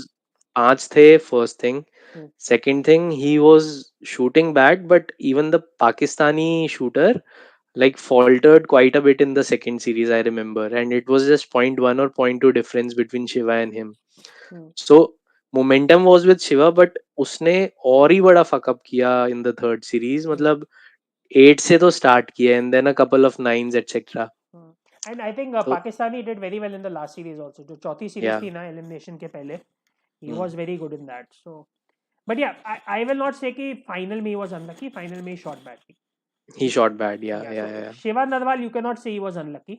पांच the first thing. Hmm. Second thing, he was shooting bad, but even the Pakistani shooter like faltered quite a bit in the second series, I remember. And it was just point 0.1 or point 0.2 difference between Shiva and him. Hmm. So momentum was with Shiva, but उसने और ही बड़ा fuck up किया in the third series. हम्म. मतलब 8 से तो start किया and then a couple of nines etc. Hmm. And I think So Pakistani did very well in the last series also. जो चौथी series yeah, थी ना elimination के पहले, he mm, was very good in that. So, but yeah, I will not say कि final में he was unlucky. Final में he shot badly. he shot bad. Yeah, Yeah, yeah, so yeah. Shiva Narwal, you cannot say he was unlucky.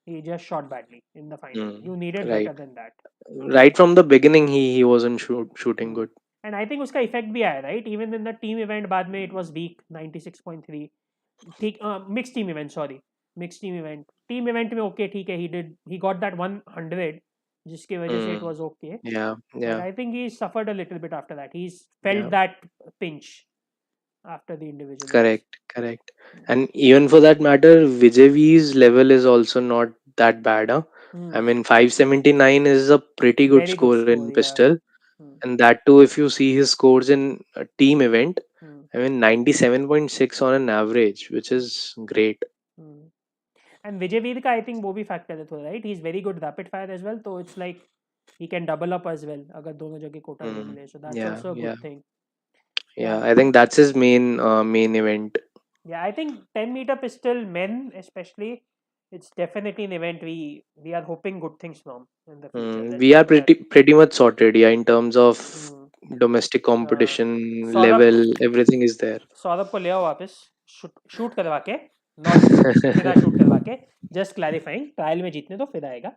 He just shot badly in the final. Mm, You needed better right. than that. Right from the beginning, he wasn't shooting Hmm. good. And I think उसका effect भी आया, right? Even in the team event बाद में it was weak, 96.3. ठीक, mixed team event, sorry, mixed team event. Team event में okay, ठीक है, he got that 100 जिसकी वजह से it Mm, was okay. yeah, But yeah, I think he suffered a little bit after that. He's yeah. felt that pinch after the individual events. Correct, correct. And even for that matter, Vijay V's level is also not that bad. Huh? Hmm. I mean, 579 is a pretty good Very good score in score, yeah. pistol. Hmm. And that too, if you see his scores in a team event, Hmm. I mean, 97.6 on an average, which is great. Hmm. And Vijay Veer का I think वो भी factor है थोड़ा, right? He's very good rapid fire as well, so it's like he can double up as well अगर दोनों जगह कोटा ले Mm, मिले, so that's yeah, also a yeah, good thing. yeah. Yeah, I think that's his main event. yeah. I think 10-meter pistol men especially, it's definitely an event we are hoping good things from in the future. Let's We put are it that way. pretty much sorted, yeah, in terms of Hmm. domestic Uh, competition Saurabh level. Everything is there. Saurabh को ले आओ वापस, shoot करवा के, not बिना shoot करवा के, just clarifying, trial में जीतने तो फिर आएगा,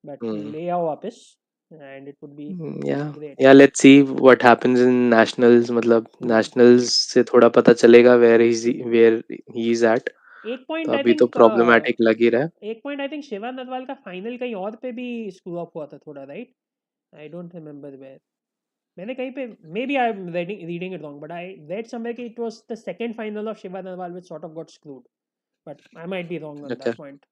बट Hmm. ले आओ वापस and it would be Yeah, great. yeah. Let's see what happens in nationals. मतलब nationals से थोड़ा पता चलेगा where he is at. एक तो पॉइंट आई अभी तो थिंक problematic लग ही रहा है. एक point I think Shiva Narwal का फाइनल कहीं और पे भी स्क्रू अप हुआ था थोड़ा, right? I don't remember where. मैंने कहीं पे, maybe I am reading it wrong, but I read somewhere कि it was the second final of Shiva Narwal which sort of got screwed, but I might be wrong on that Okay. Point.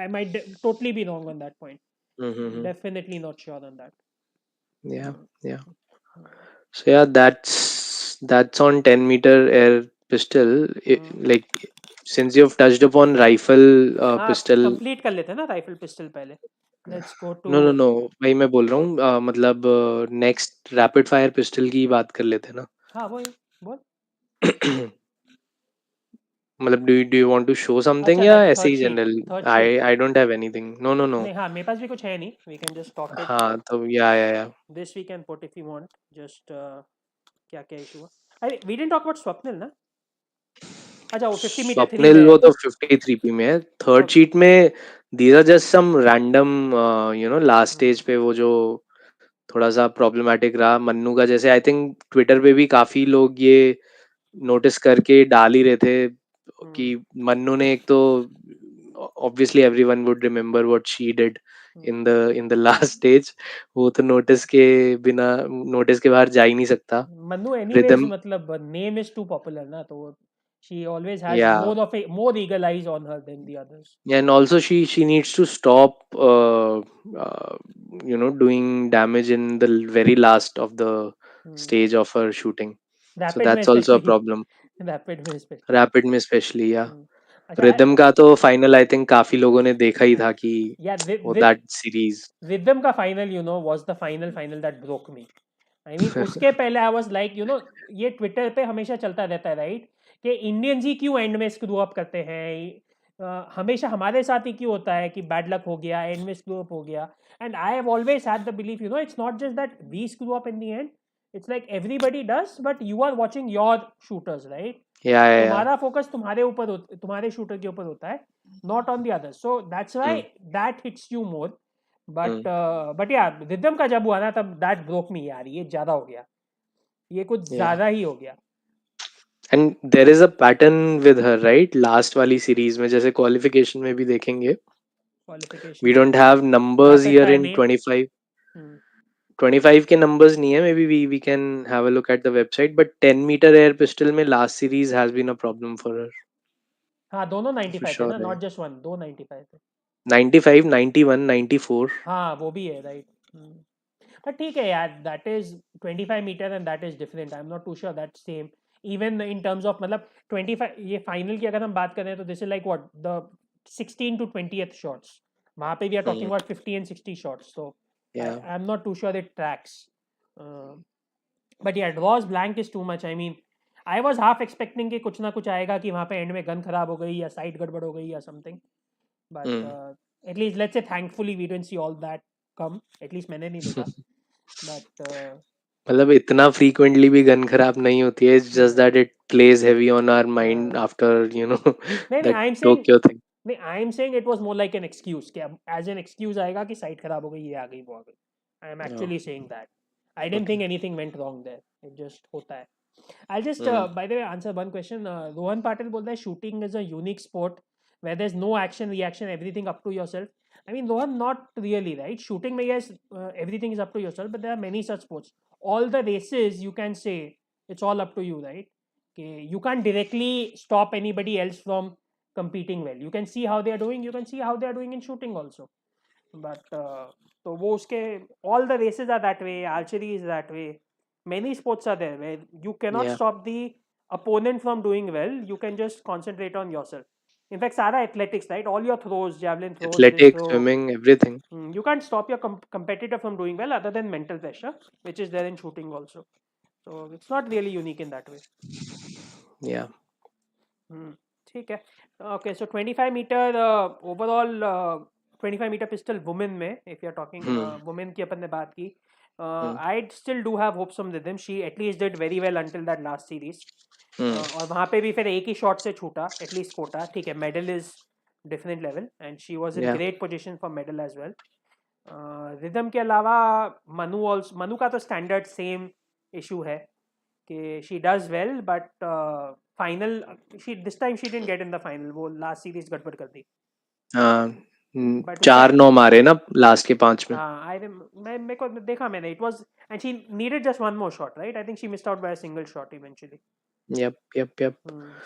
I might totally be wrong on that point. Mm-hmm. Definitely not sure on that. Yeah, Hmm. yeah. So yeah, that's on 10-meter air pistol. Hmm. Like since you've touched upon rifle हाँ, pistol. Complete कर लेते हैं ना rifle pistol पहले. Let's go to. No, no, no. वही मैं बोल रहा हूँ. मतलब नेक्स्ट रैपिड फायर पिस्टल की बात कर लेते हैं ना. हाँ, वही बोल. मतलब do you want to show something अच्छा या लाइक ऐसे third he sheet, general? Third I sheet. I don't have anything. No, no, no. नहीं हाँ मेरे पास भी कुछ है नहीं, we can just talk it, हाँ तो yeah this we can put if you want, just क्या क्या इशू हुआ। अरे we didn't talk about Swapnil ना, अच्छा वो 50 मीटर थ्री में स्वप्निल है। वो तो 53p में है। Third okay. शीट में these are just some random last stage hmm पे वो जो थोड़ा सा प्रॉब्लमेटिक रहा मन्नू का। जैसे आई थिंक ट्विटर पे भी काफी लोग ये नोटिस करके डाल ही रहे थे कि हम्म मन्नू ने एक तो obviously everyone would remember what she did hmm. In the last stage. वो तो नोटिस के बिना नोटिस के बाहर जा ही नहीं सकता। मन्नू एनीवेज रिदम मतलब नेम इज टू पॉपुलर ना, तो she always has yeah more of a more eagle eyes on her than the others. and also she needs to stop doing damage in the very last of the stage of her shooting. So rapid में that's also a specially, problem. Rapid में specially. Rapid में specially या अच्छा rhythm का तो final I think काफी लोगों ने देखा ही था कि या वो दैट सीरीज रिदम का final you know was the final final that broke me. I mean उसके पहले I was like you know, ये ट्विटर पे हमेशा चलता रहता है राइट, कि इंडियंस ही क्यों एंड में स्क्रू अप करते हैं। हमेशा हमारे साथ ही क्यों होता है कि बैड लक हो गया, एंड में स्क्रू अप हो गया। And I have always had the belief you know, it's not just that we screw up in the end, it's like everybody does, but you are watching your shooters right. या तुम्हारा focus तुम्हारे ऊपर तुम्हारे shooter के ऊपर होता है, not on the other, so that's why that hits you more. But यार रिदम का जब हुआ ना तब दैट ब्रोक मी यार, ये ज्यादा हो गया, ये कुछ या ज्यादा ही हो गया। And there is a pattern with her right last वाली सीरीज में जैसे क्वालिफिकेशन में भी देखेंगे। क्वालिफिकेशन वी में don't have numbers rapid here fire in में। 25। हम्म, 25 के numbers नहीं है, maybe we can have a look at the website, but 10-meter air pistol में last series has been a problem for her हाँ दोनों for 95 थे sure ना, है। नॉट जस्ट वन, दो 95 थे। 95, 91, 94। हाँ वो भी है राइट। पर ठीक है यार, that is 25 metre and that is different, I am not too sure that same even in terms of मतलब 25 ये फाइनल की अगर हम बात करें तो this is like what the 16 to 20th shots, वहाँ पे we are talking hmm, about 50 and 60 shots, तो yeah, I am not too sure it tracks. But या draws blank is too much, I mean I was half expecting कि कुछ ना कुछ आएगा कि वहाँ पे एंड में गन खराब हो गई या साइड गड़बड़ हो गई या something, but hmm. At least let's say thankfully we didn't see all that come, at least मैंने नहीं देखा। बट मतलब इतना frequently भी गन खराब नहीं होती है, it's just that it plays heavy on our mind after नहीं नहीं that I am saying, Tokyo thing. नहीं आई am saying it was more like an excuse, कि अब एज एन एक्सक्यूज आएगा कि साइट खराब हो गई, ये आ गई वो आ गई। I am Oh, actually saying that I didn't okay. Think anything went wrong there, it just होता है। I'll just, hmm, by the way, answer one question. Rohan Patil बोलता है shooting is a unique sport where there's no action, reaction, everything up to yourself. I mean, Rohan, not really, right? Shooting में yes, everything is up to yourself, but there are many such sports. All the races, you can say it's all up to you, right? Okay, you can't directly stop anybody else from competing well. You can see how they are doing. You can see how they are doing in shooting also. But तो वो उसके all the races are that way. Archery is that way. Many sports are there where you cannot yeah, stop the opponent from doing well. You can just concentrate on yourself. In fact, Sara athletics, right? All your throws, javelin throws, this athletics, throw, swimming, everything. you can't stop your competitor from doing well other than mental pressure, which is there in shooting also. So it's not really unique in that way. Yeah. Hmm, ठीक है। Okay so 25 metre overall, 25 metre pistol women में, if you are talking hmm, women की अपन ने बात की, hmm, I still do have hopes on Rhythm, she at least did very well until that last series. Hmm, और वहाँ पे भी फिर एक ही शॉट से छूटा एटलीस्ट कोटा, ठीक है medal is different level and she was in yeah. Great position for medal as well. Rhythm के अलावा मनु ऑल्सो, मनु का तो स्टैंडर्ड सेम इशू है कि she does well, but final she this time she didn't get in the final, वो last series गड़बड़ कर दी। हाँ, बट उससे 4-9 मारे ना लास्ट के 5 में। हाँ आई मैं मेरे को देखा मैंने, it was and she needed just one more shot right, I think she missed out by a single shot eventually. Yep, yep, yep.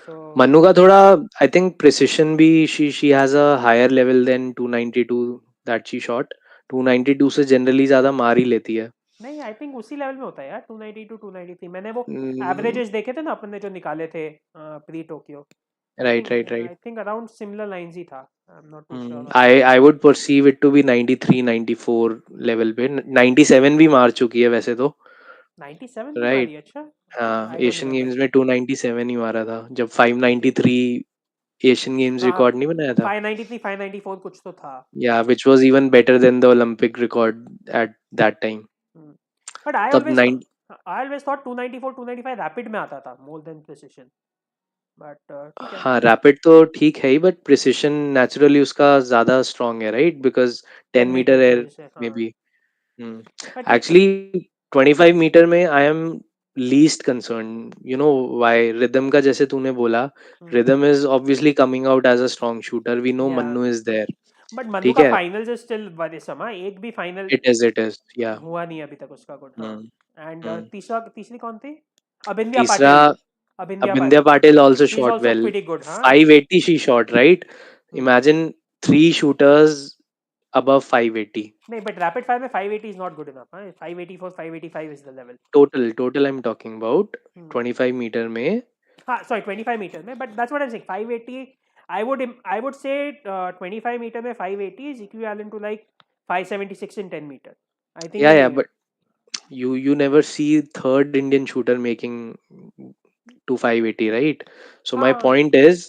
So Manu का थोड़ा आई थिंक प्रिसिशन भी she has a higher level than 292 that she shot. 292 से generally ज्यादा मार ही लेती है। नहीं I think उसी लेवल में होता है यार, 290 टू 293, मैंने वो राइट, एवरेजेस देखे थे ना अपन ने जो निकाले थे pre Tokyo, right, right. I think around similar lines ही था, I am not too sure on that. I would perceive it to be 93 94 level पे। 97 भी मार चुकी है वैसे तो। 97 भी राइट, मारी, अच्छा हाँ I don't Asian remember. Games में 297 ही मारा था जब 593 एशियन गेम्स हाँ, रिकॉर्ड नहीं बनाया था? 593 594 कुछ तो था। या which was even better than the Olympic record at that time. But I तब always 9 I always thought 294 295 rapid में आता था मोर देन प्रिसिशन, बट ठीक है। हाँ, रैपिड तो ठीक है ही, बट प्रिसिशन नेचुरली उसका ज़्यादा स्ट्रॉन्ग है, राइट? बिकॉज़ 10 10 मीटर मीटर की एयर वजह से में हाँ। भी। बट ठीक है। एक्चुअली 25 मीटर में I am least concern, you know why? Rhythm का जैसे तूने बोला, Rhythm is obviously coming out as a strong shooter, we know या Manu is there. But Manu ठीक का है, फाइनल्स इज स्टिल वरिसम, हाँ, एक भी फाइनल इट इज या। हुआ नहीं अभी तक उसका गुड, हाँ। हम्म एंड हम्म तीसरी कौन थी? अबिंद्या तीसरा Patil. Abindya Abindya Patil, Patil also she is shot also well. Pretty good, हाँ। 580 she shot, right? Hmm, Imagine three shooters above 580. नहीं बट रैपिड फायर में 580 इज नॉट गुड इनफ, हाँ। 584 585 is the level. Total I'm talking about 25 meter में। हाँ sorry 25 metre में, but that's what I am saying 580। I would say 25 metre में 580 is equivalent to like 576 in 10 metre. I think Yeah, ये yeah, वही है। but you never see third Indian shooter making to 580, right? So my हाँ point is,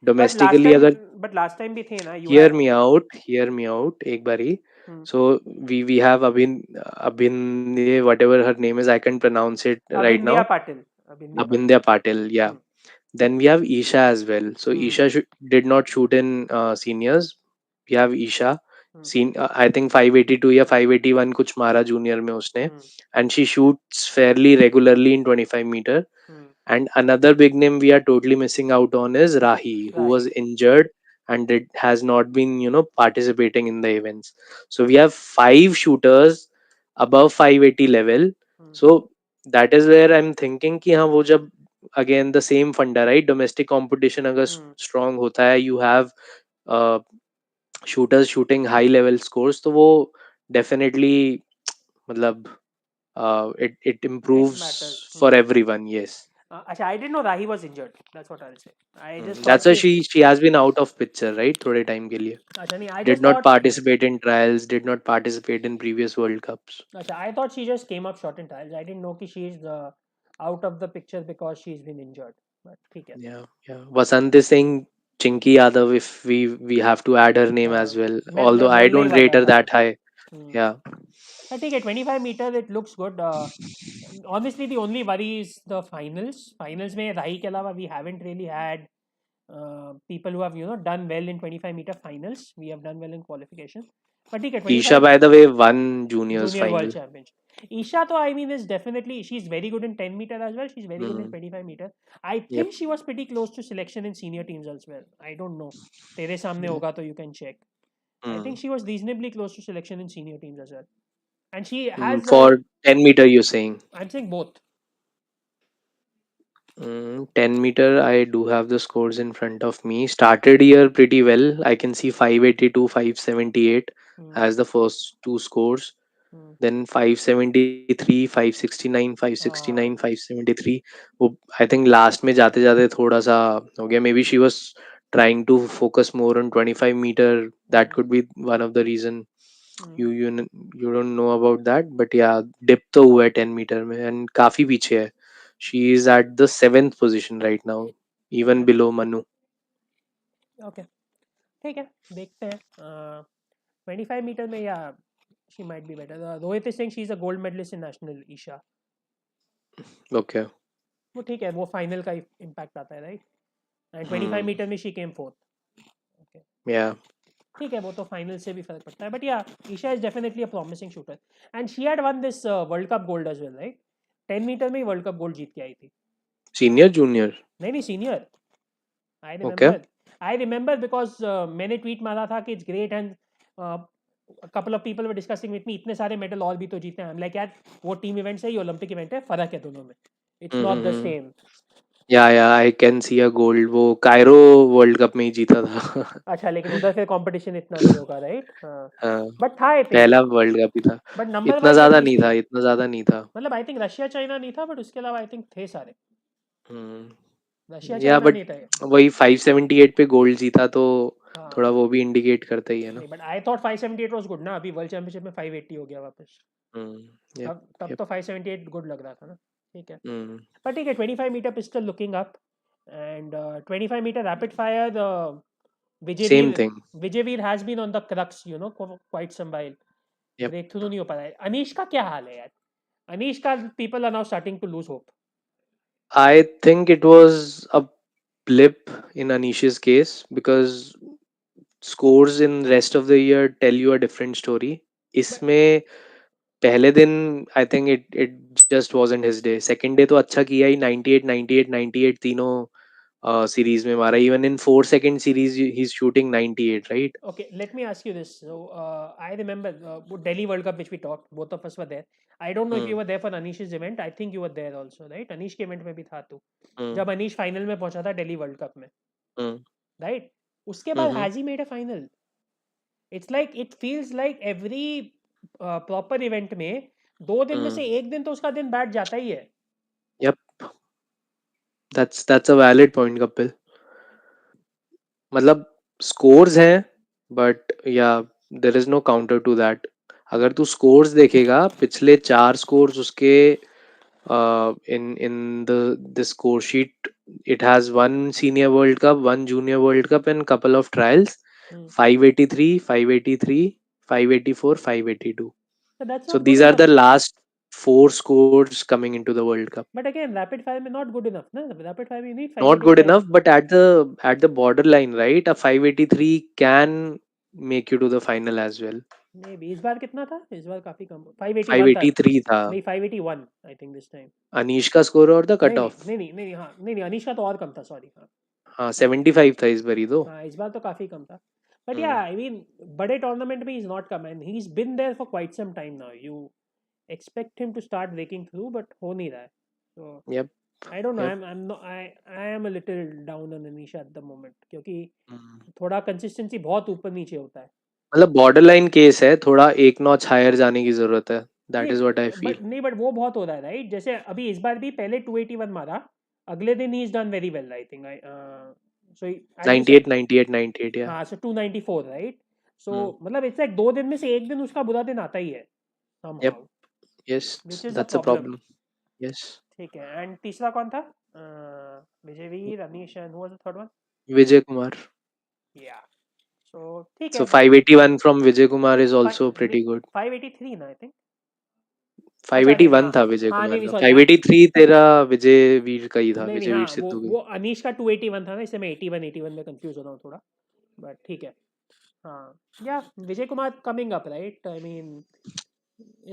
but last domestically time अगर, but last time भी थे ना, you hear had. me out, hear me out एक बारी। So we have Abhin, whatever her name is, I can pronounce it right अबिंदिया now. Patil. अबिंदिया Patil. Abhindya Patil, yeah. Then we have Isha as well. So Isha did not shoot in seniors. We have Isha. I think 582 या 581 कुछ मारा junior में उसने, and she shoots fairly regularly in 25 meter. And another big name we are totally missing out on is Rahi, who was Rahi. injured and has not been, participating in the events. So we have five shooters above 580 level. So that is where I'm thinking कि हाँ वो जब again the same फंडा, right? Domestic competition अगर strong होता है, you have uh, shooters shooting high level scores, तो वो definitely मतलब it it improves matters. for everyone. Yes. अच्छा, आई didn't no Rahi was injured, that's what I will say. I just thought That's why कि she has been out of picture, right? थोड़े time के लिए. अच्छा नहीं, आई Did just not thought participate in trials. Did not participate in previous World Cups. अच्छा I thought she just came up short in trials. I didn't know कि she is out of the picture because she is been injured, but ठीक है। Yeah, yeah. Vasant is saying Chinky Yadav if we have to add her name as well. मैं Although I बोलने ही don't rate वाला her था। that high. Yeah. हाँ ठीक है, 25 metre it looks good. Honestly the only worry is the finals में राही के अलावा we haven't really had people who have done well in 25 meter finals. We have done well in qualification, but ठीक है Isha, 25 by the way, won juniors junior world final. championship. Isha तो I mean is definitely, she's very good in 10 meter as well. She's very good in Hmm. 25 meter. I Yep. think she was pretty close to selection in senior teams as well. I don't know, तेरे सामने Yep. होगा तो you can check. I think Hmm. she was reasonably close to selection in senior teams as well. And she has For 10 meter, you're saying? I'm saying both. 10 meter, I do have the scores in front of me. Started year pretty well. I can see 582, 578 Hmm. as the first two scores. Hmm. Then 573, 569, 569, Uh, 573. वो I think last में जाते जाते थोड़ा सा हो गया. Maybe she was trying to focus more on 25 meter. That hmm. could be one of the reason. Hmm. You don't know about that, but yeah, dip तो हुआ है 10 meter में and काफी पीछे है. She is at the 7th position right now, even Okay. below Manu. Okay. ठीक है, देखते हैं। 25 मीटर में या she might be better. Rohit is saying she's a gold medalist in national, Isha. Okay. वो ठीक है, वो फाइनल का इम्पैक्ट आता है, राइट? And 25 Hmm. मीटर में she came fourth. Okay, Yeah. ठीक है, वो तो फाइनल से भी फर्क पड़ता है, but yeah Esha is definitely a promising shooter and she had won this world cup gold as well, right? 10 metre में ही वर्ल्ड कप गोल्ड जीत के आई थी। Senior, junior. नहीं नहीं, senior. I Okay. Remember, I remember because मैंने tweet मारा था कि it's great and couple of people were discussing with me, इतने सारे मेडल और भी तो जीते हैं। आई एम लाइक यार, वो टीम इवेंट्स है, ये ओलंपिक इवेंट है, फर्क है दोनों में, it's not the Mm-hmm. Same. या आई कैन सी अ गोल्ड, वो कायरो वर्ल्ड कप में ही जीता था। अच्छा, लेकिन उधर फिर कंपटीशन इतना नहीं होगा, राइट? हाँ, हाँ, बट था आई थिंक। पहला वर्ल्ड कप ही था। बट नंबर इतना वाइज ज्यादा नहीं एटलीस्ट, था, इतना ज्यादा नहीं था। मतलब आई थिंक रशिया चाइना नहीं था, बट उसके अलावा आई थिंक थे सारे। रशिया या चाइना बट नहीं थे। वही 578 पे गोल्ड जीता तो थोड़ा हाँ वो भी इंडिकेट करता ही है ना। नहीं, but I thought 578 was good ना, अभी वर्ल्ड चैंपियनशिप में 580 हो गया वापस। यप तब यप। तो 578 गुड लग रहा था ना। ठीक है, पर ठीक है, 25 metre pistol looking up. And 25-meter rapid fire, Same Vijayveer thing. Vijayveer has been on the crux, for quite some while. Yep. Break through नहीं हो पा रहा है. अनीश का क्या हाल है यार? अनीश का people are now starting to lose hope. I think it was a blip in Anish's case because scores in rest of the year tell you a different story. But इसमें पहले दिन I think it just wasn't his day. Second day तो अच्छा किया ही, 98 98 98 तीनों series में मारा. Even in 4 second series he is shooting 98, right. okay, let me ask you this. So I remember Delhi World Cup, which we talked. Both of us were there. I don't know if you hmm. were there for Anish's event. I think you were there also, right? Anish के event में भी था तू. हम्म. जब Anish final में पहुंचा था Delhi world cup में, हम्म. राइट? उसके बाद hmm. Has he made a final? It's like it feels like every proper event में 2 दिन में हम्म. से एक दिन तो उसका दिन बैठ जाता ही है. Yep. That's a valid point, Kapil. मतलब स्कोर्स हैं, but yeah there is no counter to that. अगर तू स्कोर्स देखेगा, पिछले 4 स्कोर्स उसके in the score sheet, it has one senior world cup, one junior world cup, and couple of trials. Hmm. 583, 583, 584, 582. So that's So not good these are enough. the last 4 scores coming into the World Cup. But again, rapid fire में not good enough ना. Rapid fire में you need Not good 585. enough, but at the borderline, right? A 583 can make you to the final as well. May be इस बार कितना था? इस बार काफी कम. 581 था. 583 था. नहीं, 581 I think this time. Anish का स्कोर और था नहीं कट नहीं ऑफ. नहीं नहीं नहीं, हाँ नहीं नहीं, अनीश का तो और कम था, सॉरी. हाँ. हाँ, 75 था इस बारी तो. हाँ, इस बार तो काफी कम था. But yeah hmm. I mean बड़े टूर्नामेंट में is not come and he is been there for quite some time now. You expect him to start breaking through, but हो नहीं रहा है. तो Yep. I don't know. Yep. I am a little down on Anisha at the moment, क्योंकि hmm. थोड़ा consistency बहुत ऊपर नीचे होता है. मतलब बॉर्डर लाइन केस है, थोड़ा एक नॉच हायर जाने की जरूरत है. दैट इज व्हाट आई नहीं फील. बट नहीं बट वो बहुत हो रहा है, राइट? जैसे अभी इस बार भी पहले 281 मारा, अगले दिन ही is done very well, I think. I so as you said. 98 98 98, या. हाँ, सो 294, राइट? सो हम्म. मतलब इट्स लाइक 2 दिन में से एक दिन उसका बुरा दिन आता ही है Yep. somehow, Yes, which is a that's a problem. problem. Yes. ठीक है. एंड तीसरा कौन था? Vijayveer, Anish, and who was the third one? Vijay Kumar. या. सो ठीक So है. 581 from Vijay Kumar is also नहीं, pretty good. 583 ना, आई थिंक. अच्छा नहीं, 581 हाँ. था विजय हाँ कुमार नहीं नहीं, का. सॉरी. हाँ 583 तेरा विजय वीर का ही था, नहीं नहीं, विजय वीर हाँ, वो सिद्धू की. वो अनीश का 281 था ना, इससे मैं 81 में कंफ्यूज हो रहा हूँ थोड़ा. बट ठीक है. हाँ. Yeah Vijay Kumar coming up, right? I mean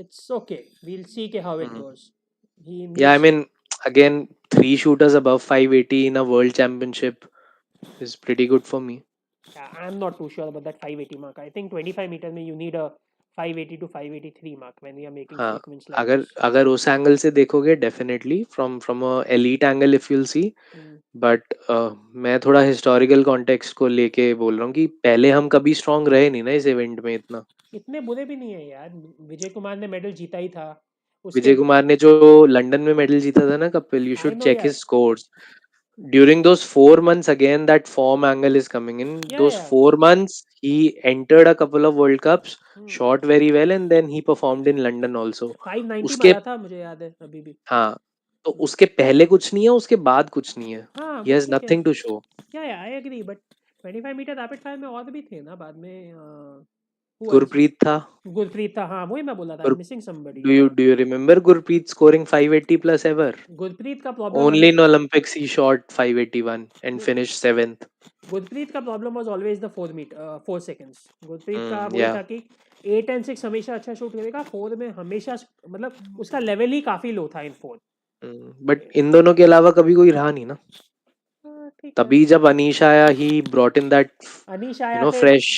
it's okay. We'll see how it Mhm. goes. He Yeah, I needs. mean, again, 3 shooters above 580 in a world championship is pretty good for me. I'm not too sure about that 580 mark. I think 25 meter में you need a 580 to 583 mark when we are making हाँ, statements like अगर this. अगर उस angle से देखोगे, definitely from a elite angle if you'll see. Hmm. But मैं थोड़ा historical context को लेके बोल रहा हूँ कि पहले हम कभी स्ट्रांग रहे नहीं ना इस इवेंट में इतना. इतने बुरे भी नहीं है यार. विजय कुमार ने मेडल जीता ही था. उसके विजय कुमार ने जो लंदन में मेडल जीता था ना Kapil, you I should know check his यार. Scores during those 4 months. Again, that form angle is coming in. या Those या. 4 months he entered a couple of world cups, Hmm. shot very well, and then he performed in London also. 590 उसके, मारा था, मुझे याद है अभी भी. हाँ, तो Hmm. उसके पहले कुछ नहीं है, उसके बाद कुछ नहीं है. हाँ, He वो has ठीक है. nothing to show. Yeah I agree. But 25 metre rapid fire में और भी थे ना बाद में. Who else? गुरप्रीत था. गुरप्रीत था. हाँ, वही मैं बोला था. आई और am missing somebody. do you remember Gurpreet scoring 580 plus ever? Gurpreet का प्रॉब्लम Only हमें. in Olympics he shot 581 and नहीं, finished seventh. गुरप्रीत का problem was always the 4 seconds. Gurpreet का वही Yeah. था कि 8 and 6 हमेशा अच्छा शूट करेगा, 4 में हमेशा मतलब उसका लेवल ही काफी लो था इन 4. बट इन दोनों के अलावा कभी कोई रहा नहीं ना. ठीक है. तभी जब अनीश आया, he brought in that Anish आया फिर. फ्रेश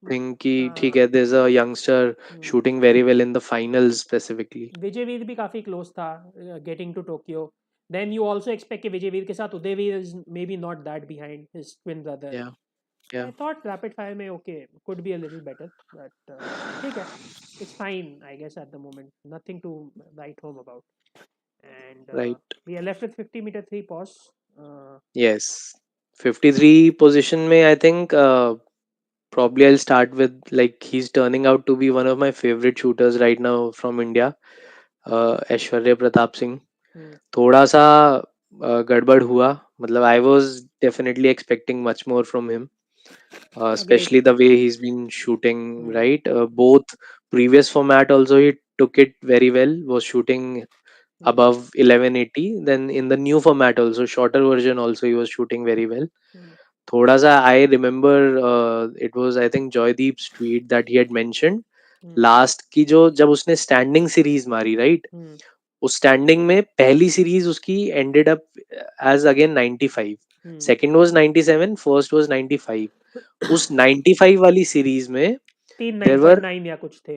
थिंग कि ठीक है, there is a youngster shooting very well in the finals specifically. Vijayveer भी काफी क्लोज था getting to Tokyo. Then you also expect कि विजयवीर के साथ Udhayveer is may be not that behind his twin brother. Yeah. I या. thought rapid fire may okay, could be a little better, but ठीक है, it's fine I guess at the moment. Nothing to write home about. And right. we are left with 50-meter three pause. Uh, yes. 53 position में I think probably I'll start with, like, he's turning out to be one of my favorite shooters right now from India, Aishwarya Pratap Singh. hmm. थोड़ा सा गड़बड़ हुआ मतलब I was definitely expecting much more from him, Agreed. especially the way he's been shooting, Hmm. right? Both previous format also he took it very well, was shooting Hmm. above 1180. Then in the new format also, shorter version also he was shooting very well. Hmm. थोड़ा सा I remember it was I think Joydeep's tweet that he had mentioned Hmm. Last की जो जब उसने standing series मारी right, Hmm. उस standing में पहली सीरीज उसकी ended up as again 95, Hmm. Second was 97, first was 95. उस 95 वाली सीरीज में तीन there nine point were, nine या कुछ थे।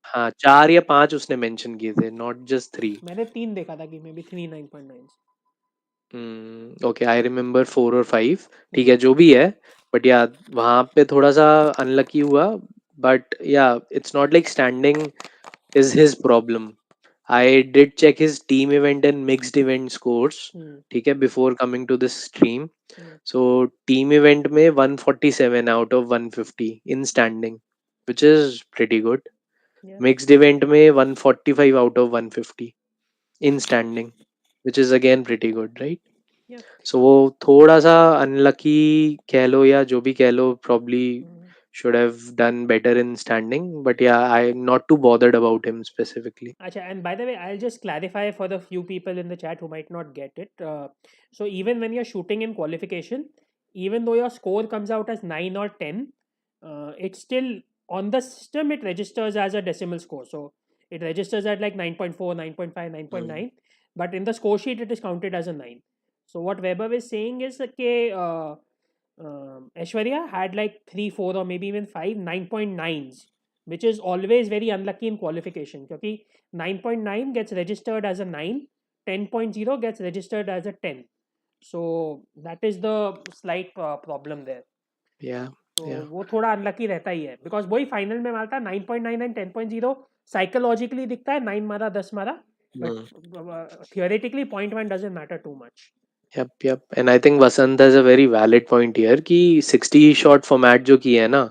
हाँ 4 या 5 उसने मेंशन किए थे, नॉट जस्ट 3. मैंने तीन देखा था कि may be 39.9। Okay I remember 4 और 5. ठीक हम्म। है जो भी है, बट या वहां पे थोड़ा सा अनलकी हुआ. बट या it's not like standing is his problem. I did check his team event and mixed event scores. हम्म। ठीक है, before coming to this stream. Hmm. So team event में 147 out of 150 in standing, which is pretty good. या Mixed event में 145 out of 150 in standing, which is again pretty good, right? या So वो थोड़ा सा unlucky कह लो या जो भी कह लो, probably should have done better in standing. But yeah, I'm not too bothered about him specifically. Acha, and by the way, I'll just clarify for the few people in the chat who might not get it. So even when you're shooting in qualification, even though your score comes out as 9 or 10, it's still on the system, it registers as a decimal score. So it registers at like 9.4, 9.5, nine point Mm. nine, but in the score sheet, it is counted as a 9. So what Weber is saying is that okay, Aishwarya had like 3, 4, or maybe even 5 9.9s, which is always very unlucky in qualification. Because 9.9 gets registered as a 9, 10.0 gets registered as a 10. So that is the slight problem there. Yeah, तो yeah. वो थोड़ा unlucky रहता ही है because वही final में मारता है 9.9 and 10.0 psychologically दिखता है 9 मारा 10 मारा but Mm. Theoretically point one doesn't matter too much Yep, yep. And I think Vasant has a very valid point here कि 60 shot format जो की है ना,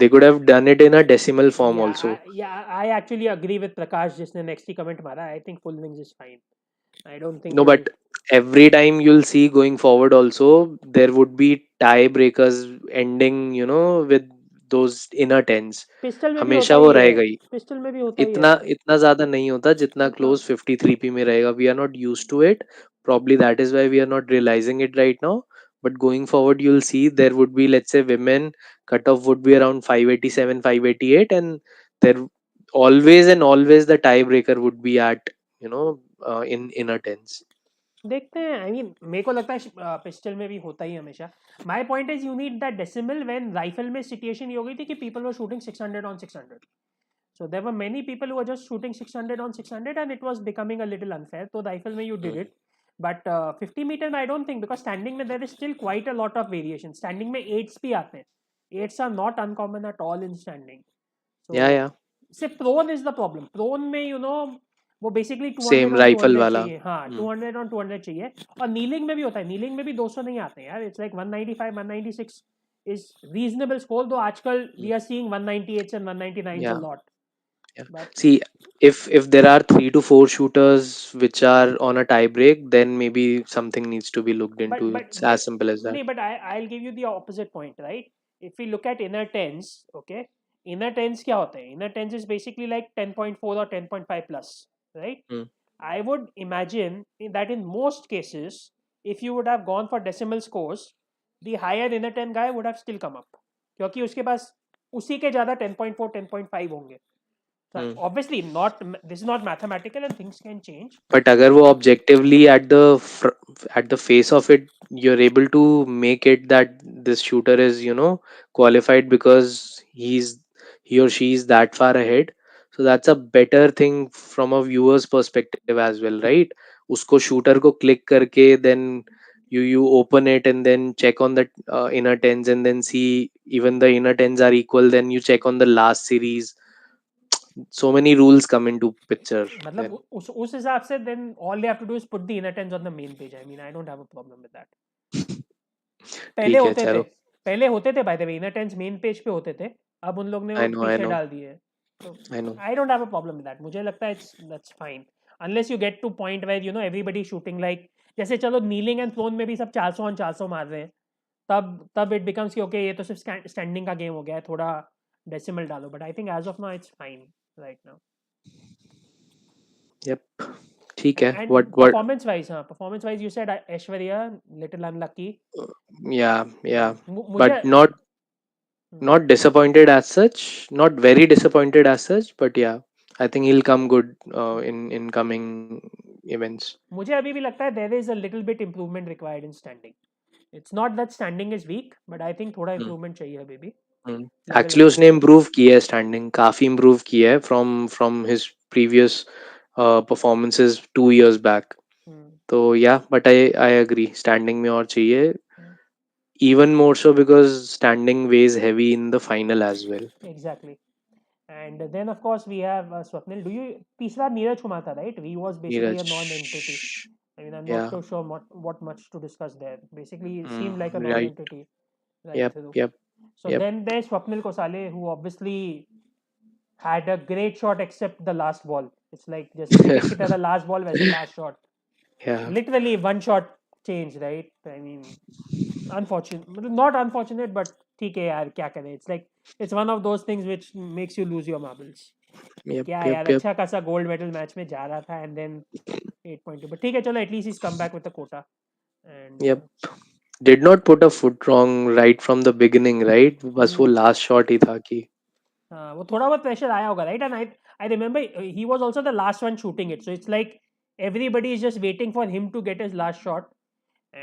they could have done it in a decimal form also. या I actually agree with प्रकाश जिसने next ही comment मारा I think full wings is fine I don't think No, but every time you'll see going forward also, there would be tiebreakers ending, with those inner tens. Pistol में भी होता हमेशा ही वो है रहेगा ही. Pistol में भी होता ही है इतना इतना ज्यादा नहीं होता जितना उतना क्लोज 53p में रहेगा. We are not use to it. Probably that is why we are not realizing it right now. But going forward, you'll see there would be, let's say, women cutoff would be around 587, 588, and there always and always the tiebreaker would be at, in inner tens. देखते हैं I mean मेरे को लगता है pistol में भी होता ही हमेशा my point is you need that decimal when rifle में सिचुएशन ये हो गई थी कि people were shooting 600 on 600 so there were many people who were just shooting 600 on 600 and it was becoming a little unfair so rifle में you did Mm. it but 50 meter में I don't think because standing में there is still quite a lot of variation standing में 8s भी आते हैं 8s are not uncommon at all in standing so Yeah, yeah. सिर्फ prone is the problem prone में वो basically 200 Same on rifle 200 वाला. चाहिए हाँ Mm. 200 ऑन 200 चाहिए और नीलिंग में भी होता है नीलिंग में भी 200 नहीं आते हैं यार it's like 195 196 is reasonable score दो आजकल Mm. We are seeing 198 and 199 a Yeah, lot yeah. But See, if there are 3 to 4 shooters which are on a tie break, then maybe something needs to be looked but into. but It's as simple as that. नहीं but I'll give you the opposite point right if we look at inner tens okay inner tens क्या होते हैं inner tens is basically like 10.4 or 10.5 plus right Mm. I would imagine that in most cases if you would have gone for decimal scores the higher inner 10 guy would have still come up क्योंकि उसके पास उसी के ज़्यादा 10.4 10.5 होंगे so Mm. obviously not this is not mathematical and things can change But अगर वो objectively at the face of it, you're able to make it that this shooter is, qualified because he or she is that far ahead. So that's a better thing from a viewer's perspective as well, right? उसको shooter को click करके then you open it and then check on the inner tens and then see even the inner tens are equal. Then you check on the last series. So many rules come into picture मतलब then. उस हिसाब से then all they have to do is put the inner tens on the main page I mean I don't have a problem with that पहले ठीक है होते थे चलो. पहले होते थे by the way inner tens main page पे होते थे अब उन लोग ने वो I know, I पीछे know, डाल दिए तो I know. I don't have a problem with that मुझे लगता है it's that's fine unless you get to point where you know everybody shooting like जैसे चलो नीलिंग एंड प्रोन में भी सब 400 मार रहे हैं, तब इट बिकम्स कि ओके ये तो सिर्फ स्टैंडिंग का गेम हो गया है, थोड़ा डेसिमल डालो, but I think as of now it's fine right now. Yep. ठीक है. And What? performance wise you said Aishwarya little unlucky. Yeah, yeah. मुझे But not disappointed as such. Not very disappointed as such. But yeah, I think he'll come good in coming events. मुझे अभी भी लगता है there is a little bit improvement required in standing. It's not that standing is weak, but I think थोड़ा Hmm. improvement चाहिए अभी भी level actually wise. उसने इम्प्रूव की है, स्टैंडिंग काफी इम्प्रूव की है from his previous performances 2 years back. Hmm. तो या बट आई एग्री, स्टैंडिंग में और चाहिए, Hmm. Even more so because standing weighs heavy in the final as well. Exactly. And then of course we have Swapnil. Do you तीसरा नीरज कुमार था right? He was basically a Neeraj. non-entity. I mean I'm या. not too sure what much to discuss there. Basically he seemed like a right. non-entity right yep. through. Yep. So yep. then there's Swapnil Kosale, who obviously had a great shot except the last ball. It's like जैसे cricket की तरह last ball वैसे last shot. या. Literally one shot change, right? I mean, unfortunate, not unfortunate, but ठीक है यार क्या करें. It's like it's one of those things which makes you lose your marbles. Yep. क्या यार यप. यप. अच्छा खासा गोल्ड मेडल मैच में जा रहा था and then 8.2, but ठीक है चलो at least he's come back with the quota and yep. Did not put a foot wrong right from the beginning, right, बस वो लास्ट शॉट ही था कि. वो थोड़ा बहुत प्रेशर आया होगा right. And I remember he was also the last one shooting it, so it's like everybody is just waiting for him to get his last shot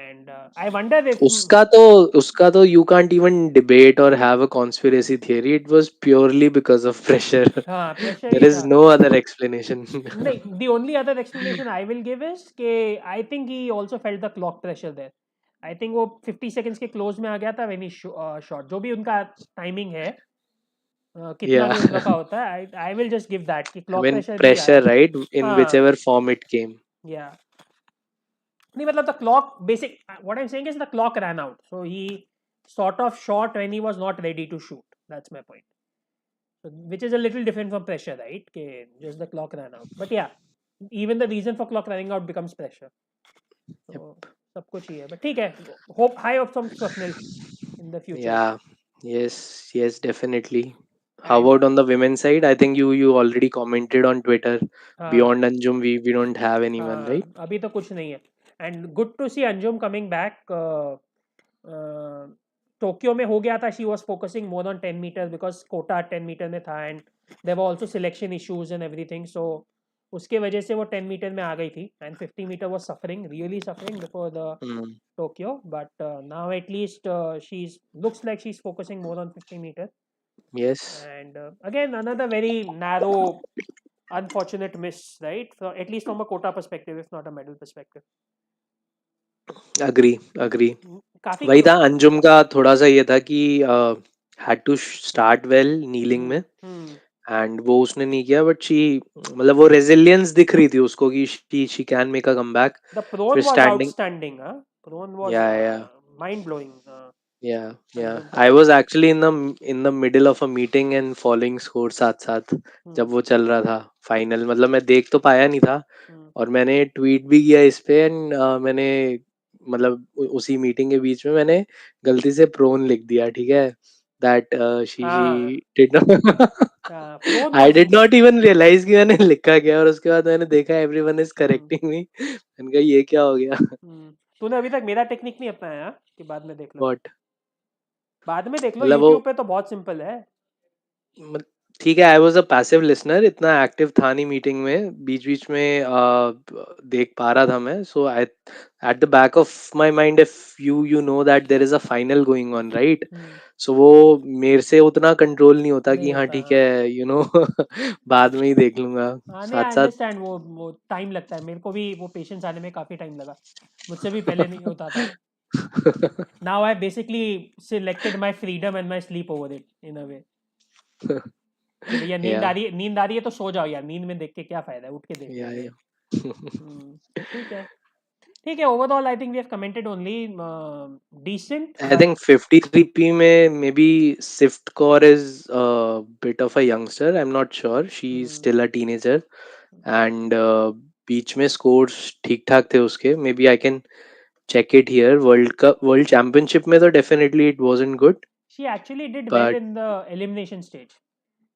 and I wonder if उसका तो you can't even debate और have a conspiracy theory. It was purely because of pressure. हाँ pressure there he is था. No other explanation. नहीं, the only other explanation I will give is कि I think he also felt the clock pressure there. I think वो 50 seconds के close में आ गया था when he shot. जो भी उनका timing है कितना या. भी उन लोग का होता है, I will just give that कि आई clock मीन pressure भी आया. प्रेशर राइट इन विच हाँ एवर फॉर्म इट केम. या नहीं मतलब the clock basic what I'm saying is the clock ran out, so he sort of shot when he was not ready to shoot. That's my point. So, which is a little different from pressure, right? Okay, just the clock ran out. But yeah, even the reason for clock running out becomes pressure. So सब कुछ ही है. But ठीक है. Hope high hopes from Swapnil in the future. Yeah. Yes, yes, definitely. How And about on the women's side? I think you already commented on Twitter. हाँ Beyond Anjum, we don't have anyone, right? हाँ अभी तो कुछ नहीं है. And good to see Anjum coming back. Tokyo में हो गया था. She was focusing more on 10 meter because quota 10 metre में था and there were also selection issues and everything. So उसके वजह से वो 10 मीटर में आ गई थी and 50 metre was suffering really suffering before the Hmm. Tokyo. But now at least she looks like she is focusing more on 50 metre. Yes, And again another very narrow unfortunate miss, right? So at least from a quota perspective, if not a medal perspective. agree, agree. काफी वही था, अंजुम का थोड़ा सा ये था कि had to start well kneeling में, हम्म. एंड वो उसने नहीं किया, बट शी, मतलब वो रेजिलियंस दिख रही थी उसको कि she can make a comeback. The फिर prone was standing. outstanding. Huh? Prone was या. mind blowing. Yeah, yeah. Anjum का. I was actually in the middle of a meeting and following score साथ साथ हम्म. जब वो चल रहा था फाइनल. मतलब मैं देख तो पाया नहीं था, हम्म. और मैंने ट्वीट भी किया इस पे, एंड मैंने, मतलब उसी मीटिंग के बीच में मैंने गलती से प्रोन लिख दिया, ठीक है, दैट शी हाँ did not. prone I was. Did not even realise कि मैंने लिखा क्या, और उसके बाद मैंने देखा everyone is hmm. Correcting me. मैंने कहा ये क्या हो गया. तूने अभी तक मेरा टेक्निक नहीं अपनाया हाँ? कि बाद में देख लो. व्हाट. बाद में देख लो मतलब वो, यूट्यूब पे तो बहुत सिंपल है. मत- ठीक है, I was a passive listener, इतना एक्टिव था नहीं मीटिंग में, बीच बीच में देख पा रहा था मैं. So I, at the back of my mind, if you know that there is a final going on, right, so वो मेरे से उतना कंट्रोल नहीं होता नहीं कि हाँ होता ठीक हाँ. है, बाद में ही देख लूंगा. हाँ नहीं आई साथ साथ. अंडरस्टैंड. वो टाइम लगता है. मेरे को भी वो पेशेंस आने में काफ़ी टाइम लगा. मुझसे भी पहले नहीं होता था. Now I basically selected my freedom and my sleep over it in a way कि भैया या. नींद आ रही है तो सो जाओ यार. नींद में देख के क्या फायदा है, उठ के देख या. लेंगे. ठीक है. ठीक है. Overall I think we have commented only decent I but think 53p में maybe Sift Kaur is a bit of a youngster. I'm not sure. She's still a teenager, and बीच में स्कोर्स ठीक ठाक थे उसके. Maybe I can check it here. World cup, world championship में तो definitely it wasn't good. She actually did well but in the elimination stage.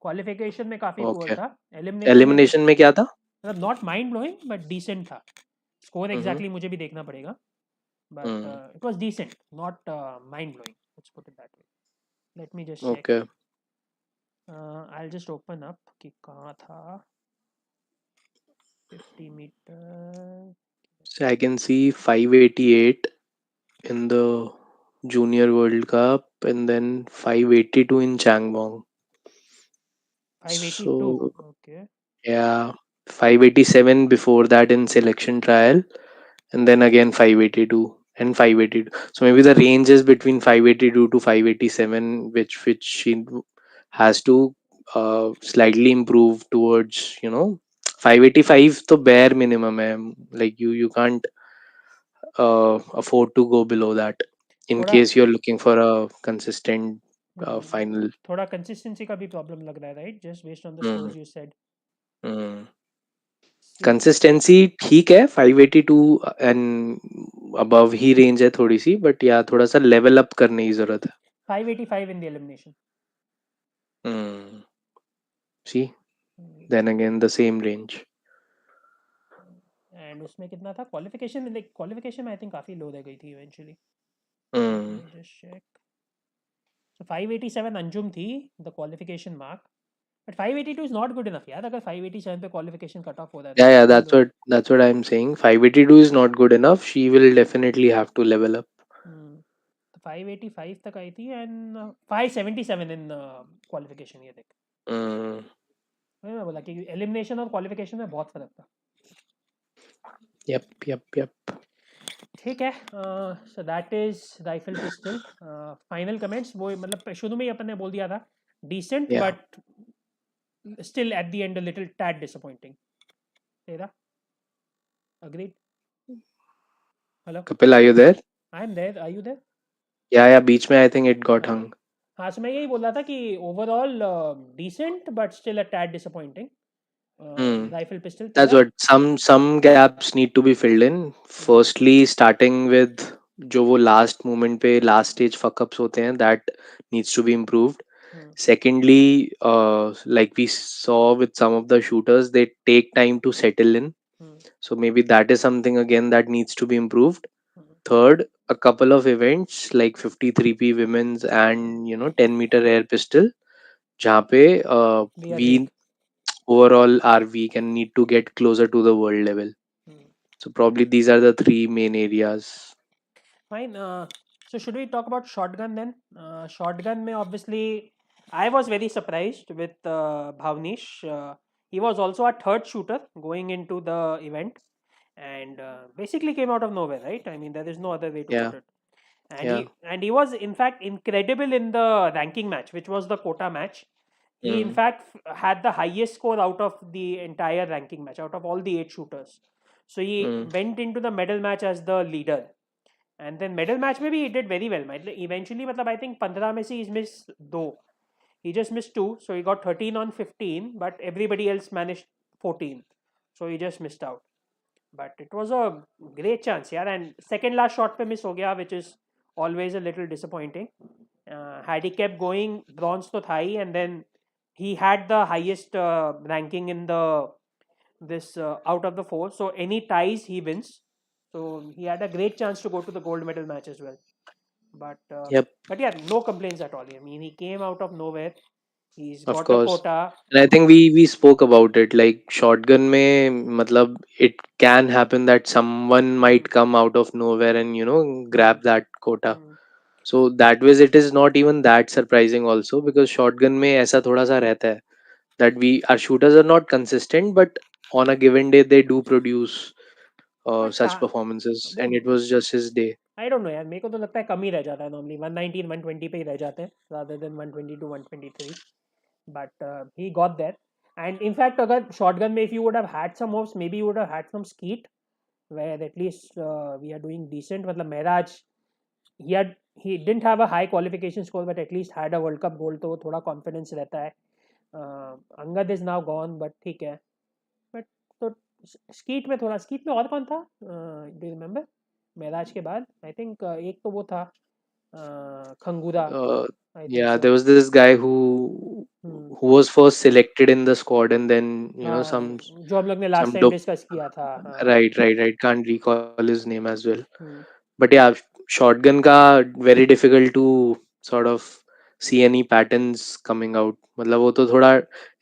Qualification में काफी poor okay, था. एलिमिनेशन में एलिमिनेशन में क्या था? मतलब not mind blowing but decent था. Score hmm. एग्जैक्टली मुझे भी देखना पड़ेगा. But hmm. It was decent, not mind blowing. Let's put it that way. Let me just check. Okay. I will just open up कि कहाँ था. 50 metre. So I can see 588 in the Junior World Cup and then 582 in Changbong. 582. So Okay. yeah, 587 before that in selection trial, and then again 582 and 582. So maybe the range is between 582 to 587, which she has to slightly improve towards, 585 the bare minimum hai. Like you can't afford to go below that in थोड़ा case you're looking for a consistent final. थोड़ा consistency का भी problem लग रहा है, right? Just based on the Mm, scores you said. mm. See. Consistency ठीक है. 582 and above he range है थोड़ी सी, बट या थोड़ा सा लेवल अप करने की जरूरत 585 इन द एलिमिनेशन. है. See, then again the same range. And उसमें कितना था क्वालिफिकेशन? लाइक क्वालिफिकेशन में आई थिंक काफ़ी लो रह गई थी eventually. Let Mm. Me just check. So 587 Anjum थी the qualification mark. But 582 is not good enough यार. अगर 587 पे क्वालिफिकेशन कट ऑफ हो रहा है तो Yeah, फिर yeah, स्कूल that's में. what I'm saying. 582 is not good enough. She will definitely have to level up. तो 585 तक आई थी एंड 577 इन क्वालिफिकेशन. ये देख. Mm. वही मैं बोला कि एलिमिनेशन और क्वालिफिकेशन में बहुत फर्क था. Yep, yep, yep. ठीक है. सो that is rifle pistol. Final comments वो मतलब शुरू में ही अपन ने बोल दिया था decent Yeah. But still at the end a little tad disappointing. तेरा agreed? Hello. Kapil, are you there? I am there. Are you there? Yeah, yeah. बीच में I think it got हाँ. hung. हाँ, सो मैं यही बोल रहा था कि overall decent but still a tad disappointing. Hmm. Rifle pistol That's तेरा. what some gaps need to be filled in. Firstly, starting with जो वो last moment पे last stage fuck ups होते हैं, that needs to be improved. Secondly, like we saw with some of the shooters, they take time to settle in. So maybe that is something again that needs to be improved. Third, a couple of events like 53p women's and 10-meter air pistol, जहाँ पे we are we weak. overall are weak and need to get closer to the world level. So probably these are the three main areas. Fine. So should we talk about shotgun then? Shotgun में obviously I was very surprised with Bhavnish. He was also a third shooter going into the event and basically came out of nowhere, right? I mean there is no other way to Yeah, put it. And yeah. he was in fact incredible in the ranking match, which was the quota match. He in Mm, fact had the highest score out of the entire ranking match, out of all the 8 shooters. So he mm. went into the medal match as the leader. And then medal match में भी he did very well. मतलब eventually मतलब I think 15 में से is miss 2. He just miss 2 so he got 13 on 15 but everybody else manage 14. So he just missed out. But it was a great chance यार. And second last shot पे miss हो गया which is always a little disappointing. Had he kept going bronze तो था ही and then he had the highest ranking in the this out of the four. So any ties he wins. So he had a great chance to go to the gold medal match as well. But Yep, yeah, no complaints at all. I mean, he came out of nowhere. He's of got a course. quota. And I think we spoke about it. Like shotgun में मतलब it can happen that someone Hmm, might come out of nowhere and hmm, grab that quota. hmm, So that way it is not even that surprising also because shotgun में ऐसा थोड़ा सा रहता है that our shooters are not consistent, but on a given day they do produce but such performances, वो and it was just his day. I don't no यार. मेरे को तो लगता है कम ही रह जाता है नॉर्मली. 119 120 पे ही रह जाते हैं rather than 120 to 123. But he got there. And in fact, अगर shotgun में if you would have had some moves, maybe you would have had some skeet where at least we are doing decent. मतलब Mehraj, he didn't have a high qualification score but at least had a World Cup gold, तो थोड़ा confidence रहता है. Angad is now gone but ठीक है. But तो skeet में थोड़ा, स्कीट में और कौन था, डू रिमेम्बर? मेराज के बाद आई थिंक एक तो वो था, Khangura, Uh, I think yeah, so. there was this guy who was first selected in the squad, and then हाँ, जो हम लोग ने last some time dope. Discuss किया था, हाँ हाँ। Right. Can't recall his name as well. Hmm But yeah, shotgun का very difficult to sort of see any patterns coming out. मतलब वो तो थोड़ा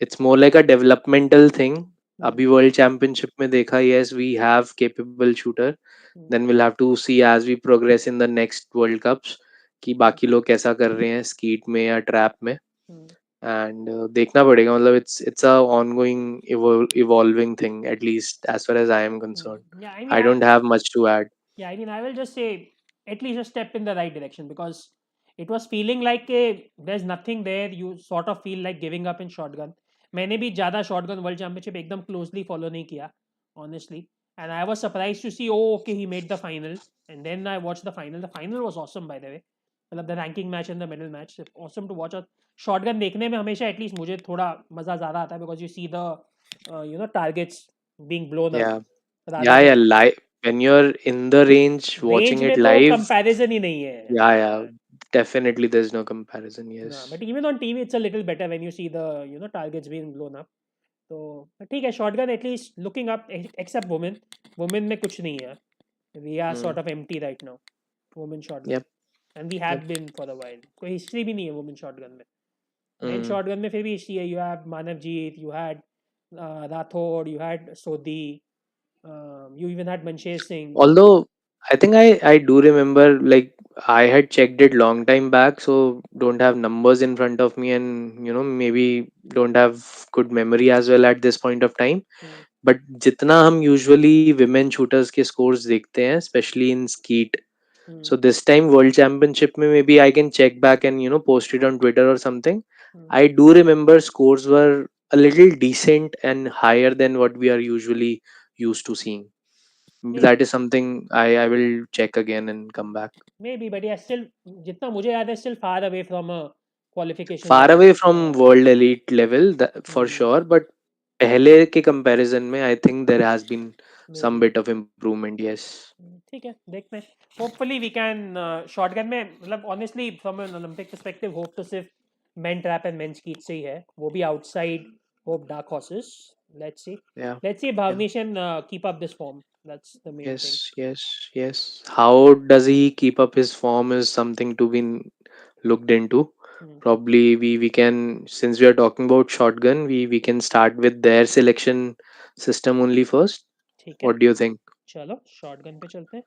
it's more like a developmental thing. हम्म अभी वर्ल्ड चैंपियनशिप में देखा, yes we have capable shooter. Hmm Then we'll have to see as we progress in the next world cups कि हम्म बाकी लोग कैसा कर रहे हैं स्कीट में या ट्रैप में. हम्म एंड देखना पड़ेगा, मतलब it's a ongoing evolving thing, at least as far as I am concerned. Yeah, I mean, I don't have much to add. yeah, I mean, I will just say at least a step in the right direction, because it was feeling like a, there's nothing there. You sort of feel like giving up in shotgun. मैंने भी ज़्यादा shotgun world championship एकदम closely follow नहीं किया, honestly. And I was surprised to see, oh, okay, he made the final. And then I watched the final. The final was awesome, by the way. मतलब the ranking match and the medal match, awesome to watch. और shotgun देखने में हमेशा at least मुझे थोड़ा मज़ा ज़्यादा आता है, because you see the targets being blown up Yeah, rather yeah, than live when you're in the range range watching में it तो live. कंपैरिजन ही नहीं है। Yeah, definitely there's no comparison. Yes. But even on TV it's a little better when you see the targets being blown up. तो ठीक है, shotgun at least looking up, except women. Women में कुछ नहीं है, we are Mm, sort of empty right now, women shotgun. yep, and we yep. Have been for a while, कोई history भी नहीं है वुमेन शॉटगन में। Men Mm. शॉटगन में फिर भी हिस्ट्री है, you have Manavjit, you had Rathore, you had Sodhi, you even had Mansher Singh. Although I think I do remember, like I had checked it long time back, so don't have numbers in front of me, and maybe don't have good memory as well at this point of time. But जितना हम usually women shooters के scores देखते हैं, especially in skeet, so this time world championship में maybe I can check back and post it on Twitter or something. I do remember scores were a little decent and higher than what we are usually used to seeing. May That is something I will check again and come back. May be, but या still, जितना मुझे याद है, still far away from a qualification Far level. away from world elite level, for sure, but पहले के comparison में I think there has been may some be, bit of improvement. Yes. ठीक है, देखते हैं। होपफुली वी कैन, शॉटगन में मतलब honestly from an Olympic perspective, hope तो सिर्फ men trap and men skeet से ही है, वो भी outside hope dark horses. Let's see, Yeah. Let's see Yeah. भावनीशन keep up this form, that's the main thing. Yes. How does he keep up his form is something to be looked into. Probably we can, since we are talking about shotgun, we can start with their selection system only first. ठीक है, What do you think? चलो shotgun पे चलते हैं।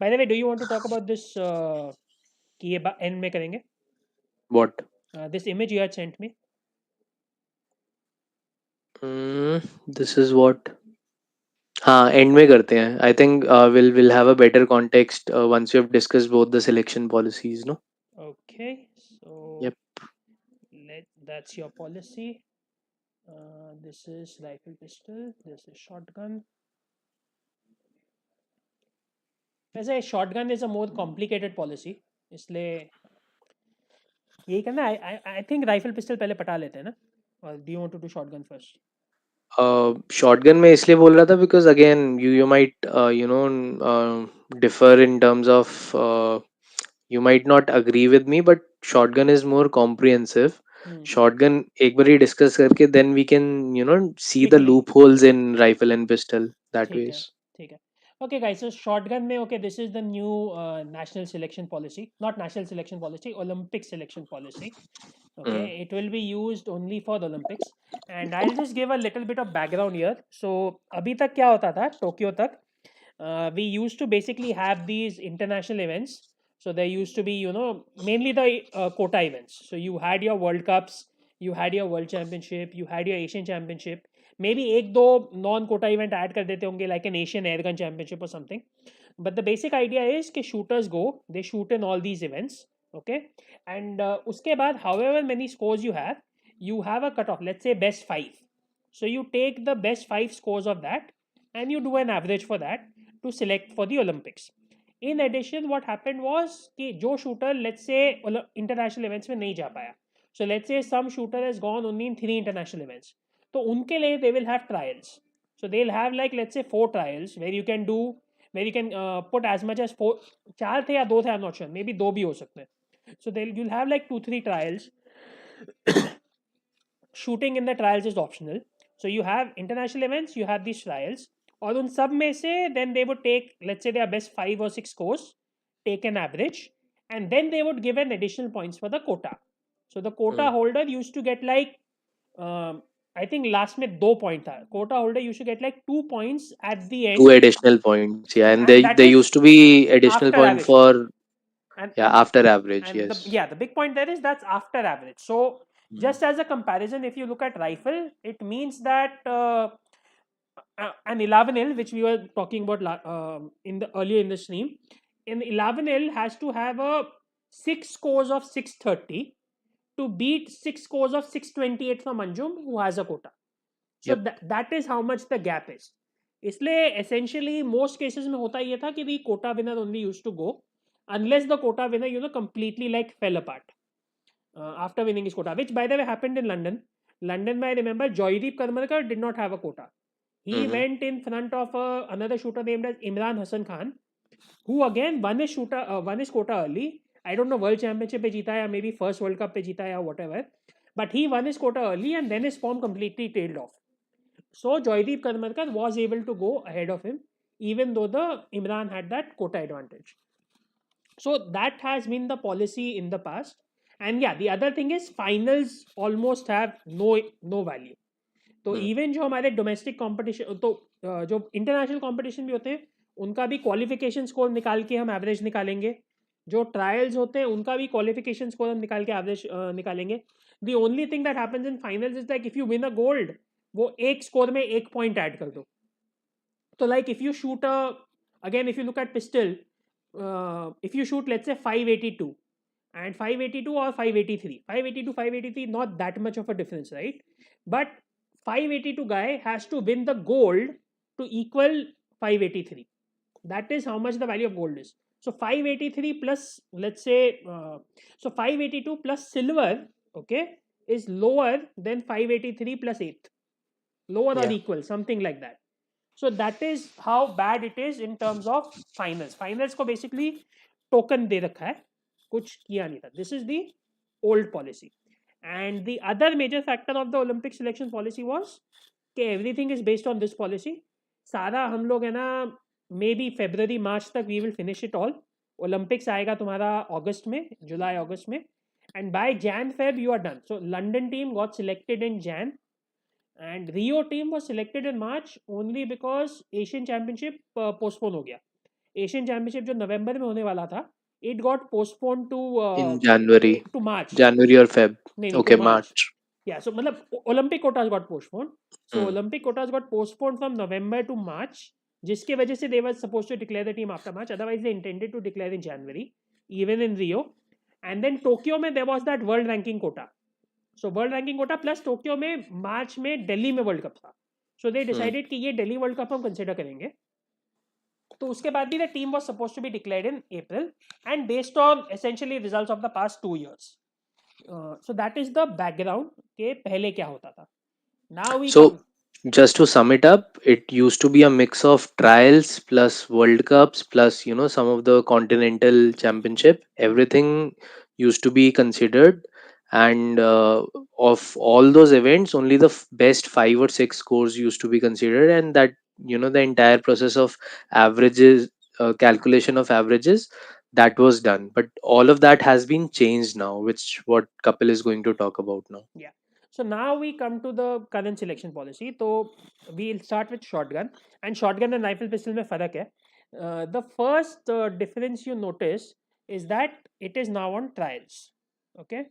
By the way, do you want to talk about this, कि ये end में करेंगे, What? This image you had sent me? This is what. हाँ, एंड में करते हैं. I think we'll have a better context once we have discussed both the selection policies, no? Okay, so Yep. let that's your policy. This is rifle pistol, this is shotgun. वैसे shotgun is a more complicated policy, इसलिए यही करना। I think rifle pistol पहले पटा लेते हैं ना, और do you want to do shotgun first? Shotgun में इसलिए बोल रहा था because again you might differ in terms of you might not agree with me, but shotgun is more comprehensive. Shotgun एक बार ही discuss करके then we can see the quickly, loopholes in rifle and pistol that ठीक है, ways. ठीक है। Okay guys, सो shotgun में, okay, this is the new national selection policy, not national selection policy, Olympic selection policy. Okay, Mm. it will be used only for the Olympics. And I'll just give a little bit of background here. So अभी तक क्या होता था Tokyo तक, we used to basically have these international events. So there used to be, mainly the quota events. So you had your World Cups, you had your World Championship, you had your Asian Championship. Maybe एक दो non Kota event add कर देते होंगे, like an Asian Airgun Championship or something. But the basic idea is कि shooters go, they shoot in all these events. Okay, and उसके बाद however many scores you have a cutoff. Let's say best five. So you take the best five scores of that, and you do an average for that to select for the Olympics. In addition, what happened was कि जो shooter, let's say, international events में नहीं जा पाया, so let's say some shooter has gone only in 3 international events, तो उनके लिए they will have trials. So they'll have like, let's say, 4 trials where you can do, where you can put as much as 4, 4 थे या 2 थे, I'm not sure, maybe 2 भी हो सकते हैं. So you'll have like 2 3 trials. Shooting in the trials is optional. So you have international events, you have these trials, और उन सब में से then they would take, let's say, their best 5 or 6 scores, take an average, and then they would give an additional points for the quota. So the quota Mm. holder used to get like, I think last में 2 point था. Quota holder used to get like 2 points at the Two end, additional points, yeah, and and that they is used to be additional after point average point. for, and yeah, and after average, and the, yes. yeah, the big point there is that's after average. So Mm. just as a comparison, if you look at rifle, it means that an 11L, which we were talking about in the earlier in the stream, an 11L has to have a 6 scores of 630 to beat 6 scores of 628 from Anjum, who has a quota. So Yep. that is how much the gap is. इसलिए essentially most cases में होता ये था कि the quota winner only used to go unless the quota winner completely like fell apart after winning his quota, which by the way happened in London. London, I remember Joydeep Karmarkar did not have a quota. He Mm-hmm. went in front of another shooter named as Imran Hassan Khan, who again won his quota early. I don't know World Championship पे जीता या maybe first World Cup पे जीता या whatever, but he won his quota early and then his form completely tailed off. So Joydeep Karmarkar was able to go ahead of him, even though the Imran had that quota advantage. So that has been the policy in the past. And yeah, the other thing is finals almost have no value. तो Mm. Even जो हमारे domestic competition, तो जो international competition भी होते हैं, उनका भी क्वालिफिकेशन स्कोर निकाल के हम एवरेज निकालेंगे. जो ट्रायल्स होते हैं उनका भी क्वालिफिकेशन स्कोर हम निकाल के एवरेज निकालेंगे. The only thing that happens in finals is like if you win a gold, वो एक स्कोर में एक पॉइंट ऐड कर दो. तो like if you shoot again if you look eight pistol, if you shoot let's say 582 and 582 or 583, 582 583, not that much of a difference, right? But 582 guy has to win the gold to equal 583. That is how much the value of gold is. So 583 plus, let's say, so 582 plus silver, okay, is lower than 583 plus 8, lower or Yeah. equal, something like that. So that is how bad it is in terms of finals. Finals को basically token दे रखा है, कुछ किया नहीं था. This is the old policy. And the other major factor of the Olympic selection policy was कि everything is based on this policy. सारा हम लोग है ना, मे बी फेब्रवरी मार्च तक we will finish it all. Olympics आएगा तुम्हारा अगस्त में, जुलाई अगस्त में, and by Jan Feb you are done. So London team got selected in Jan and Rio team was selected in March only because Asian Championship postpone हो गया. Asian Championship जो नवंबर में होने वाला था, it got postponed In January, to March. January or Feb. नहीं to Okay, March. March. Yeah, so मतलब Olympic quotas got postponed. So Mm. Olympic quotas got postponed from November to March, जिसके वजह से they were supposed to declare the team after March. Otherwise they intended to declare in January, even in Rio. And then Tokyo में there was that world ranking quota. So world ranking quota plus Tokyo में मार्च में दिल्ली में world cup था. सो दे decided कि ये Delhi world cup हम consider करेंगे. तो उसके बाद भी the team was supposed to be declared in April and based on essentially results of the past 2 years. So that is the background के पहले क्या होता था. Now we So, come. just to sum it up, it used to be a mix of trials plus World Cups plus, some of the continental championship. Everything used to be considered, and of all those events, only the best 5 or 6 scores used to be considered, and that, the entire process of averages, calculation of averages, that was done. But all of that has been changed now, which what Kapil is going to talk about now. Yeah. So now we come to the current selection policy. So we'll start with shotgun. And shotgun and rifle pistol में फर्क है. The first difference you notice is that it is now on trials. Okay.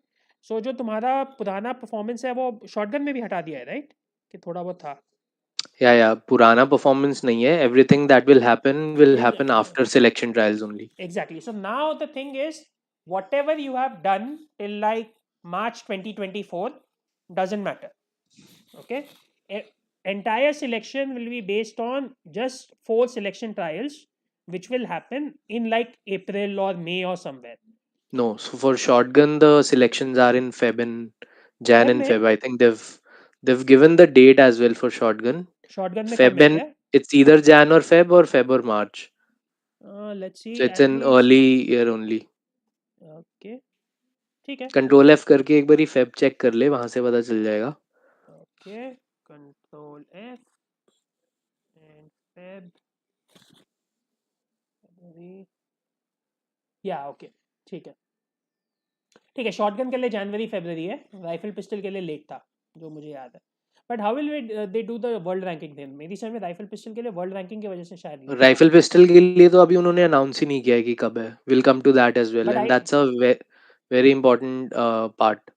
So जो तुम्हारा पुराना performance है वो shotgun में भी हटा दिया है, right? कि थोड़ा बहुत था. Yeah, Purana performance nahi hai. Everything that will happen after selection trials only. Exactly. So now the thing is, whatever you have done till like March 2024 doesn't matter. Okay. Entire selection will be based on just 4 selection trials, which will happen in like April or May or somewhere. No, so for shotgun the selections are in Feb and Jan Feb and में Feb. I think they've given the date as well for shotgun. Shotgun में कब Feb है and क्या? it's either Jan or Feb or March. Let's see So it's at an least. early year only. Okay, ठीक है. Control F करके एक बारी Feb check कर ले, वहां से पता चल जाएगा. Okay, control F and Feb. या ओके, ठीक है. ठीक है, शॉटगन के लिए जनवरी फरवरी है, राइफल पिस्टल के लिए लेट था, जो मुझे याद है. But how will they do the world ranking then? मेरी समझ में राइफल पिस्टल के लिए वर्ल्ड रैंकिंग की वजह से शायद लेट था. राइफल पिस्टल के लिए तो अभी उन्होंने अनाउंस ही नहीं किया है कि कब है. Will come to that as well but and I, that's a very important part.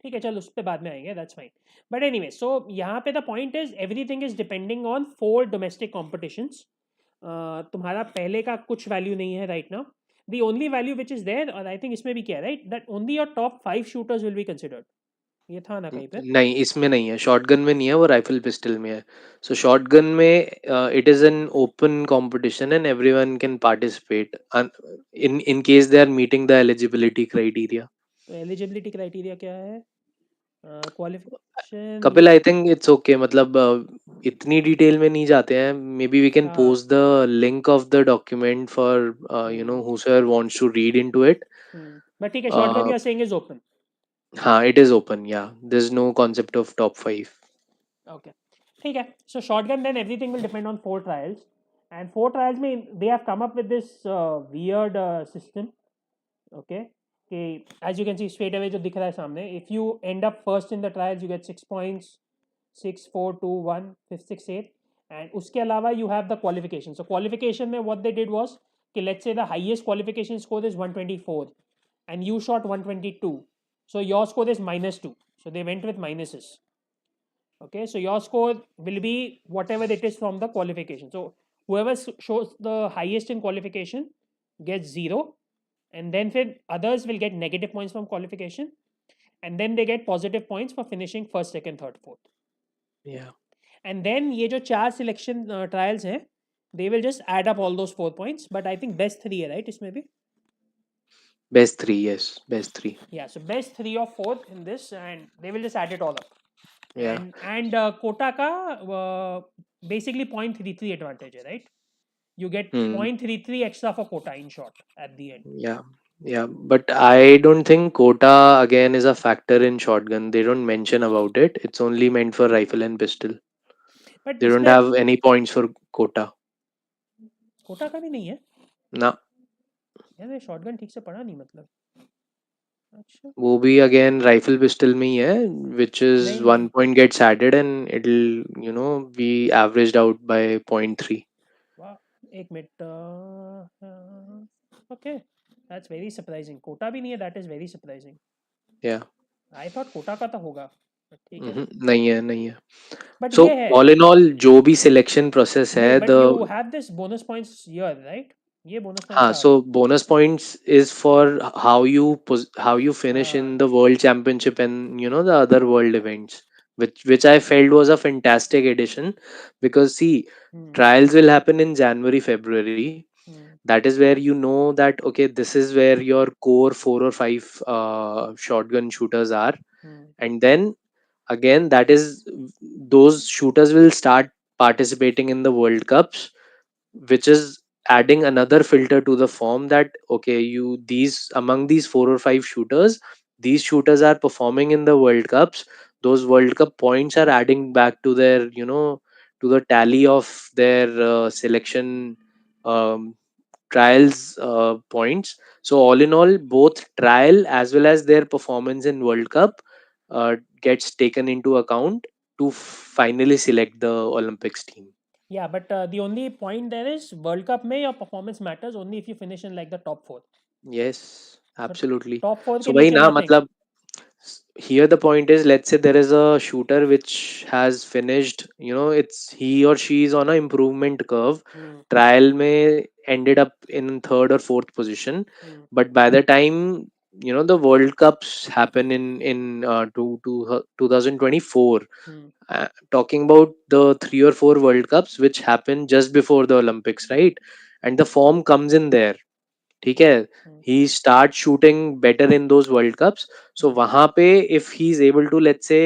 ठीक है, चल उस पर बाद में आएंगे, that's fine. But anyway, so यहाँ पे the point is everything is depending on 4 domestic competitions. तुम्हारा पहले का कुछ वैल्यू नहीं है right now. The only value which is there, और आई थिंक इसमें भी क्या है right, that only your top 5 shooters will be considered. ये था ना कहीं पे? नहीं, इसमें नहीं है, शॉटगन में नहीं है, वो राइफल पिस्टल में है. सो शॉटगन में it is an open competition and everyone can participate in case they are meeting the eligibility criteria. तो एलिजिबिलिटी क्राइटेरिया क्या है? Qualification Kapil, I think it's okay, मतलब इतनी डिटेल में नहीं जाते हैं. मे बी वी कैन हाँ. Post the link of the document for hmm. whosoever wants to read into it. But ठीक है, shotgun you are saying is open. हाँ, it is open, yeah. There's no concept of top 5. Okay, ठीक है. So shotgun then everything will depend on 4 trials. And 4 trials में they have come up with this weird system. Okay, कि as you can see straight away जो दिख रहा है सामने, if you end up first in the trials you get 6 points. 6 4 2 1 5 6 8. And उसके अलावा you have the qualification. So qualification में what they did was कि let's say the highest qualification score is 124 and you shot 122, so your score is -2, so they went with minuses. Okay, so your score will be whatever it is from the qualification. So whoever shows the highest in qualification gets 0, and then others will get negative points from qualification, and then they get positive points for finishing first, second, third, fourth. Yeah. And then ये जो 4 selection trials हैं, they will just add up all those 4 points. But I think best 3 है right इसमें भी. Best 3, yes. Best 3. Yeah, so best 3 or 4 in this, and they will just add it all up. Yeah. And quota का basically 0.33 advantage है right. You get Hmm. 0.33 extra for quota in short at the end. Yeah. Yeah. But I don't think quota again is a factor in shotgun. They don't mention about it. It's only meant for rifle and pistol. But They don't इसमें have any points for quota. quota का भी नहीं है ना. यार. मैं shotgun ठीक से पढ़ा नहीं मतलब. अच्छा, वो भी again rifle pistol में ही है, which is नहीं 1 point gets added and it'll be averaged out by 0.3. वाह, एक मिनट. Okay, that's very surprising. Quota भी नहीं है, that is very surprising. Yeah. I thought quota का तो होगा. ठीक है, नहीं है, नहीं है. बट So ये है. all in all, जो भी selection process नहीं, है, but the you have this bonus points here right. ये बोनस पॉइंट्स हाँ, कहाँ so पे? bonus points is for how you finish in हाँ. the world championship and the other world events, which I felt was a fantastic addition. Because see, hmm. trials will happen in January, February. Hmm. That is where you know that okay, this is where your core 4 or 5 shotgun shooters are. Hmm. And then again, that is those shooters will start participating in the World Cups, which is adding another filter to the form that okay, you these among these 4 or 5 shooters, these shooters are performing in the World Cups. Those World Cup points are adding back to their to the tally of their selection um, trials points. So all in all, both trial as well as their performance in World Cup gets taken into account to finally select the Olympics team. Yeah, but the only point there is World Cup में your performance matters only if you finish in like the top 4. Yes, So absolutely. top 4 So के भाई नीचे ना, nothing. मतलब here the point is, let's say there is a shooter which has finished, it's he or she is on a improvement curve. Hmm. Trial may ended up in third or fourth position, Hmm. but by the time the World Cups happen in 2024. Hmm. Talking about the 3 or 4 World Cups which happen just before the Olympics, right? And the form comes in there. ठीक है. Hmm. He starts shooting better in those World Cups. So Hmm. वहां पे if he is able to, let's say,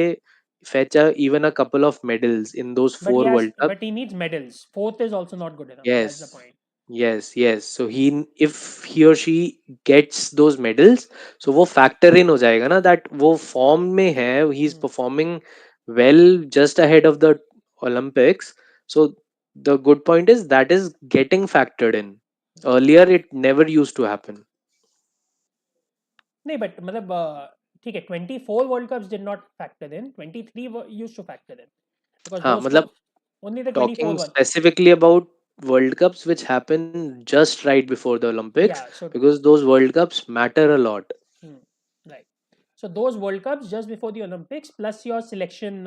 even a couple of medals in those But he four has, World Cups. but he needs medals. Fourth is also not good enough. That's the Yes, point. yes. So if he or she gets those medals, so वो factor in हो जाएगा ना that वो form में है, he's Hmm. performing well just ahead of the Olympics. So the good point is that is getting factored in. Earlier it never used to happen. नहीं but मतलब ठीक है 24 world cups did not factor in 23 used two factor in because हाँ दोस मतलब only the 24 talking one. specifically about World Cups which happen just right before the Olympics, Yeah, so because those World Cups matter a lot. hmm, right. So those World Cups just before the Olympics plus your selection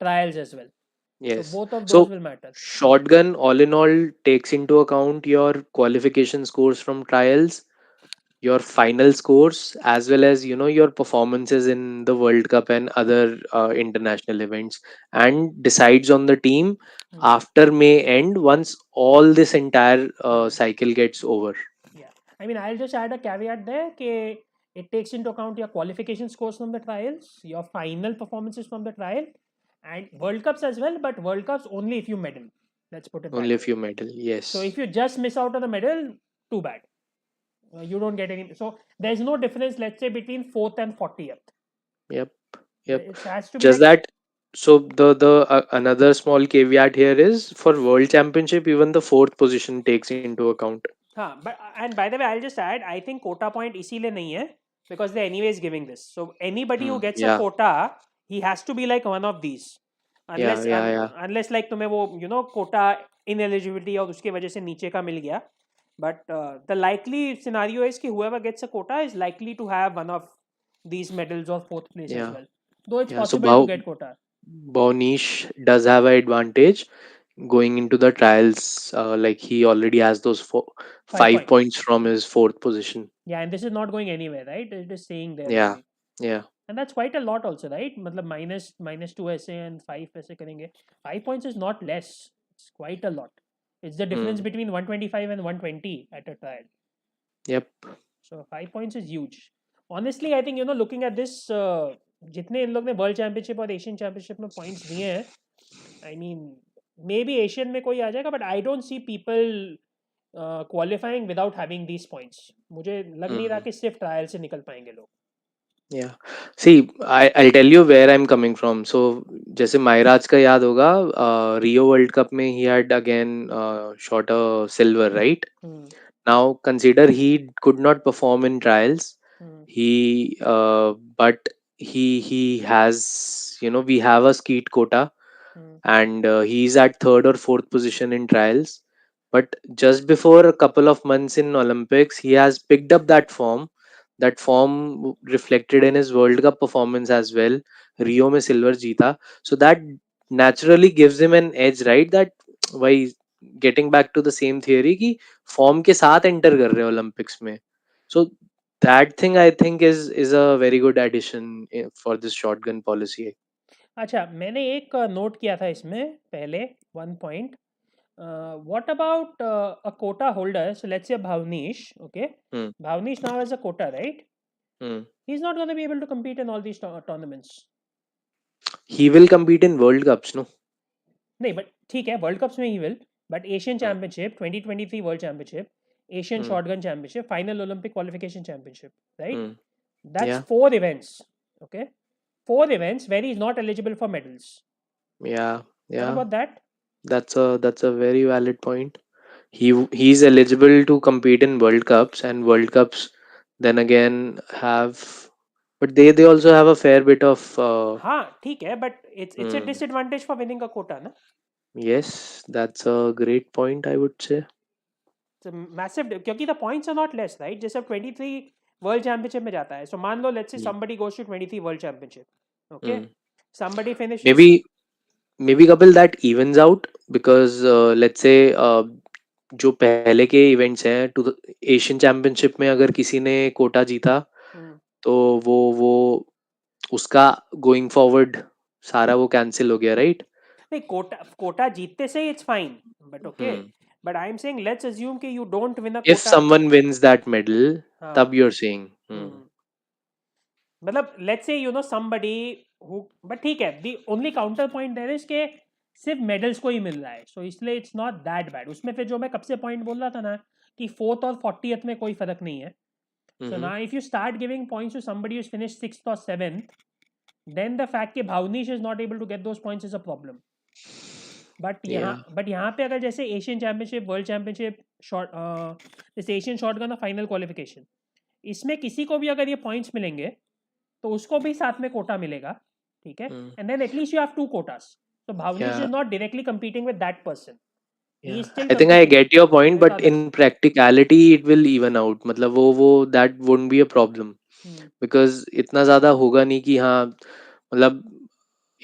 trials as well. So Yes. both of those So will matter. shotgun all in all takes into account your qualification scores from trials, your final scores, as well as your performances in the World Cup and other international events, and decides on the team Hmm, after May end once all this entire hmm. cycle gets over. Yeah, I mean, I'll just add a caveat there. It takes into account your qualification scores from the trials, your final performances from the trial, and World Cups as well. But World Cups only if you medal. Let's put it Only that a way. few medal. So Yes. if you just miss out on the medal, too bad. You don't get any. So there's no difference. Let's say between fourth and 40th. Yep. Yep. It has to be Just like that. So the another small caveat here is for World Championship, even the fourth position takes into account. हाँ but and by the way I'll just add I think quota point इसीलिए नहीं है because they're anyways giving this so anybody who gets a Yeah. quota he has to be like one of these Yeah. Yeah. Yeah. unless like तुम्हें वो quota ineligibility और उसके वजह से नीचे का मिल गया but the likely scenario is कि whoever gets a quota is likely to have one of these medals or fourth place as Yeah. well though it's Yeah. So possible to get quota. Bonish does have an advantage going into the trials. Like he already has those 5 five point. points from his fourth position. Yeah, and this is not going anywhere, right? It is staying there Yeah. only. Yeah. And that's quite a lot also, right? मतलब minus 2 ऐसे and 5 ऐसे करेंगे. 5 points is not less. It's quite a lot. It's the difference Hmm. between 125 and 120 at a trial. Yep. So 5 points is huge. Honestly, I think looking at this, जितने इन लोग ने world championship और Asian championship में points दिए हैं I mean may be Asian में कोई आ जाएगा but I don't see people qualifying without having these points मुझे लग नहीं रहा Hmm. कि सिर्फ ट्रायल से निकल पाएंगे लोग. Yeah. See, I'll tell you where I'm coming from. So, जैसे मायराज का याद होगा, रियो वर्ल्ड कप में he had again shot a silver, right? Hmm. Now consider he could not perform in trials. Hmm. He but he has, we have a skeet quota, Hmm. and he's at third or fourth position in trials. But just before a couple of months in Olympics, he has picked up that form. That form reflected in his World Cup performance as well. Hmm. Rio में silver जीता. So that naturally gives him an edge, right? That why getting back to the same theory कि form के साथ enter कर रहे हैं Olympics में. So that thing I think is a very good addition for this shotgun policy. अच्छा मैंने एक नोट किया था इसमें पहले one point what about a quota holder so let's say Bhavneesh okay Hmm. Bhavneesh now as a quota right Hmm. He is not gonna be able to compete in all these tournaments. He will compete in World Cups, no? नहीं but ठीक है world cups में ही will but Asian Hmm. Championship 2023 world championship Asian Hmm. Shotgun championship final Olympic qualification championship right Hmm. That's Yeah. Four events okay four events where is not eligible for medals. Yeah. What Yeah. about that? That's a very valid point. He's eligible to compete in World Cups, and World Cups then again have, but they also have a fair bit of हाँ ठीक है but it's a hmm, disadvantage for winning a quota ना. yes, that's a great point, I would say. Massive क्योंकि the points are not less right जैसे 23 world championship में जाता है so मान लो let's say Hmm. Somebody goes to 23 world championship okay Hmm. Somebody finishes. maybe maybe couple that evens out, because let's say जो पहले के इवेंट्स हैं टू एशियन चैंपियनशिप में अगर किसी ने कोटा जीता, तो वो उसका गोइंग फॉरवर्ड सारा वो कैंसिल हो गया, राइट? नहीं कोटा कोटा जीतते से it's fine but okay hmm. But I am saying let's assume कि you don't win a If quota. someone wins that medal, हाँ. तब you're saying. हम्म. मतलब let's say somebody who, but ठीक है, the only counter point there is के सिर्फ medals को ही मिल रहा है, सो इसलिए इट्स नॉट दैट बैड। उसमें फिर जो मैं कब से पॉइंट बोल रहा था ना, कि फोर्थ और 40th में कोई फर्क नहीं है। So Mm-hmm. ना if you start giving points to somebody who's finished 6th or 7th, then the fact कि भावनीश is not able to get those points is a problem। Yeah. But यहाँ पे अगर जैसे Asian championship, world championship, short, जैसे Asian shotgun final qualification, इसमें किसी को भी अगर ये पॉइंट्स मिलेंगे तो उसको भी साथ में कोटा मिलेगा, ठीक है। Mm. And then at least you have two quotas, so Bhowneesh Yeah. Is not directly competing with that person, he Yeah. is still I think I competing get your point, with but others। in practicality, it will even out. मतलब वो that won't be a problem hmm, because इतना ज़्यादा होगा नहीं कि हाँ मतलब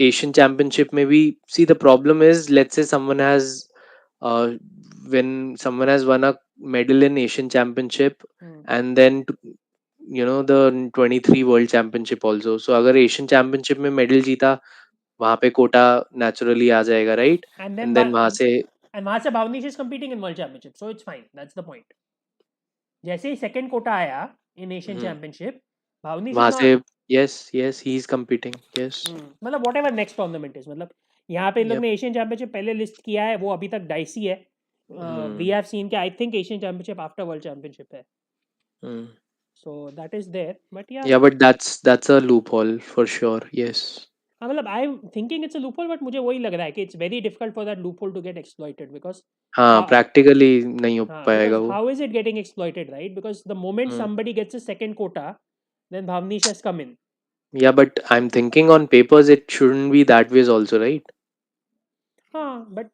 Asian Championship में भी see the problem is let's say someone has uh, when someone has won a medal in Asian Championship hmm, and then the 23 World Championship also, so अगर Asian Championship में medal जीता वहां पे Kota naturally आ जाएगा, राइट? एंड देन एंड देन वहां से एंड वहां से Bhowneesh is competing in world championship, so it's fine, that's the point। जैसे ही सेकंड कोटा आया in Asian hmm, championship, Bhavneesh is वहां से not, yes yes he is competing, yes. मतलब whatever next tournament is, मतलब यहाँ पे इन लोग यप। ने एशियन चैंपियनशिप पहले लिस्ट किया है, वो अभी तक डाइसी है। We hmm. हैव सीन के I think Asian championship after world championship है, hmm. So that is there, but yeah. Yeah but that's a loophole for sure, yes. हाँ, मतलब I am thinking it's a loophole, but मुझे वही लग रहा है कि it's very difficult for that loophole to get exploited, because हाँ, practically नहीं हो हाँ, पाएगा because वो। how is it getting exploited, right? Because the moment hmm. somebody gets a second quota, then Bhavnish has come in. या but I am thinking on papers it shouldn't be that ways also, right?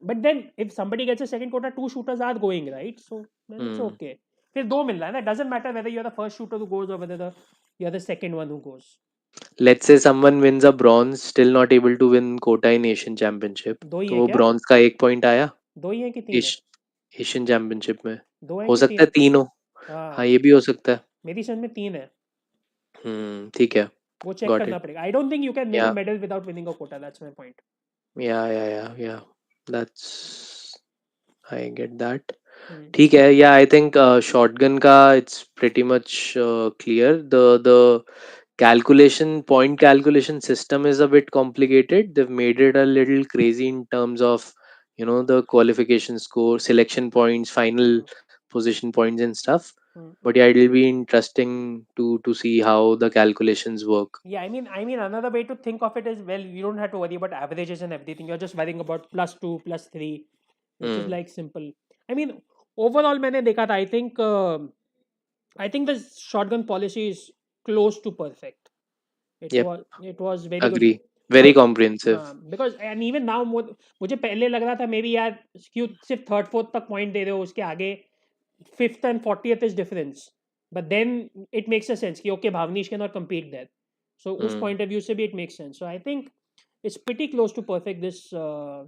But then if somebody gets a second quota, two shooters are going, right? So then it's hmm. okay. फिर दो मिल रहा है ना, doesn't matter whether you're the first shooter who goes or whether you're the second one who goes। Let's say someone wins a bronze still not able to win quota in Asian championship, दो ही तो है वो क्या? Bronze का एक point आया दो ही है कि तीन है? एश, एशियन चैंपियनशिप में। दो है हो कि सकता है तीन? तीन हो। हाँ, हाँ, ये भी हो सकता है। मेरी समझ में तीन है। ठीक है। वो चेक गॉट करना इट। पड़ेगा। I don't think you can win a yeah medal without winning a quota, that's my point. Yeah that's I get that. Hmm, ठीक है, या आई थिंक शॉटगन का it's pretty much clear. The calculation system is a bit complicated. They've made it a little crazy in terms of the qualification score, selection points, final hmm, position points and stuff. Hmm. But yeah, it'll be interesting to see how the calculations work. Yeah, I mean, another way to think of it is, well, you don't have to worry about averages and everything. You're just worrying about +2, +3, which is Hmm. like simple. I mean, overall, मैंने देखा था. I think the shotgun policy is close to perfect. It Yep. was it was very good Agree. because Very comprehensive. because and even now मुझे पहले लग रहा था may be यार, क्यों सिर्फ थर्ड फोर्थ तक पॉइंट दे रहे हो, उसके आगे fifth and 40th is difference, but then it makes a sense कि okay, Bhavnish cannot compete there, so उस Hmm. point of view से भी it makes sense, so I think it's pretty close to perfect, this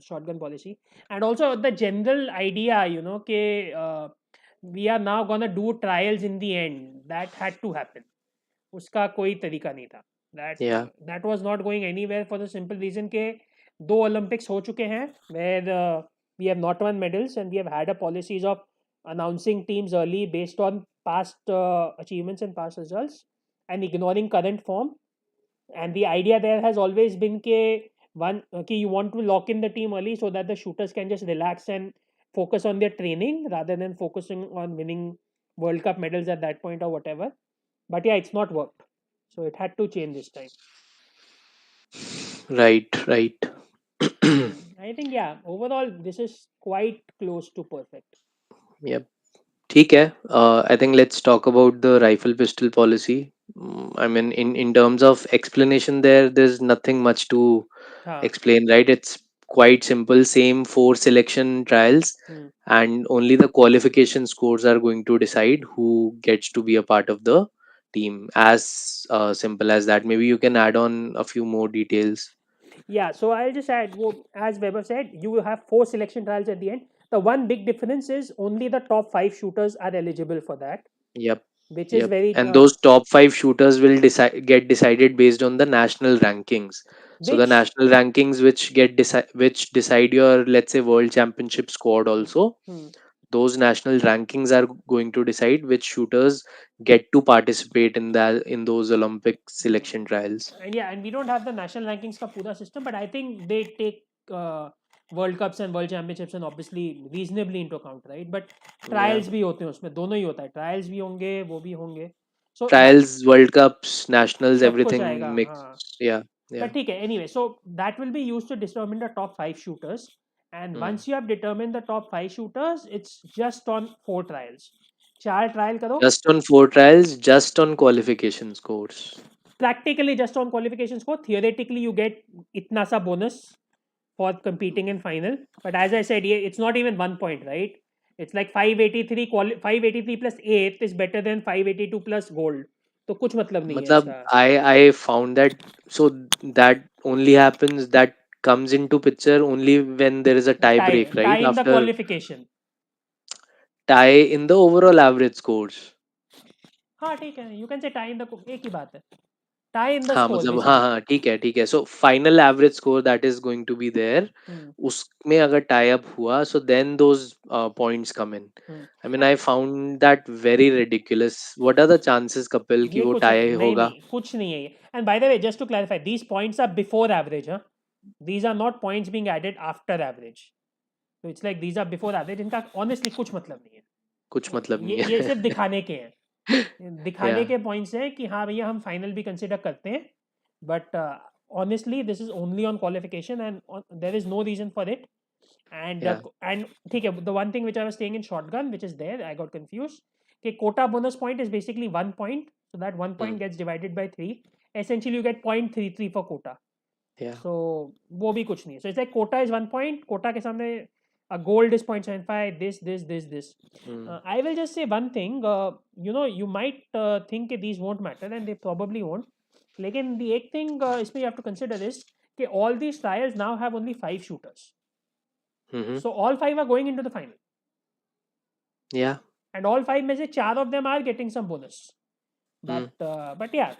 shotgun policy. And also the general idea, कि we are now gonna do trials in the end, that had to happen, उसका कोई तरीका नहीं था। Yeah. That was not going anywhere for the simple reason के दो Olympics हो चुके हैं where we have not won medals, and we have had a policies of announcing teams early based on past achievements and past results and ignoring current form. And the idea there has always been ke कि you want to lock in the team early so that the shooters can just relax and focus on their training rather than focusing on winning World Cup medals at that point or whatever. But yeah, it's not worked, so it had to change this time. Right. Right. I think yeah, overall this is quite close to perfect. Yep. ठीक है. I think let's talk about the rifle pistol policy. I mean, in terms of explanation, there's nothing much to हाँ. explain, right? It's quite simple. Same four selection trials, Hmm. and only the qualification scores are going to decide who gets to be a part of the team. As simple as that. Maybe you can add on a few more details. Yeah, so I'll just add, as Weber said, you will have four selection trials at the end. The one big difference is only the top five shooters are eligible for that, Yep. which is Yep. very, And those top five shooters will get decided based on the national rankings. So the which, national rankings which decide your, let's say, world championship squad hmm, also, hmm. those national rankings are going to decide which shooters get to participate in those Olympic selection trials. And yeah, and we don't have the national rankings का पूरा system, but I think they take uh, World Cups and World Championships and obviously reasonably into account, right? But Yeah, trials भी होते हैं उसमें, दोनों ही होता है, trials भी होंगे, वो भी होंगे. So trials, World Cups, nationals, सब कुछ आएगा, everything हाँ. mixed. Yeah, yeah. But ठीक है, anyway, so that will be used to determine the top five shooters. And Hmm. once you have determined the top five shooters, it's just on four trials. चार trial करो, Just on 4 trials, just on qualification scores. practically just on qualification score. Theoretically, you get itna sa bonus for competing in final. But as I said, it's not even 1 point, right? It's like 583 583 plus 8 is better than 582 plus gold. तो कुछ मतलब नहीं है मतलब इसका. I found that, so that only happens, that comes into picture only when there is a tie break, right? Tie in the After qualification. tie in the overall average scores. हाँ ठीक है, you can say tie in the, एक ही बात है. Tie in the हाँ score मतलब हाँ basically. हाँ ठीक है, so final average score that is going to be there, Hmm. उसमें अगर टाई अप हुआ, so then those points come in. Hmm. I mean I found that very ridiculous. What are the chances, Kapil, कि ये वो कुछ tie नहीं होगा? नहीं कुछ नहीं है ये. And by the way, just to clarify, these points are before average. हाँ, these are not points being added after average. तो it's like these are before average. इनका ऑनेस्टली कुछ मतलब नहीं कुछ मतलब है. नहीं ये है. सिर्फ दिखाने के हैं. या दिखाने के पॉइंट्स हैं कि हाँ भैया हम फाइनल भी कंसिडर करते हैं. But honestly this is only on qualification and there is no reason for it. या And ठीक है, the one thing which I was saying in shotgun, which is there, I got confused. कि quota bonus point is basically 1 point, so that 1 point gets divided by 3. Essentially, you get 0.33 for quota. या So वो भी कुछ नहीं है. So it's like quota is 1 point. Quota के सामने a gold is 0.75. This. I will just say one thing. You might think that these won't matter, and they probably won't. लेकिन the एक thing इसमें you have to consider is कि all these trials now have only 5 shooters. So all five are going into the final, या and all five में से 4 of them are getting some bonus. But yeah,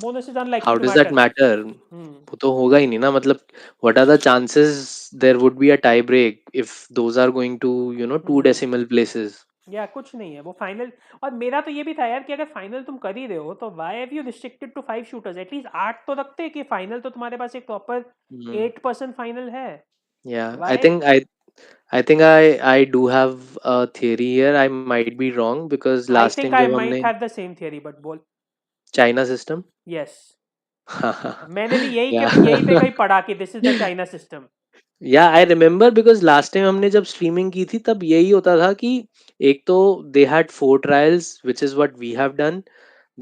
bonus is unlikely how to does that matter. Matter? Hmm. वो तो होगा ही नहीं ना, मतलब what are the chances there would be a tie break if those are going to to Hmm. Decimal places. या कुछ नहीं है वो फाइनल. और मेरा तो ये भी था यार कि अगर फाइनल तुम कर ही रहे हो तो why have you restricted to 5 shooters. At least 8 तो रखते कि फाइनल तो तुम्हारे पास एक प्रॉपर 8% फाइनल है. Yeah, I why. think I do have a theory here. I might be wrong because I last time think I जब हमने might have the same theory, but बोल. China system. यस. मैंने भी yeah यही पे कहीं पढ़ा कि this is the China system. Yeah I remember because last time हमने जब स्ट्रीमिंग की थी तब यही होता था कि एक तो they had 4 trials which is what we have done.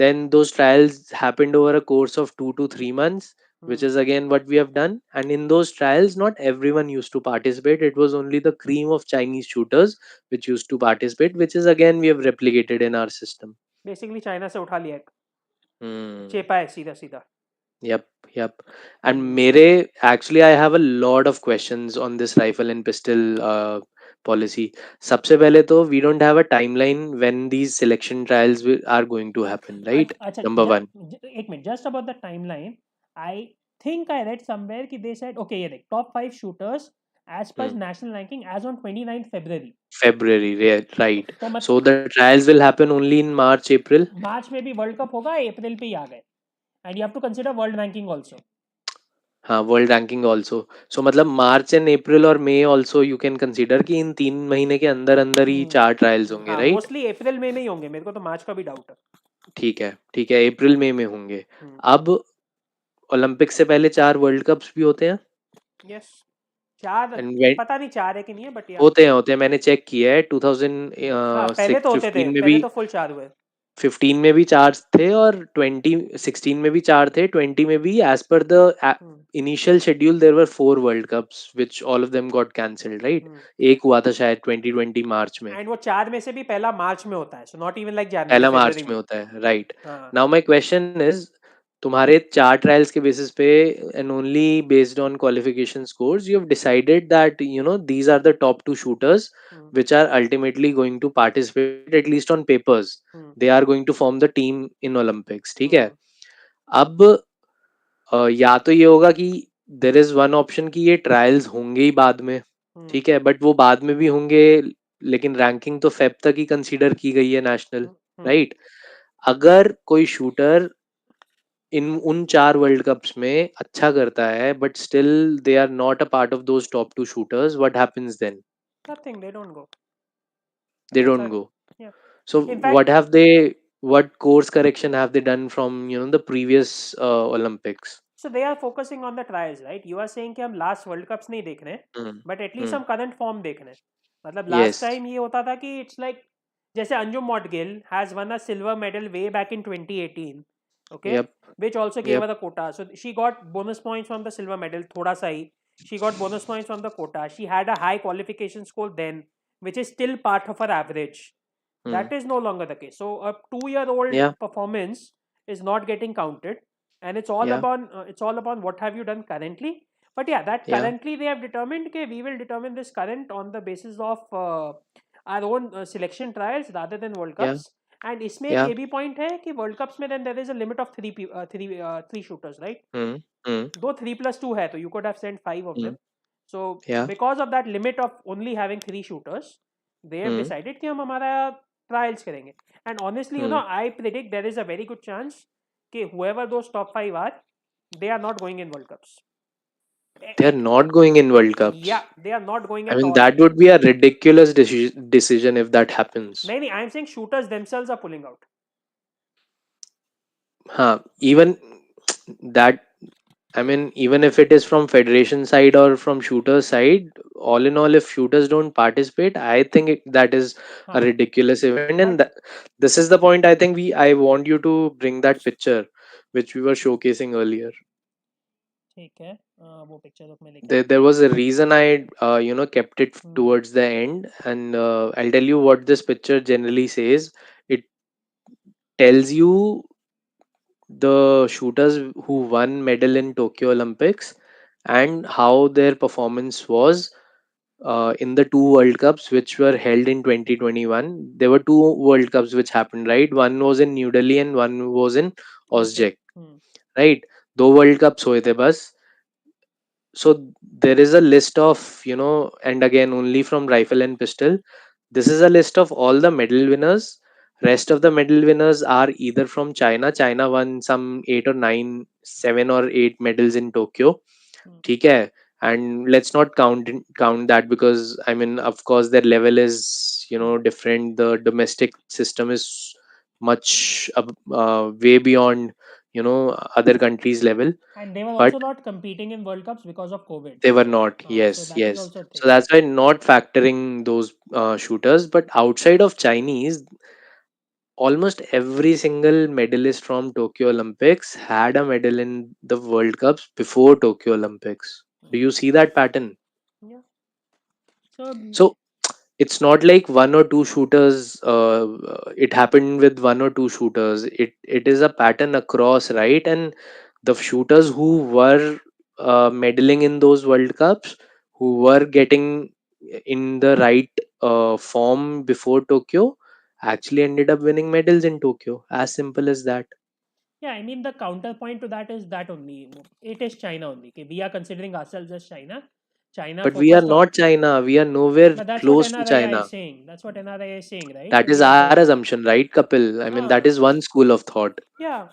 Then those trials happened over a course of 2 to 3 months, which is again what we have done. And in those trials, not everyone used to participate. It was only the cream of Chinese shooters which used to participate, which is again we have replicated in our system. Basically China से उठा लिया. Hmm. चेपा है सीधा सीधा. Yep, yep. And mere actually, I have a lot of questions on this rifle and pistol policy. सबसे पहले तो we don't have a timeline when these selection trials are going to happen, right? अच्छा, Number one. एक मिनट, just about the timeline. I think I read somewhere कि they said okay, ये देख, top 5 shooters as per Hmm. National ranking as on 29 February. February, right? तो So the trials will happen only in March, April. मार्च में भी world cup होगा, अप्रैल पे ही आ गए. And you have to consider world ranking also. हाँ, world ranking also. So मतलब मार्च एंड अप्रैल और May also you can consider कि इन 3 महीने के अंदर अंदर ही 4 ट्रायल्स होंगे, हाँ, राइट? मोस्टली अप्रैल में नहीं होंगे, मेरे को तो मार्च का भी डाउट है. ठीक है, अप्रैल मई में होंगे. हम्म. अब ओलंपिक से पहले 4 वर्ल्ड कप्स भी होते हैं. यस. 4. एंड पता नहीं 4 है कि नहीं है, बट या. होते हैं, मैंने चेक किया है. हाँ, पहले तो होते थे, 2015 में पहले भी, तो फुल 4 हुए. 15 में भी 4 थे और 2016 में भी 4 थे, 20 में भी. As per the initial schedule there were 4 world cups which all of them got cancelled, right? एक हुआ था शायद 2020 मार्च में. एंड वो 4 में से भी पहला मार्च में होता है, सो नॉट इवन लाइक जनवरी पहला मार्च फरवरी में में. होता है, राइट? हाँ. नाउ माय क्वेश्चन इज, तुम्हारे 4 ट्रायल्स के बेसिस पे and only based on qualification scores you have decided that these are the top 2 shooters which are ultimately going to participate at least on papers. They are going to form the team in Olympics, ठीक है? अब या तो ये होगा कि there is one option कि ये ट्रायल्स होंगे ही बाद में, ठीक है, बट वो बाद में भी होंगे लेकिन रैंकिंग तो फेब तक ही कंसीडर की गई है नेशनल, हम्म, हम्म, राइट? अगर कोई शूटर इन उन 4 वर्ल्ड कप्स में अच्छा करता है but still they are not a part of those top 2 shooters, what happens then? nothing, they don't go. They That's don't why. go. Yeah. So In fact, what course correction have they done from, the previous Olympics? so they are focusing on the trials, right? You are saying कि हम last world cups नहीं देख रहे हैं, Hmm. But at least Hmm. हम current form देख रहे हैं. मतलब लास्ट Yes. टाइम ये होता था कि इट्स लाइक जैसे Anjum Moudgil has won a silver medal way back in 2018, okay, Yep. which also gave Yep. her the quota. So she got bonus points from the silver medal, थोड़ा सा ही. She got bonus points from the quota. She had a high qualification score then, which is still part of her average. Hmm. That is no longer the case. So a 2-year-old Yeah. performance is not getting counted, and Yeah. it's all about what have you done currently. But yeah, that Yeah. currently they have determined that we will determine this current on the basis of our own selection trials rather than World Yeah. Cups. And इसमें एक Yeah. ये भी point है कि World Cups में then there is a limit of three shooters, right? Hmm. Hmm. Though 3 plus 2 है, तो you could have sent 5 of Hmm. them. So Yeah. because of that limit of only having 3 shooters, they have Hmm. decided कि हम हमारा trials करेंगे. And honestly, Hmm. I predict there is a very good chance कि whoever those top 5 are, they are not going in World Cups. They are not going in World Yeah, Cups. they are not going I at mean, all. that would be a ridiculous decision if that happens. नहीं, I am saying shooters themselves are pulling out. Huh. Even that, I mean, even if it is from federation side or from shooter side, all in all, if shooters don't participate, I think that is a हाँ, ridiculous event. And but this is the point. I think I want you to bring that picture, which we were showcasing earlier. ठीक है. वो picture रुक मैं लेके There आता हूँ. was a reason I, kept it Hmm, towards the end, and I'll tell you what this picture generally says. It tells you the shooters who won medal in Tokyo Olympics and how their performance was in the two World Cups which were held in 2021. There were two World Cups which happened, right? One was in New Delhi and one was in Osijek. Osijek, right? दो world cups हुए थे बस. So there is a list of, and again only from rifle and pistol, this is a list of all the medal winners. Rest of the medal winners are either from China. China won some 8 or 9, 7 or 8 medals in Tokyo. Hmm. ठीक है. And let's not count that, because I mean, of course, their level is, different. The domestic system is much way beyond, other countries level. And they were But also not competing in World Cups because of COVID. they were not. So Yes, that is yes. also a So thing. that's why not factoring those shooters. But outside of Chinese, almost every single medalist from Tokyo Olympics had a medal in the World Cups before Tokyo Olympics. Do you see that pattern? Yeah. So So it's not like one or two shooters. It happened with one or two shooters. It is a pattern across, right? And the shooters who were medaling in those World Cups, who were getting in the right form before Tokyo, actually ended up winning medals in Tokyo. As simple as that. yeah, I mean the counterpoint to that is that only it is China only. Okay, we are considering ourselves as China. China But we are focused on, not China. We are nowhere but that's what close to NRI China. is saying. That's what NRI is saying, right? That कि is we are our considered. assumption, right, Kapil? I mean, that हाँ, is one school of thought. yeah,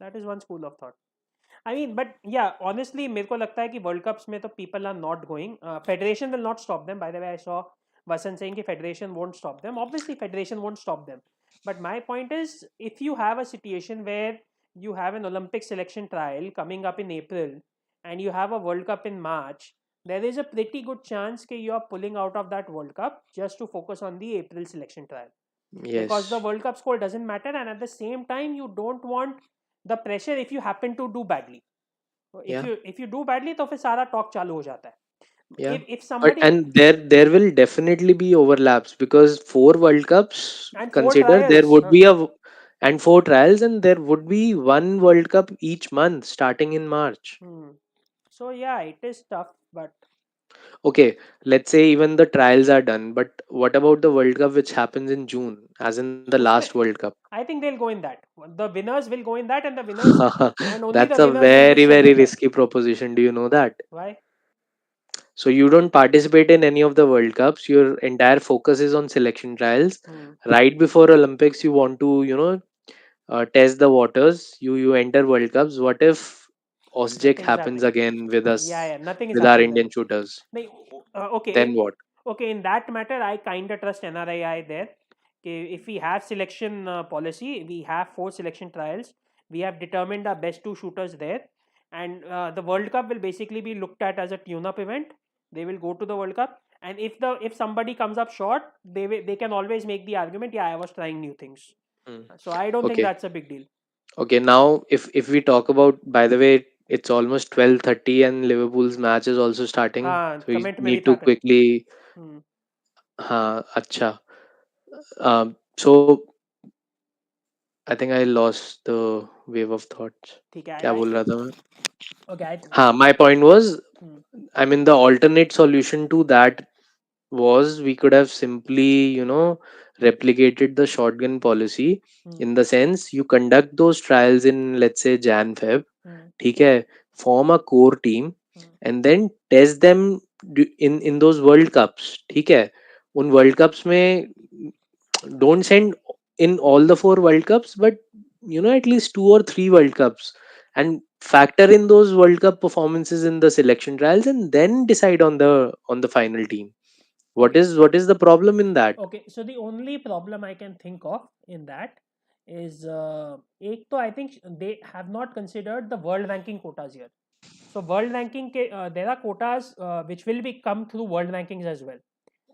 that is one school of thought. I mean, but yeah, honestly, मेरे को लगता है कि World Cups में तो people are not going. Federation will not stop them. By the way, I saw Vasan saying कि Federation won't stop them. Obviously, Federation won't stop them. But my point is, if you have a situation where you have an Olympic selection trial coming up in April and you have a World Cup in March, there is a pretty good chance that you are pulling out of that World Cup just to focus on the April selection trial, because the Yes. World Cup score doesn't matter, and at the same time you don't want the pressure if you happen to do badly. Yeah. If you do badly तो फिर सारा talk चालू हो जाता है. Yeah. If But somebody and there will definitely be overlaps, because four World Cups, and four consider there trials, would be and four trials, and there would be one World Cup each month starting in March. so yeah, it is tough, but Okay, let's say even the trials are done, but what about the World Cup which happens in June, as in the last उसमें World Cup? I think they'll go in that. The winners will go in that, and the winners and only That's the a winners will be very, sent very in that. risky proposition. Do you know that? Why? So you don't participate in any of the World Cups. Your entire focus is on selection trials. Hmm. Right before Olympics, you want to, test the waters. You enter World Cups. What if Osjek Nothing is happens happening. again with Yeah, us, yeah, nothing is with our happening then. Indian shooters? Nahi, okay, Then what? okay. In that matter, I kind of trust NRII there. Okay, if we have selection policy, we have 4 selection trials. We have determined our best 2 shooters there, and the World Cup will basically be looked at as a tune-up event. They will go to the World Cup, and if somebody comes up short, they can always make the argument, yeah, I was trying new things. Hmm. So I don't think Okay. that's a big deal. Okay. Now, if we talk about, by the way, it's almost 12:30 and Liverpool's match is also starting. हाँ, So we comment में भी need था to कल. quickly. हम्म, हाँ, अच्छा. So I think I lost the wave of thoughts. ठीक है. क्या I बोल रहा था मैं? okay. हाँ, my point was, Hmm, I mean, the alternate solution to that was we could have simply, replicated the shotgun policy, hmm, in the sense you conduct those trials in, let's say, Jan Feb, hmm, ठीक है, form a core team hmm. and then test them in those World Cups, ठीक है. उन World Cups में don't send in all the 4 World Cups, but at least 2 or 3 World Cups, and factor in those World Cup performances in the selection trials, and then decide on the final team. What Okay. is the problem in that? Okay, so the only problem I can think of in that is एक तो I think they have not considered the world ranking quotas here. So world ranking के there are quotas which will be come through world rankings as well,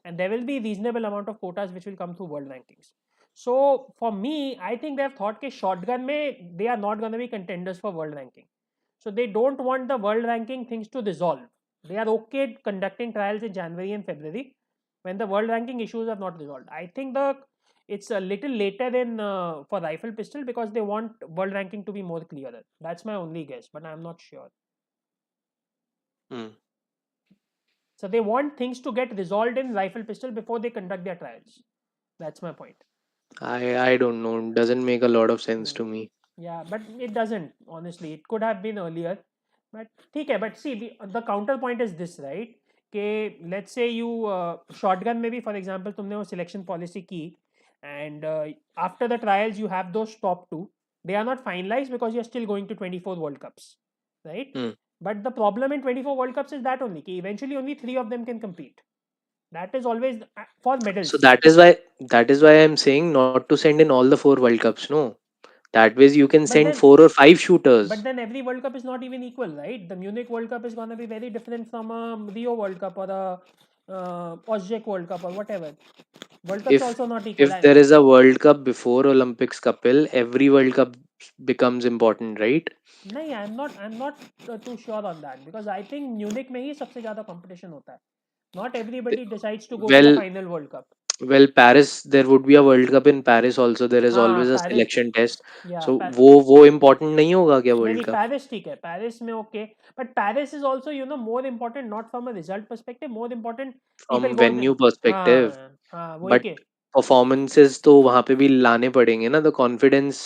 and there will be reasonable amount of quotas which will come through world rankings. So for me, I think they have thought कि shotgun में they are not going to be contenders for world ranking. So they don't want the world ranking things to dissolve. They are okay conducting trials in January and February when the world ranking issues are not resolved. I think the it's a little later than for rifle pistol because they want world ranking to be more clearer. That's my only guess, but I'm not sure. Hmm. So they want things to get resolved in rifle pistol before they conduct their trials. That's my point. I don't know. Doesn't make a lot of sense Hmm. to me. Yeah, but it doesn't. Honestly, it could have been earlier. But ठीक है. But see, the counterpoint is this, right? कि let's say you shotgun maybe for example तुमने वो selection policy की and after the trials you have those top two. They are not finalized because you're still going to 24 World Cups, right? Hmm. But the problem in 24 World Cups is that only कि eventually only 3 of them can compete. That is always for So medals. that is why I'm saying not to send in all the 4 World Cups. No, that ways you can But send then 4 or 5 shooters. But then every World Cup is not even equal, right? The Munich World Cup is going to be very different from a Rio World Cup or a Osijek World Cup or whatever. World Cups if also not equal. if there is a World Cup before Olympics, couple, every World Cup becomes important, right? नहीं, I'm not too sure on that because I think Munich में ही सबसे ज़्यादा competition होता है. Not The- everybody decides to go to the well final World Cup. well, Paris, there would be a World Cup in Paris also. There is हाँ, always a Paris. selection test. Yeah, So वो important नहीं होगा क्या नहीं World नहीं Cup? Paris ठीक है Paris में okay but Paris is also more important not from a result perspective more important people From go venue perspective, हाँ हाँ वही but के performances तो वहाँ पे भी लाने पड़ेंगे ना. The confidence,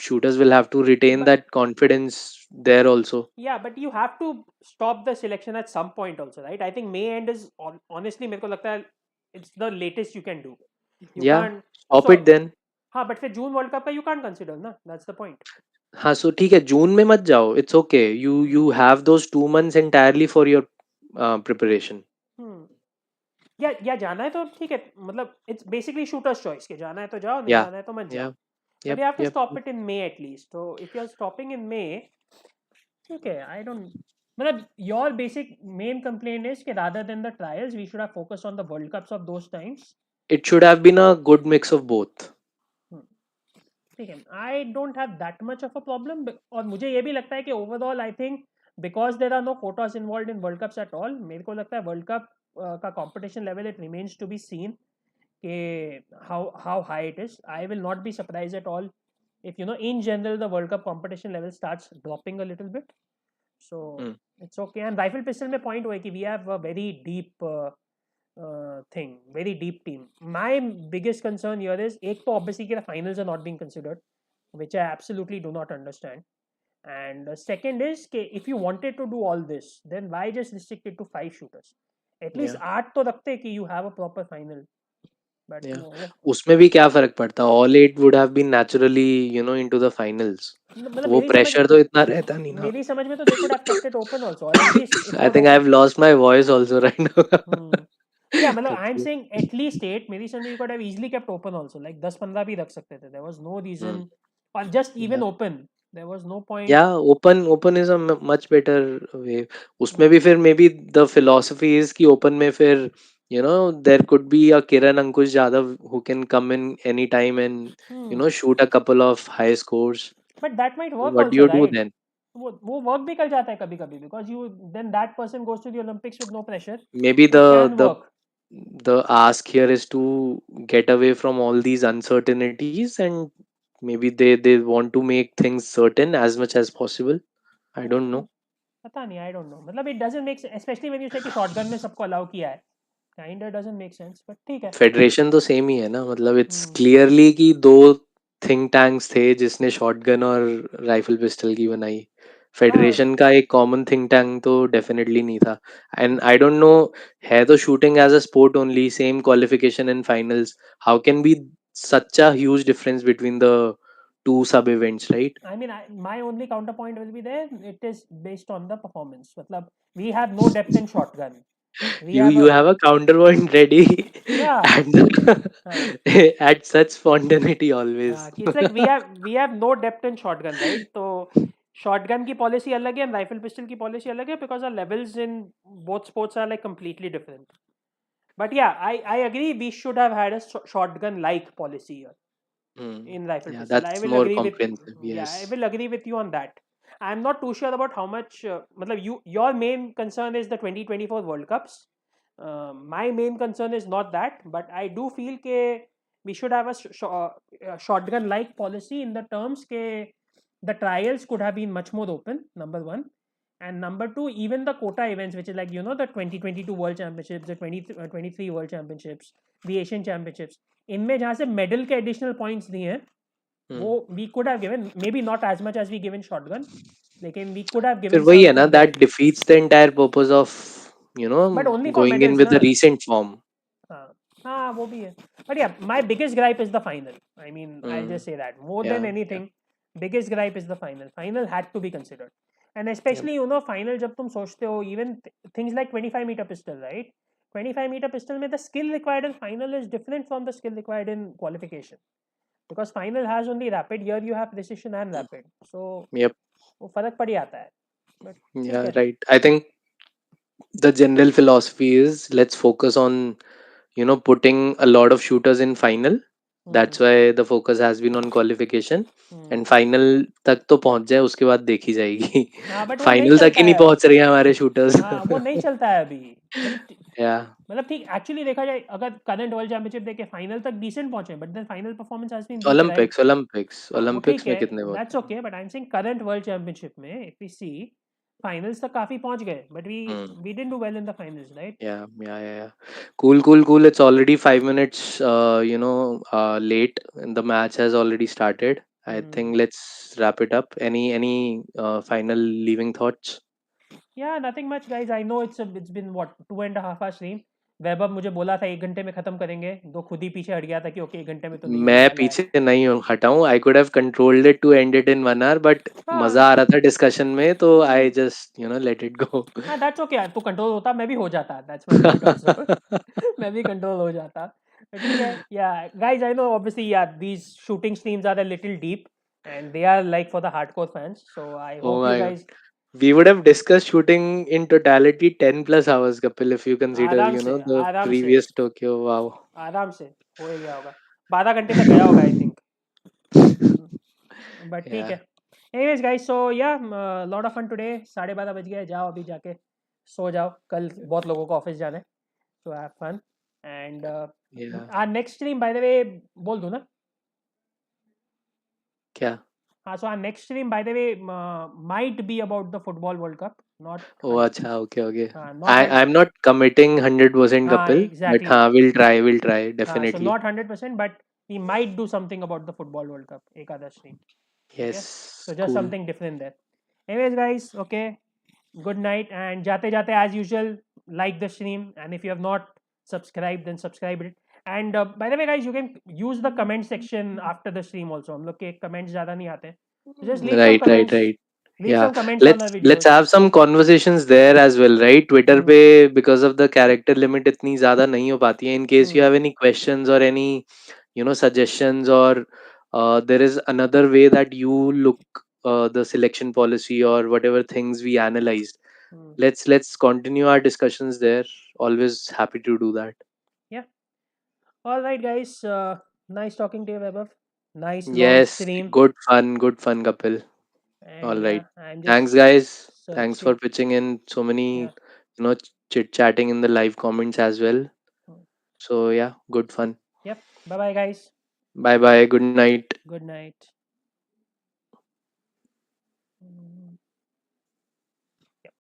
shooters will have to retain but that confidence there also. या but you have to stop the selection at some point also right I think May end is honestly मेरे को लगता है it's the latest you can do you Yeah, can stop so it then. हाँ but फिर June world cup का you can consider ना that's the point हाँ, so ठीक है, जून में मत जाओ. It's okay. You have those 2 months entirely for your preparation. या जाना है तो ठीक है मतलब इट्स बेसिकली शूटर्स चॉइस के जाना है तो जाओ नहीं Yeah, जाना है तो मत जाओ yeah, but yep, you have to yep. Stop it in May at least तो if you are stopping in May ठीक है आई डोंट मतलब your basic main complaint is कि rather than the trials we should have focused on the world cups of those times. It should have been a good mix of both. Hmm. ठीक है I don't have that much of a problem और मुझे ये भी लगता है कि overall I think because there are no quotas involve in world cups at all मेरे को लगता है वर्ल्ड कप का competition level it remains to be seen के how high it is. I will not be surprised at all if in general the World Cup competition level starts dropping a little bit. So Hmm. it's okay. And rifle pistol में point हुआ है कि we have a very deep thing, very deep team. My biggest concern here is एक तो obviously कि the finals are not being considered, which I absolutely do not understand. And second is if you wanted to do all this, then why just restrict it to 5 shooters? At least Yeah, 8 तो रखते कि you have a proper final. But yeah. वो उसमें भी क्या फर्क पड़ता, all 8 would have been naturally, into the finals. मतलब वो प्रेशर तो इतना रहता नहीं ना. मेरी समझ में तो they could have kept it open also, or at least it I was think open. I've lost my voice also right now. Hmm. Yeah, मतलब I'm Okay. saying at least 8. मेरी समझ में you could have easily kept open also, like 10-15 भी रख सकते थे. There was no Hmm. reason, or just Yeah. even open. There was no point. Yeah, open is a much better way. उसमें Hmm. भी फिर maybe the philosophy is कि open में फिर there could be a Kiran Ankush Jadhav who can come in any time and Hmm. shoot a couple of high scores. But that might work What do also, you do right? then? वो work भी कर जाता है कभी कभी, because you then that person goes to the Olympics with no pressure. Maybe It the can the work. the ask here is to get away from all these uncertainties, and maybe they want to make things certain as much as possible. I don't Hmm. know. पता नहीं, I don't know. मतलब it doesn't make sense, especially when you say कि shotgun में सबको allow किया है. Kinda doesn't make sense, but ठीक है. फेडरेशन तो सेम ही है ना, मतलब इट्स Hmm. क्लियरली कि दो थिंक टैंक्स थे जिसने शॉटगन और राइफल पिस्टल की बनाई. हाँ, फेडरेशन का एक कॉमन थिंक टैंक तो डेफिनेटली नहीं था. एंड आई डोंट नो, है तो shooting as a sport only, same qualification in finals, how can be such a huge difference between the two sub events, right? I mean, my only counterpoint will be there. It is based on the performance. मतलब we have no depth in shotgun. We you have you a have a counterpoint ready. yeah. And हाँ, at such spontaneity always. कि it's like we have no depth in shotgun, right? तो shotgun की policy अलग है and rifle pistol की policy अलग है, because our levels in both sports are like completely different. But yeah, I agree we should have had a shotgun like policy here Hmm. in rifle Yeah, pistol. I that's will more agree with, comprehensive. yeah, I Yes. will agree with you on that. I'm not too sure about how much. मतलब your main concern is the 2024 World Cups. My main concern is not that, but I do feel that we should have a shotgun like policy in the terms that the trials could have been much more open. Number one. And number two, even the quota events, which is like the 2022 World Championships, the 2023 World Championships, the Asian Championships, इनमें जहाँ से medal के additional points दिए हैं, वो Hmm. We could have given, may B not as much as we given shotgun, लेकिन we could have फिर given वही है ना, something there, that defeats the entire purpose of but only for going in medals with ना. the recent form. हाँ, हाँ, वो भी है. But yeah my biggest gripe is the final. I mean I Hmm. Just say that more than Yeah. Yeah. Anything, biggest gripe is the final. Final had to be considered. And Yep. Specially final जब तुम सोचते हो, even things like 25 metre pistol, right? 25 metre pistol में the skill required in final is different from the skill required in qualification, because final has only rapid. Here you have precision and rapid, so Yep. वो फर्क पड़ जाता है. But ठीक Yeah. है. Right. I think the general philosophy is, let's focus on putting a lot of shooters in final. Hmm. That's why the focus has been on qualification. Hmm. And final तक तो पहुंच जाए, उसके बाद देखी जाएगी. हाँ, बट वो नहीं फाइनल तक ही चलता नहीं है. पहुंच रही है हमारे शूटर्स. हाँ, वो नहीं चलता है अभी. मतलब या. मतलब ठीक, एक्चुअली देखा जाए, अगर करंट वर्ल्ड चैंपियनशिप देखे, फाइनल तक डिसेंट पहुंचे, but then final performance has been weak, right? Olympics Olympics हाँ, वो ठीक ओलंपिक्स में है, कितने दैट्स पहुंचे? Okay, but I am saying current world championship में इफ वी सी, फाइनल्स तक काफी पहुंच गए, but hmm. We didn't do well in the finals, right? Yeah. Cool. It's already 5 minutes, late, and the match has already started. I think let's wrap it up. Any final leaving thoughts? Yeah, nothing much, guys. I know it's been what 2.5 hour stream. वैभव मुझे बोला था 1 घंटे में खत्म करेंगे, तो खुद ही पीछे हट गया था कि ओके 1 घंटे में तो नहीं होने मैं वाला है. पीछे नहीं हूँ, हटाऊं. I could have controlled it to end it in 1 hour, बट मजा हाँ. आ रहा था डिस्कशन में, तो I hmm. Just let it go. हाँ, दैट्स ओके यार. तू कंट्रोल होता, मैं भी हो जाता. That's my point also. मैं भी कंट्रोल हो जाता. but ठीक है. या गाइस, आई नो ऑब्वियसली यार, these shooting streams are a little deep and they are like for the hardcore fans, so I Oh hope you my god. guys. We would have discussed shooting in totality 10 plus hours, Kapil, if you consider, आराम से, the आराम से, previous Tokyo. Wow. आराम से हो ही गया होगा. 12 घंटे तक गया होगा, आई थिंक. बट ठीक Yeah. है. एनीवेज गाइस, सो या लॉट ऑफ फन टुडे. 12:30 बज गए. जाओ अभी जाके सो जाओ, कल बहुत लोगों को ऑफिस जाना है. So have fun. And Yeah. Our next stream, by the way, बोल दूँ ना? क्या? हाँ, so our next stream, by the way, might be about the football world cup. Not Oh, अच्छा. Okay. हाँ, I नॉट हंड I'm not committing 100%, हाँ, Kapil, but एग्जैक्टली. हाँ, we'll try हाँ, so definitely. Not 100%, but we might do something about the football world cup एक आधा stream. ठीक है. Yes. So just Cool. Something different there. Anyways, guys, okay. Good night. And jate jate, as usual, like the stream. And if you have not subscribed, then subscribe it. And by the way, guys, you can use the comment section after the stream also. हम लोग के comments ज़्यादा नहीं आते. So just leave some Right, right, comments. right. Leave Yeah, some comments on our let's videos. have some conversations there as well, right? Twitter Hmm. पे because of the character limit इतनी ज़्यादा नहीं हो पाती है. In case you Hmm. have any questions or any, suggestions, or there is another way that you look the selection policy or whatever things we analyzed. Hmm. Let's continue our discussions there. Always happy to do that. Yeah. All right, guys. Nice talking to you, Vaibhav. Nice long Yes, stream. good fun, Kapil. And All right. yeah, I'm Thanks, just guys. Thanks for searching. pitching in so many, Yeah. chit chatting in the live comments as well. Hmm. So, yeah, good fun. Yep. Bye bye, guys. Bye bye. Good night. Good night.